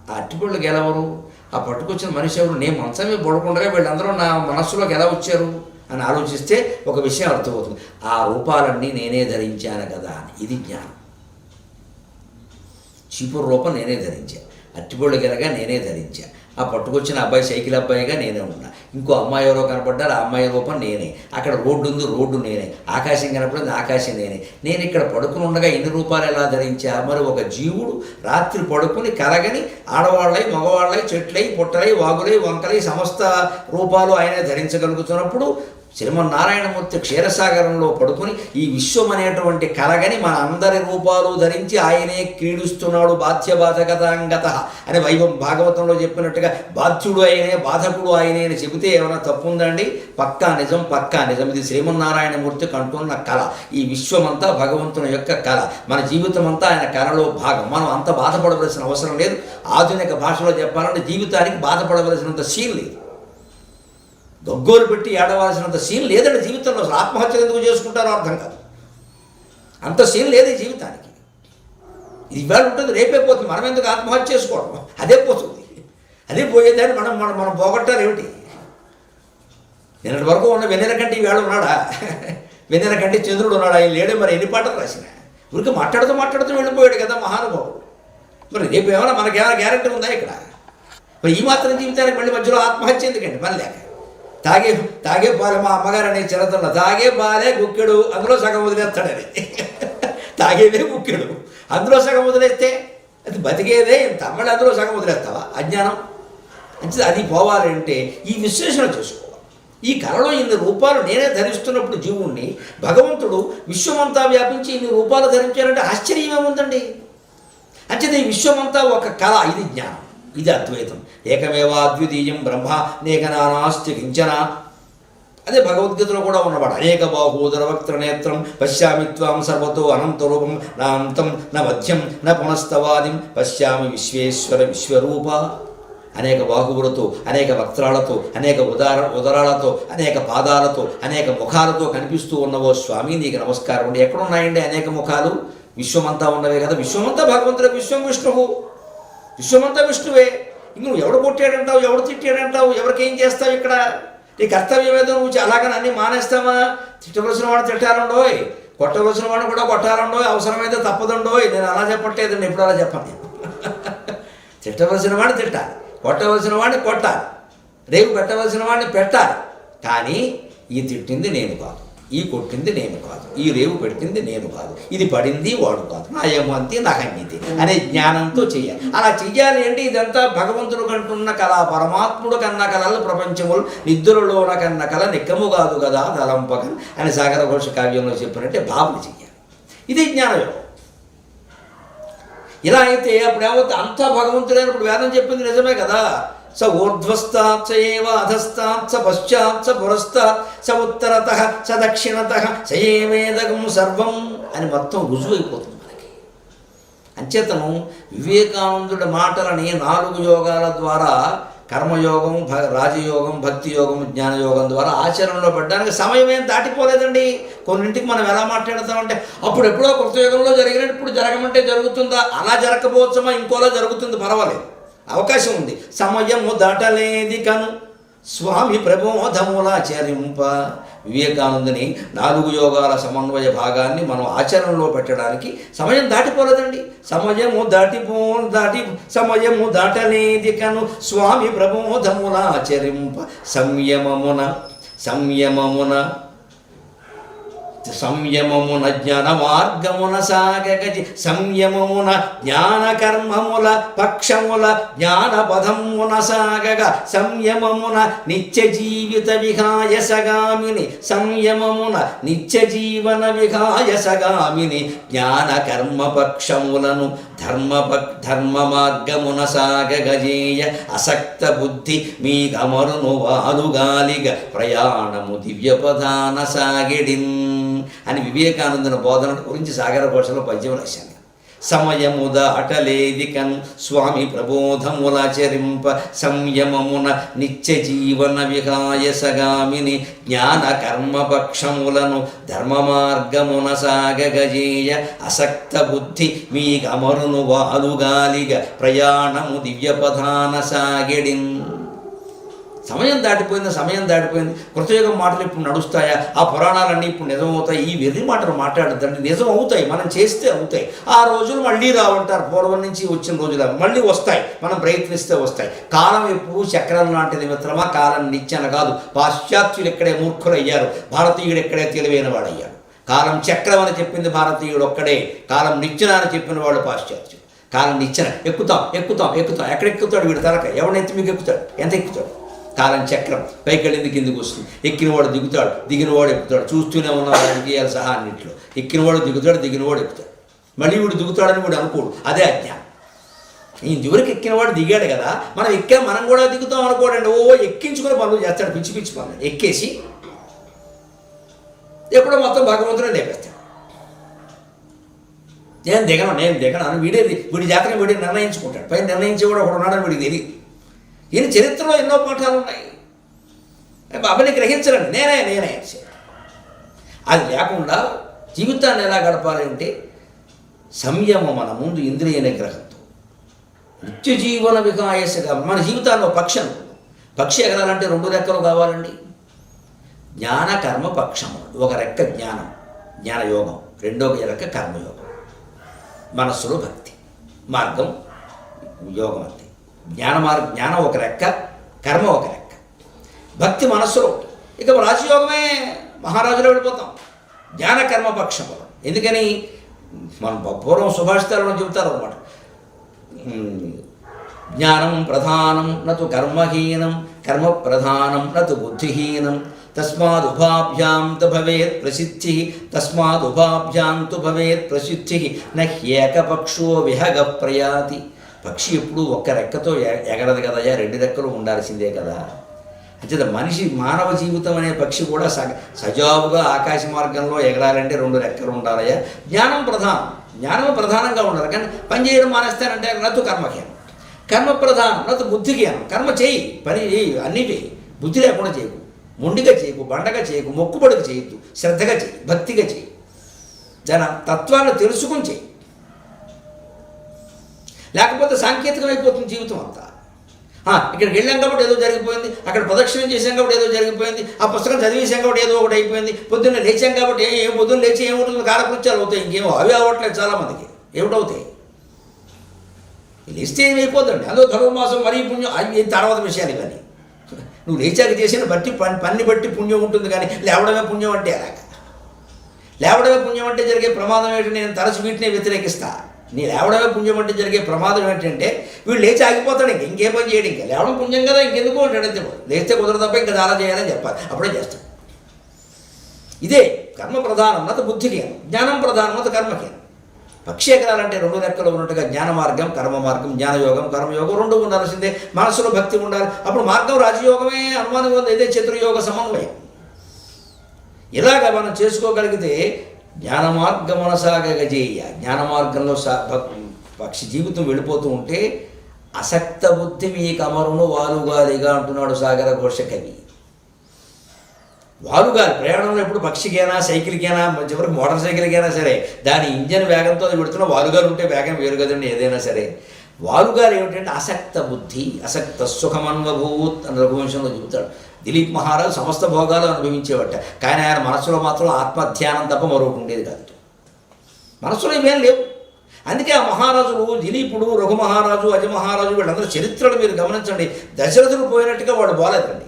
ఆ అరటిపళ్ళు గెలవరు, ఆ పట్టుకొచ్చిన మనిషి ఎవరు, నేను మంచమే పడుకుండగా వీళ్ళందరూ నా మనస్సులోకి ఎలా వచ్చారు అని ఆలోచిస్తే ఒక విషయం అర్థమవుతుంది. ఆ రూపాలన్నీ నేనే ధరించాను కదా అని. ఇది జ్ఞానం. చీపురు రూపం నేనే ధరించా, అరటిపళ్ళు గెలగా నేనే ధరించా, ఆ పట్టుకొచ్చిన అబ్బాయి సైకిల్ అబ్బాయిగా నేనే ఉన్నా, ఇంకో అమ్మాయి ఎవరో కనపడ్డారు, ఆ అమ్మాయి రూపం నేనే, అక్కడ రోడ్డు ఉంది, రోడ్డు నేనే, ఆకాశం కనపడింది, ఆకాశం నేనే. నేను ఇక్కడ పడుకుని ఉండగా ఇన్ని రూపాలు ఎలా ధరించా? మరి ఒక జీవుడు రాత్రి పడుకుని కలగని ఆడవాళ్ళై మగవాళ్ళై చెట్లై పుట్టలై వాగులై వంకలై సమస్త రూపాలు ఆయనే ధరించగలుగుతున్నప్పుడు శ్రీమన్నారాయణమూర్తి క్షీరసాగరంలో పడుకుని ఈ విశ్వం అనేటువంటి కలగని మన అందరి రూపాలు ధరించి ఆయనే క్రీడిస్తున్నాడు. బాధ్యబాధకతాంగత అని భాగవతంలో చెప్పినట్టుగా బాధ్యుడు ఆయనే, బాధకుడు ఆయనే అని చెబితే ఏమైనా తప్పు ఉందండి? పక్కా నిజం, పక్కా నిజం. ఇది శ్రీమన్నారాయణమూర్తి కంటున్న కళ. ఈ విశ్వమంతా భగవంతుని యొక్క కళ. మన జీవితం అంతా ఆయన కళలో భాగం. మనం అంత బాధపడవలసిన అవసరం లేదు. ఆధునిక భాషలో చెప్పాలంటే జీవితానికి బాధపడవలసినంత సీన్ లేదు. దొగ్గోలు పెట్టి ఏడవలసినంత సీన్ లేదండి జీవితంలో. అసలు ఆత్మహత్యలు ఎందుకు చేసుకుంటారో అర్థం కాదు. అంత సీన్ లేదు ఈ జీవితానికి. ఇది ఇవాళ ఉంటుంది, రేపే పోతుంది. మనం ఎందుకు ఆత్మహత్య చేసుకోవడం? అదే పోతుంది. అదే పోయేదాన్ని మనం మనం మనం పోగొట్టాలి ఏమిటి? నిన్నటి వరకు ఉన్న వెన్నెల కంటే ఈవేళ ఉన్నాడా? వెన్నెల కంటే చంద్రుడు ఉన్నాడా? ఆయన లేడే. మరి ఎన్ని పాటలు రాసిన ఊరికి మాట్లాడుతూ వెళ్ళిపోయాడు కదా మహానుభావుడు. మరి రేపు ఏమైనా మనకేమైనా గ్యారెంటీ ఉందా ఇక్కడ? మరి ఈ మాత్రం జీవితానికి మళ్ళీ మధ్యలో ఆత్మహత్య ఎందుకండి? పని లేక తాగే పాలు, మా అమ్మగారు అనే చిరతల్లో తాగే పాలే గుక్కెడు, అందులో సగం వదిలేస్తాడని. తాగేదే గుక్కెడు, అందులో సగం వదిలేస్తే అది బతికేదే ఇంత, మళ్ళీ అందులో సగం వదిలేస్తావా? అజ్ఞానం. అంటే అది పోవాలంటే ఈ విశ్లేషణ చేసుకోవాలి. ఈ కళలో ఇన్ని రూపాలు నేనే ధరిస్తున్నప్పుడు జీవుణ్ణి భగవంతుడు విశ్వమంతా వ్యాపించి ఇన్ని రూపాలు ధరించారంటే ఆశ్చర్యం ఏముందండి? అంటే ఈ విశ్వమంతా ఒక కళ. ఇది జ్ఞానం, ఇది అద్వైతం. ఏకమేవా అద్వితీయం బ్రహ్మ నేకనానాస్తి కించన. అదే భగవద్గీతలో కూడా ఉన్నవాడు. అనేక బాహూదర వక్త్ర నేత్రం పశ్యామి త్వాం సర్వతో అనంతరూపం నా అంతం నా మధ్యం నా పునస్తవాదిం పశ్యామి విశ్వేశ్వర విశ్వరూప. అనేక బాహువులతో, అనేక వక్త్రాలతో, అనేక ఉదరాలతో, అనేక పాదాలతో, అనేక ముఖాలతో కనిపిస్తూ ఉన్నవో స్వామి నీకు నమస్కారం అండి. ఎక్కడున్నాయండి అనేక ముఖాలు? విశ్వమంతా ఉన్నవే కదా. విశ్వమంతా భగవంతుడే. విశ్వం విష్ణువు, విశ్వమంతా విష్ణువే. ఇంక నువ్వు ఎవడు కొట్టాడంటావు, ఎవడు తిట్టాడంటావు, ఎవరికేం చేస్తావు? ఇక్కడ నీ కర్తవ్యం ఏదో నువ్వు అలాగని అన్నీ మానేస్తావా? తిట్టవలసిన వాడిని తిట్టాలండోయ్, కొట్టవలసిన వాడిని కూడా కొట్టాలండోయ్, అవసరమైతే తప్పదండోయ్. నేను అలా చెప్పట్లేదండి, ఎప్పుడు అలా చెప్పను. తిట్టవలసిన వాడిని తిట్టాలి, కొట్టవలసిన వాడిని కొట్టాలి, రేపు పెట్టవలసిన వాడిని పెట్టాలి. కానీ ఈ తిట్టింది నేను కాదు, ఈ కొట్టింది నేను కాదు, ఈ రేవు పెట్టింది నేను కాదు, ఇది పడింది వాడు కాదు, నా ఏమంతి నాకు అన్నితి అనే జ్ఞానంతో చెయ్యాలి. అలా చెయ్యాలి అంటే ఇదంతా భగవంతుడు కంటున్న కళ. పరమాత్ముడు కన్న కళలు ప్రపంచములు నిద్రలోన కన్న కళ నిక్కము కాదు కదా తలంపకం అని సాగర ఘోష కావ్యంలో చెప్పినట్టే భావన చెయ్యాలి. ఇది జ్ఞానయోగం. ఇలా అయితే అప్పుడు ఏమవుతుంది? అంతా భగవంతుడైనప్పుడు వేదం చెప్పింది నిజమే కదా. స ఊర్ధ్వస్తాత్ ఏవ అధస్తాత్ స పశ్చాత్ స పురస్తాత్ స ఉత్తరతః స దక్షిణతః స ఏవేదగం సర్వం అని మొత్తం రుజువైపోతుంది మనకి. అంచేతను వివేకానందుడి మాటలని 4 యోగాల ద్వారా కర్మయోగం, రాజయోగం, భక్తి యోగం, జ్ఞానయోగం ద్వారా ఆచరణలో పెట్టడానికి సమయం ఏం దాటిపోలేదండి. కొన్నింటికి మనం ఎలా మాట్లాడతామంటే అప్పుడు ఎప్పుడో కృతయుగంలో జరిగినట్టు ఇప్పుడు జరగమంటే జరుగుతుందా? అలా జరగకపోవచ్చమా, ఇంకోలా జరుగుతుంది, పర్వాలేదు, అవకాశం ఉంది. సమయము దాటలేది కను స్వామి ప్రబోధములాచరింప. వివేకానందుని 4 యోగాల సమన్వయ భాగాన్ని మనం ఆచరణలో పెట్టడానికి సమయం దాటిపోలేదండి. సమయము దాటలేది కను స్వామి ప్రబోధములాచరింప. సంయమమున సంయమమున జ్ఞాన మార్గమున సాగగజి సంయమమున జ్ఞాన కర్మముల పక్షముల జ్ఞాన పదమున సాగగ సంయమమున నిత్య జీవిత విహాయసగామిని సంయమమున నిత్య జీవన విహాయసగామిని జ్ఞాన కర్మ పక్షములను ధర్మ మార్గమున సాగగజేయ అసక్త బుద్ధి మీ గమరును వాలుగాలిగ ప్రయాణము దివ్యపదాన సాగిడిన్ అని వివేకానందుని బోధన గురించి సాగర ఘోషలో పద్యం రాశాను. సమయముద అటలేదికన్ స్వామి ప్రబోధములాచరింప సంయమమున నిత్య జీవన విహాయసగామిని జ్ఞాన కర్మపక్షములను ధర్మ మార్గమున సాగగజేయ అసక్త బుద్ధి మీ గమరును వాలుగాలిగ ప్రయాణము దివ్యపదాన సాగిడిన్. సమయం దాటిపోయింది. కృతయుగం మాటలు ఇప్పుడు నడుస్తాయా? ఆ పురాణాలన్నీ ఇప్పుడు నిజమవుతాయి? ఈ వెర్రి మాటలు మాట్లాడద్దండి. నిజం అవుతాయి, మనం చేస్తే అవుతాయి. ఆ రోజులు మళ్ళీ రావంటారు. పూర్వం నుంచి వచ్చిన రోజులు మళ్ళీ వస్తాయి, మనం ప్రయత్నిస్తే వస్తాయి. కాలం ఎప్పుడు చక్రం లాంటిది మిత్రమా. కాలం నిచ్చెన కాదు. పాశ్చాత్యులు ఎక్కడే మూర్ఖులయ్యారు, భారతీయుడు ఎక్కడే తెలివైన వాడయ్యాడు. కాలం చక్రం అని చెప్పింది భారతీయుడు ఒక్కడే, కాలం నిచ్చెన అని చెప్పిన వాడు పాశ్చాత్యుడు. కాలం నిచ్చెన ఎక్కుతాం. ఎక్కడ ఎక్కుతాడు వీడు? తలక ఎవరిని ఎత్తి మీకు ఎక్కుతాడు? ఎంత ఎక్కుతాడు? కాలం చక్రం పైకి వెళ్ళింది కిందికి వస్తుంది. ఎక్కినవాడు దిగుతాడు, దిగినవాడు ఎక్కుతాడు. చూస్తూనే ఉన్న రాజకీయాలు సహా అన్నింటిలో ఎక్కినవాడు దిగుతాడు, దిగినవాడు ఎక్కుతాడు. మళ్ళీ వీడు దిగుతాడని వీడు అనుకోడు. అదే అజ్ఞానం. ఈ దిగురికి ఎక్కినవాడు దిగాడు కదా, మనం కూడా దిగుతాం అనుకోడండి. ఎక్కించుకుని పనులు చేస్తాడు, పిచ్చి పనులు ఎక్కేసి ఎప్పుడో మొత్తం భగవంతుడే లేపేస్తాడు. నేను దిగను అని వీడి జాతకం వీడిని నిర్ణయించుకుంటాడు. పైన నిర్ణయించేవాడు ఒకడు ఉన్నాడని వీడికి తెలియదు. ఈయన చరిత్రలో ఎన్నో పాఠాలు ఉన్నాయి. అవన్నీ గ్రహించరండి. నేనే అది లేకుండా జీవితాన్ని ఎలా గడపాలి అంటే సంయమం. మన ముందు ఇంద్రియ నిగ్రహంతో నిత్య జీవన వికాయసగా మన జీవితాల్లో పక్షి ఎగరాలంటే 2 రెక్కలు కావాలండి. జ్ఞాన కర్మ పక్షము. ఒక రెక్క జ్ఞానయోగం, రెండో రెక్క కర్మయోగం. మనస్సులో భక్తి మార్గం, యోగం అంతే. జ్ఞానం ఒక రెక్క, కర్మ ఒక రెక్క, భక్తి మనస్సులో. ఇక రాజయోగమే మహారాజులో వెళ్ళిపోతాం. జ్ఞాన కర్మ పక్షం. ఎందుకని మన పూర్వం సుభాషితాలను చెబుతారు అన్నమాట. జ్ఞానం ప్రధానం నతు కర్మహీనం, కర్మ ప్రధానం నతు బుద్ధిహీనం, తస్మాదుభాభ్యాం తు భవేత్ ప్రసిద్ధి నహ్యేకపక్షో విహగ ప్రయాతి. పక్షి ఎప్పుడు ఒక్క రెక్కతో ఎగరదు కదయ్యా, 2 రెక్కలు ఉండాల్సిందే కదా. అంటే మానవ జీవితం అనే పక్షి కూడా సజావుగా ఆకాశ మార్గంలో ఎగరాలంటే 2 రెక్కలు ఉండాలయ్యా. జ్ఞానం ప్రధానంగా ఉండాలి. కానీ పని చేయడం మానేస్తానంటే నతు కర్మహీనం, కర్మ ప్రధానం నతు బుద్ధిహీనం. కర్మ చేయి, పని చేయి, అన్నీ చేయి. బుద్ధి లేకుండా చేయకు, మొండిగా చేయకు, బండగా చేయకు, మొక్కుబడికి చేయొద్దు. శ్రద్ధగా చేయి, భక్తిగా చేయి, తత్వాన్ని తెలుసుకుని చేయి. లేకపోతే సాంకేతికం అయిపోతుంది జీవితం అంతా. ఇక్కడికి వెళ్ళాం కాబట్టి ఏదో జరిగిపోయింది, అక్కడ ప్రదక్షిణం చేసాం కాబట్టి ఏదో జరిగిపోయింది, ఆ పుస్తకం చదివేసాం కాబట్టి ఏదో ఒకటి అయిపోయింది, పొద్దున్న లేచాం కాబట్టి పొద్దున్న లేచి ఏముంటుంది, కాలకృత్యాలు అవుతాయి. ఇంకేమో అవి అవ్వట్లేదు చాలామందికి. ఏమిటవుతాయి? లేస్తే ఏమైపోతుంది? అందులో ధనుర్మాసం మరీ పుణ్యం, అవి తర్వాత విషయాలు ఇవన్నీ. నువ్వు లేచాక చేసిన పన్ని బట్టి పుణ్యం ఉంటుంది. కానీ లేవడమే పుణ్యం అంటే అలాగా. లేవడమే పుణ్యం అంటే జరిగే ప్రమాదం ఏంటంటే నేను తరచు వీటినే వ్యతిరేకిస్తా. నీ లేవడమే పుణ్యం అంటే జరిగే ప్రమాదం ఏంటంటే వీళ్ళు లేచి ఆగిపోతాడు. ఇంకే పని చేయడం, ఇంకా లేవడం పుణ్యం కదా, ఇంకెందుకు అంటాడంతే. లేస్తే కుదరదు తప్ప ఇంకా చాలా చేయాలని చెప్పాలి, అప్పుడే చేస్తాడు. ఇదే కర్మ ప్రధానం నత బుద్ధిహీనం, జ్ఞానం ప్రధానం నత కర్మహీనం. పక్షి ఎగరాలంటే 2 రెక్కలు ఉన్నట్టుగా జ్ఞాన మార్గం, కర్మ మార్గం, జ్ఞానయోగం, కర్మయోగం 2 ఉండాల్సిందే. మనసులో భక్తి ఉండాలి. అప్పుడు మార్గం రాజయోగమే అనుమానం ఉంది. ఇదే చతుర్యోగ సమన్వయం. ఇలాగ మనం చేసుకోగలిగితే జ్ఞాన మార్గమున సాగగజేయ. జ్ఞాన మార్గంలో పక్షి జీవితం వెళ్ళిపోతూ ఉంటే అసక్త బుద్ధి మీ కమరును వాలుగాలిగా అంటున్నాడు సాగర ఘోష కవి. వాలుగాలి ప్రయాణంలో ఎప్పుడు పక్షికైనా, సైకిల్కైనా, చివరికి మోటార్ సైకిల్కైనా సరే దాని ఇంజన్ వేగంతో అది పెడుతున్న వాలుగాలు ఉంటే వేగం వేరు కదండి. ఏదైనా సరే వాలుగాలు ఏమిటంటే అసక్త బుద్ధి, అసక్త సుఖమన్వభూత్ అని రఘువంశంలో చెబుతాడు. దిలీప్ మహారాజు సమస్త భోగాలు అనుభవించేవట, కానీ ఆయన మనసులో మాత్రం ఆత్మధ్యానం తప్ప మరొకటి ఉండేది కాదు. మనసులో ఇవేం లేవు. అందుకే ఆ మహారాజులు దిలీపుడు, రఘుమహారాజు, అజమహారాజు వీళ్ళందరూ చరిత్రలు మీరు గమనించండి. దశరథుడు పోయినట్టుగా వాడు పోలేదండి.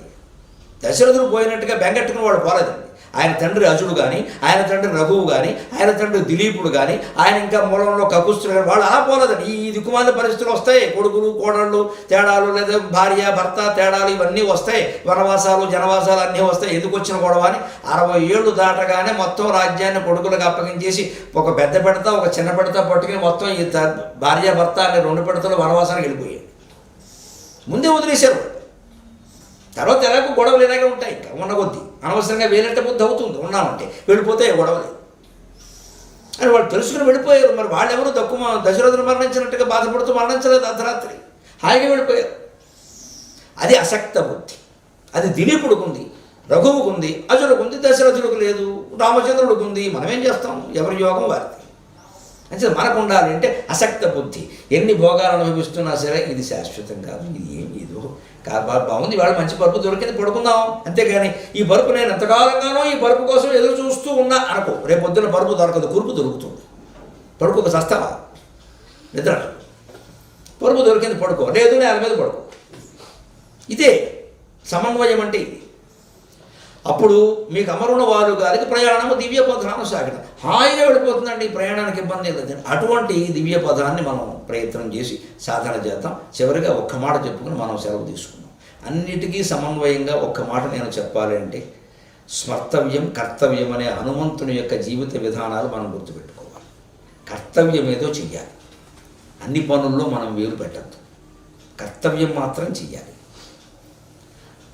దశరథుడు పోయినట్టుగా బెంగట్టుకుని వాడు పోలేదండి. ఆయన తండ్రి అజుడు కానీ, ఆయన తండ్రి రఘువు కానీ, ఆయన తండ్రి దిలీపుడు కానీ, ఆయన ఇంకా మూలంలో కకుస్తుడు కానీ, వాళ్ళు అలా పోలేదండి. ఈ దిక్కుమాల పరిస్థితులు వస్తాయి, కొడుకులు కోడళ్ళు తేడాలు, లేదా భార్య భర్త తేడాలు ఇవన్నీ వస్తాయి, వనవాసాలు జనవాసాలు అన్నీ వస్తాయి. ఎందుకు వచ్చిన గొడవ అని 60 ఏళ్ళు దాటగానే మొత్తం రాజ్యాన్ని కొడుకులకు అప్పగించేసి ఒక పెద్ద పెడత ఒక చిన్న పెడత పట్టుకుని మొత్తం ఈ భార్య భర్త అనే 2 పెడతలు వనవాసానికి వెళ్ళిపోయాయి. ముందే వదిలేశారు. తర్వాత ఎలాగో గొడవలు ఇలాగే ఉంటాయి, ఇంకా ఉన్న కొద్దీ అనవసరంగా వేలంటే బుద్ధి అవుతుంది. ఉన్నామంటే వెళ్ళిపోతాయి గొడవలు అని వాళ్ళు తెలుసుకుని వెళ్ళిపోయారు. మరి వాళ్ళెవరు దశరథులు మరణించినట్టుగా బాధపడుతూ మరణించలేదు, అర్ధరాత్రి హాయిగా వెళ్ళిపోయారు. అది అసక్త బుద్ధి. అది దిలీపుడికి ఉంది, రఘువుకు ఉంది, అజుడికి ఉంది, దశరథుడికి లేదు, రామచంద్రుడికి ఉంది. మనం ఏం చేస్తాం? ఎవరి యోగం వారిది. అంటే మనకు ఉండాలి అంటే అసక్త బుద్ధి. ఎన్ని భోగాలు అనుభవిస్తున్నా సరే ఇది శాశ్వతం కాదు, ఇది ఏమి ఇదో బాగుంది, వాళ్ళు మంచి పరుపు దొరికింది పడుకుందాం, అంతేగాని ఈ పరుపు నేను ఎంతకాలంగానో ఈ పరుపు కోసం ఎదురు చూస్తూ ఉన్నా అనుకో, రేపు పొద్దున పరుపు దొరకదు, కురుపు దొరుకుతుంది. పడుకోక సస్తావా? నిద్ర పరుపు దొరికింది పడుకో, లేదు నేల మీద పడుకో. ఇదే సమన్వయం అంటే ఇది. అప్పుడు మీకు అమరుణ వారు గారికి ప్రయాణము దివ్య పదాన్ని సాగడం హాయిగా వెళ్ళిపోతుందండి, ప్రయాణానికి ఇబ్బంది లేదండి. అటువంటి దివ్య పదాన్ని మనం ప్రయత్నం చేసి సాధన చేద్దాం. చివరిగా ఒక్క మాట చెప్పుకుని మనం సెలవు తీసుకుందాం. అన్నిటికీ సమన్వయంగా ఒక్క మాట నేను చెప్పాలి అంటే, స్మర్తవ్యం కర్తవ్యం అనే హనుమంతుని యొక్క జీవిత విధానాలు మనం గుర్తుపెట్టుకోవాలి. కర్తవ్యం ఏదో చెయ్యాలి, అన్ని పనుల్లో మనం వేలు పెట్టద్దు, కర్తవ్యం మాత్రం చెయ్యాలి.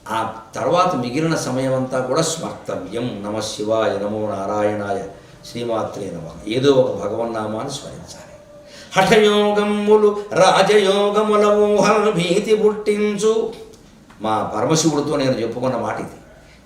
ఆ తర్వాత మిగిలిన సమయం అంతా కూడా స్మర్తవ్యం. నమ శివాయ, నమో నారాయణాయ, శ్రీమాత్రే నమః, ఏదో ఒక భగవన్నామాన్ని స్మరించాలి. హఠయోగములు రాజయోగముల ఊహలను భీతి పుట్టించు. మా పరమశివుడితో నేను చెప్పుకున్న మాట ఇది.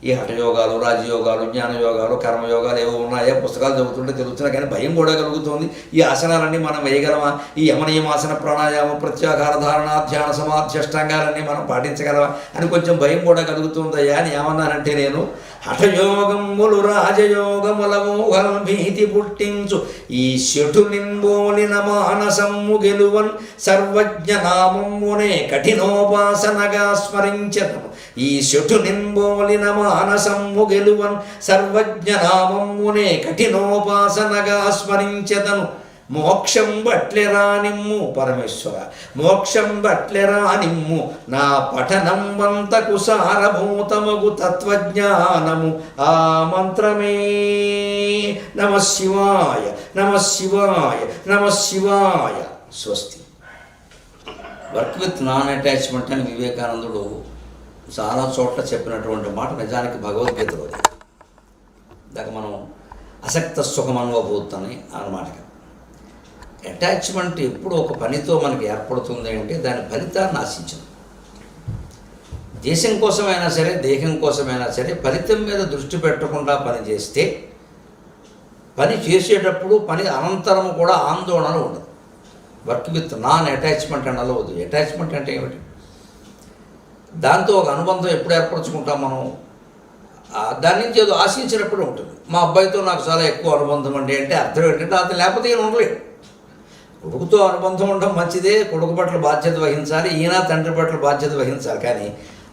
ఈ హఠయోగాలు, రాజయోగాలు, జ్ఞానయోగాలు, కర్మయోగాలు ఏవో ఉన్నాయో పుస్తకాలు చదువుతుంటే తెలుస్తున్నాయి, కానీ భయం కూడా కలుగుతుంది. ఈ ఆసనాలన్నీ మనం వేయగలమా? ఈ యమనియమాసన, ప్రాణాయామ, ప్రత్యాహార, ధారణ, ధ్యాన, సమాధి, అష్టాంగాలన్నీ మనం పాటించగలమా అని కొంచెం భయం కూడా కలుగుతుందయ్యా అని ఏమన్నానంటే, నేను హఠయోగములు రాజయోగముల మోహం భీతి పుట్టించు, ఈ శఠు నింబోలిన మానసమ్ము గెలువన్ సర్వజ్ఞ నామమ్మునే కఠినోపాసనగా స్మరించను. ఈ శఠు నింబోలిన మానసమ్ము గెలువన్ సర్వజ్ఞ నామమ్మునే కఠినోపాసనగా స్మరించదను. మోక్షం బట్లెరా నిమ్ము పరమేశ్వర, మోక్షం బట్లెరా నిమ్ము నా పఠనం వంతకు సారభూతమగు తత్వజ్ఞానము ఆ మంత్రమే. నమ శివాయ, నమ శివాయ, నమ శివాయ. స్వస్తి. వర్క్ విత్ నాన్ అటాచ్మెంట్ అని వివేకానందుడు చాలా చోట్ల చెప్పినటువంటి మాట నిజానికి భగవద్గీతలో. దాకా మనం అసక్త సుఖమనుభూతని అన్నమాట. అటాచ్మెంట్ ఎప్పుడు ఒక పనితో మనకి ఏర్పడుతుంది అంటే దాని ఫలితాన్ని ఆశించదు. దేశం కోసమైనా సరే, దేహం కోసమైనా సరే, ఫలితం మీద దృష్టి పెట్టకుండా పని చేస్తే, పని చేసేటప్పుడు పని అనంతరం కూడా ఆందోళన ఉండదు. వర్క్ విత్ నాన్ అటాచ్మెంట్ అన్నలో వద్దు. అటాచ్మెంట్ అంటే ఏమిటి? దాంతో ఒక అనుబంధం ఎప్పుడు ఏర్పరచుకుంటాం మనం? దాని నుంచి ఏదో ఆశించినప్పుడు ఉంటుంది. మా అబ్బాయితో నాకు చాలా ఎక్కువ అనుబంధం అండి అంటే అర్థం ఏంటంటే అతను లేకపోతే ఈయన ఉండలేడు. కొడుకుతో అనుబంధం ఉండడం మంచిదే, కొడుకు పట్ల బాధ్యత వహించాలి, ఈయన తండ్రి పట్ల బాధ్యత వహించాలి. కానీ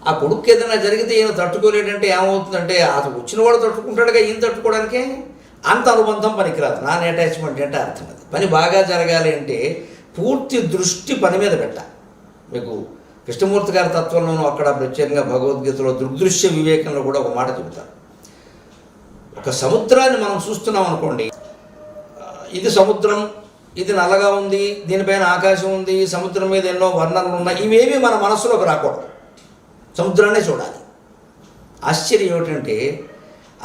ఆ కొడుకు ఏదైనా జరిగితే ఈయన తట్టుకోలేడంటే ఏమవుతుందంటే, అతను వచ్చిన వాడు తట్టుకుంటాడుగా, ఈయన తట్టుకోవడానికే అంత అనుబంధం పనికిరాదు. నాన్ అటాచ్మెంట్ అంటే అర్థం అది. పని బాగా జరగాలి అంటే పూర్తి దృష్టి పని మీద పెట్టాలి. మీకు కృష్ణమూర్తి గారి తత్వంలోనూ అక్కడ ప్రత్యేకంగా భగవద్గీతలో దృగ్దృశ్య వివేకంలో కూడా ఒక మాట చెబుతారు. ఒక సముద్రాన్ని మనం చూస్తున్నాం అనుకోండి, ఇది సముద్రం, ఇది నల్లగా ఉంది, దీనిపైన ఆకాశం ఉంది, సముద్రం మీద ఎన్నో వర్ణనలు ఉన్నాయి, ఇవేమీ మన మనస్సులోకి రాకూడదు, సముద్రాన్నే చూడాలి. ఆశ్చర్యం ఏమిటంటే,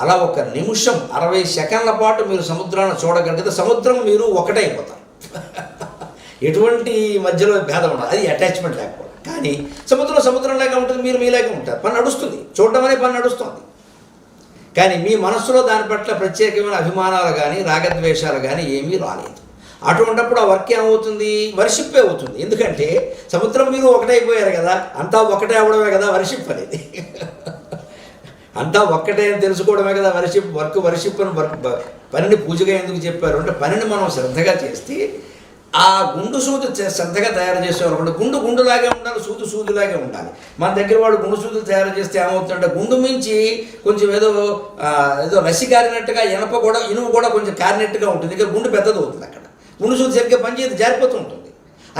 అలా ఒక నిమిషం 60 సెకండ్ల పాటు మీరు సముద్రాన్ని చూడగలిగితే సముద్రం మీరు ఒకటైపోతారు. ఎటువంటి మధ్యలో భేదం ఉండదు. అది అటాచ్మెంట్ లేకపోవడం. కానీ సముద్రం లేక ఉంటుంది, మీరు మీలాగే ఉంటారు. పని నడుస్తుంది, చూడడం అనే పని నడుస్తుంది. కానీ మీ మనస్సులో దాని పట్ల ప్రత్యేకమైన అభిమానాలు కానీ రాగద్వేషాలు కానీ ఏమీ రాలేదు. అటువంటిప్పుడు ఆ వర్క్ ఏమవుతుంది? వర్షిప్ అవుతుంది. ఎందుకంటే సముద్రం మీరు ఒకటైపోయారు కదా, అంతా ఒకటే అవడమే కదా వర్షిప్ అనేది. అంతా ఒక్కటే అని తెలుసుకోవడమే కదా వర్షిప్. వర్షిప్ అని పనిని పూజగా ఎందుకు చెప్పారు అంటే, పనిని మనం శ్రద్ధగా చేస్తే ఆ గుండు సూది శ్రద్ధగా తయారు చేసేవారు అనుకోండి, గుండు గుండులాగే ఉండాలి, సూది సూదిలాగే ఉండాలి. మన దగ్గర వాళ్ళు గుండు సూదులు తయారు చేస్తే ఏమవుతుందంటే గుండు మించి కొంచెం ఏదో రసి కారినట్టుగా ఇనుము కూడా కొంచెం కారినట్టుగా ఉంటుంది. ఇక్కడ గుండు పెద్దది అవుతుంది. అక్కడ గుండు సూది సరిగ్గా పనిచేది జారిపోతూ ఉంటుంది.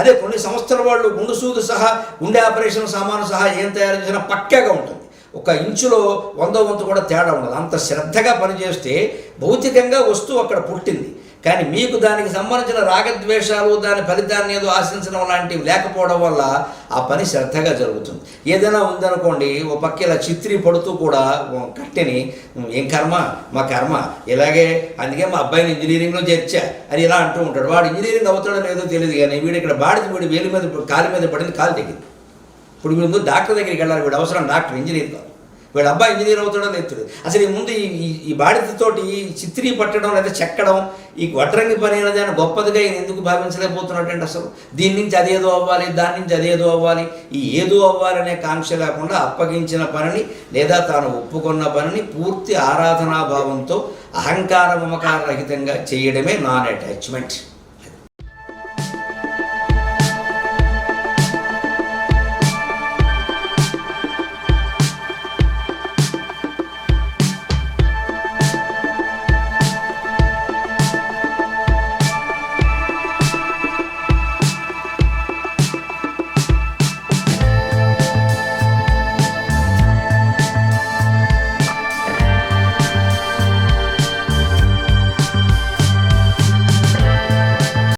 అదే కొన్ని సంస్థల వాళ్ళు గుండు సూది సహా గుండె ఆపరేషన్ సామాను సహా ఏం తయారు చేసినా పక్కాగా ఉంటుంది. ఒక ఇంచులో 100వ వంతు కూడా తేడా ఉండదు. అంత శ్రద్ధగా పనిచేస్తే భౌతికంగా వస్తువు అక్కడ పుట్టింది. కానీ మీకు దానికి సంబంధించిన రాగద్వేషాలు, దాని ఫలితాన్ని ఏదో ఆశించడం లాంటివి లేకపోవడం వల్ల ఆ పని శ్రద్ధగా జరుగుతుంది. ఏదైనా ఉందనుకోండి, ఓ పక్క ఇలా చిత్రీ పడుతూ కూడా కట్టెని ఏం కర్మ మా కర్మ ఇలాగే, అందుకే మా అబ్బాయిని ఇంజనీరింగ్లో చేర్చా అని ఇలా అంటూ ఉంటాడు. వాడు ఇంజనీరింగ్ అవుతాడో లేదో తెలియదు, కానీ వీడు ఇక్కడ వీడు వేలి మీద కాలు మీద పడింది, కాలు తెగింది. ఇప్పుడు వీడు ముందు డాక్టర్ దగ్గరికి వెళ్ళాలి. వీడు అవసరం డాక్టర్, ఇంజనీర్ కాదు. వీడు అబ్బాయి ఇంజనీర్ అవుతాడో లేదు. అసలు ఈ ముందు ఈ బాడితతోటి చిత్రీ పట్టడం లేదా చెక్కడం, ఈ వడ్రంగి పని అనేది ఆయన గొప్పదిగా ఈయన ఎందుకు భావించలేకపోతున్నట్టండి. అసలు దీని నుంచి అదేదో అవ్వాలి, దాని నుంచి అదేదో అవ్వాలి, ఈ ఏదో అవ్వాలనే కాంక్ష లేకుండా అప్పగించిన పనిని లేదా తాను ఒప్పుకున్న పనిని పూర్తి ఆరాధనాభావంతో అహంకార మమకార రహితంగా చేయడమే నాన్ అటాచ్మెంట్.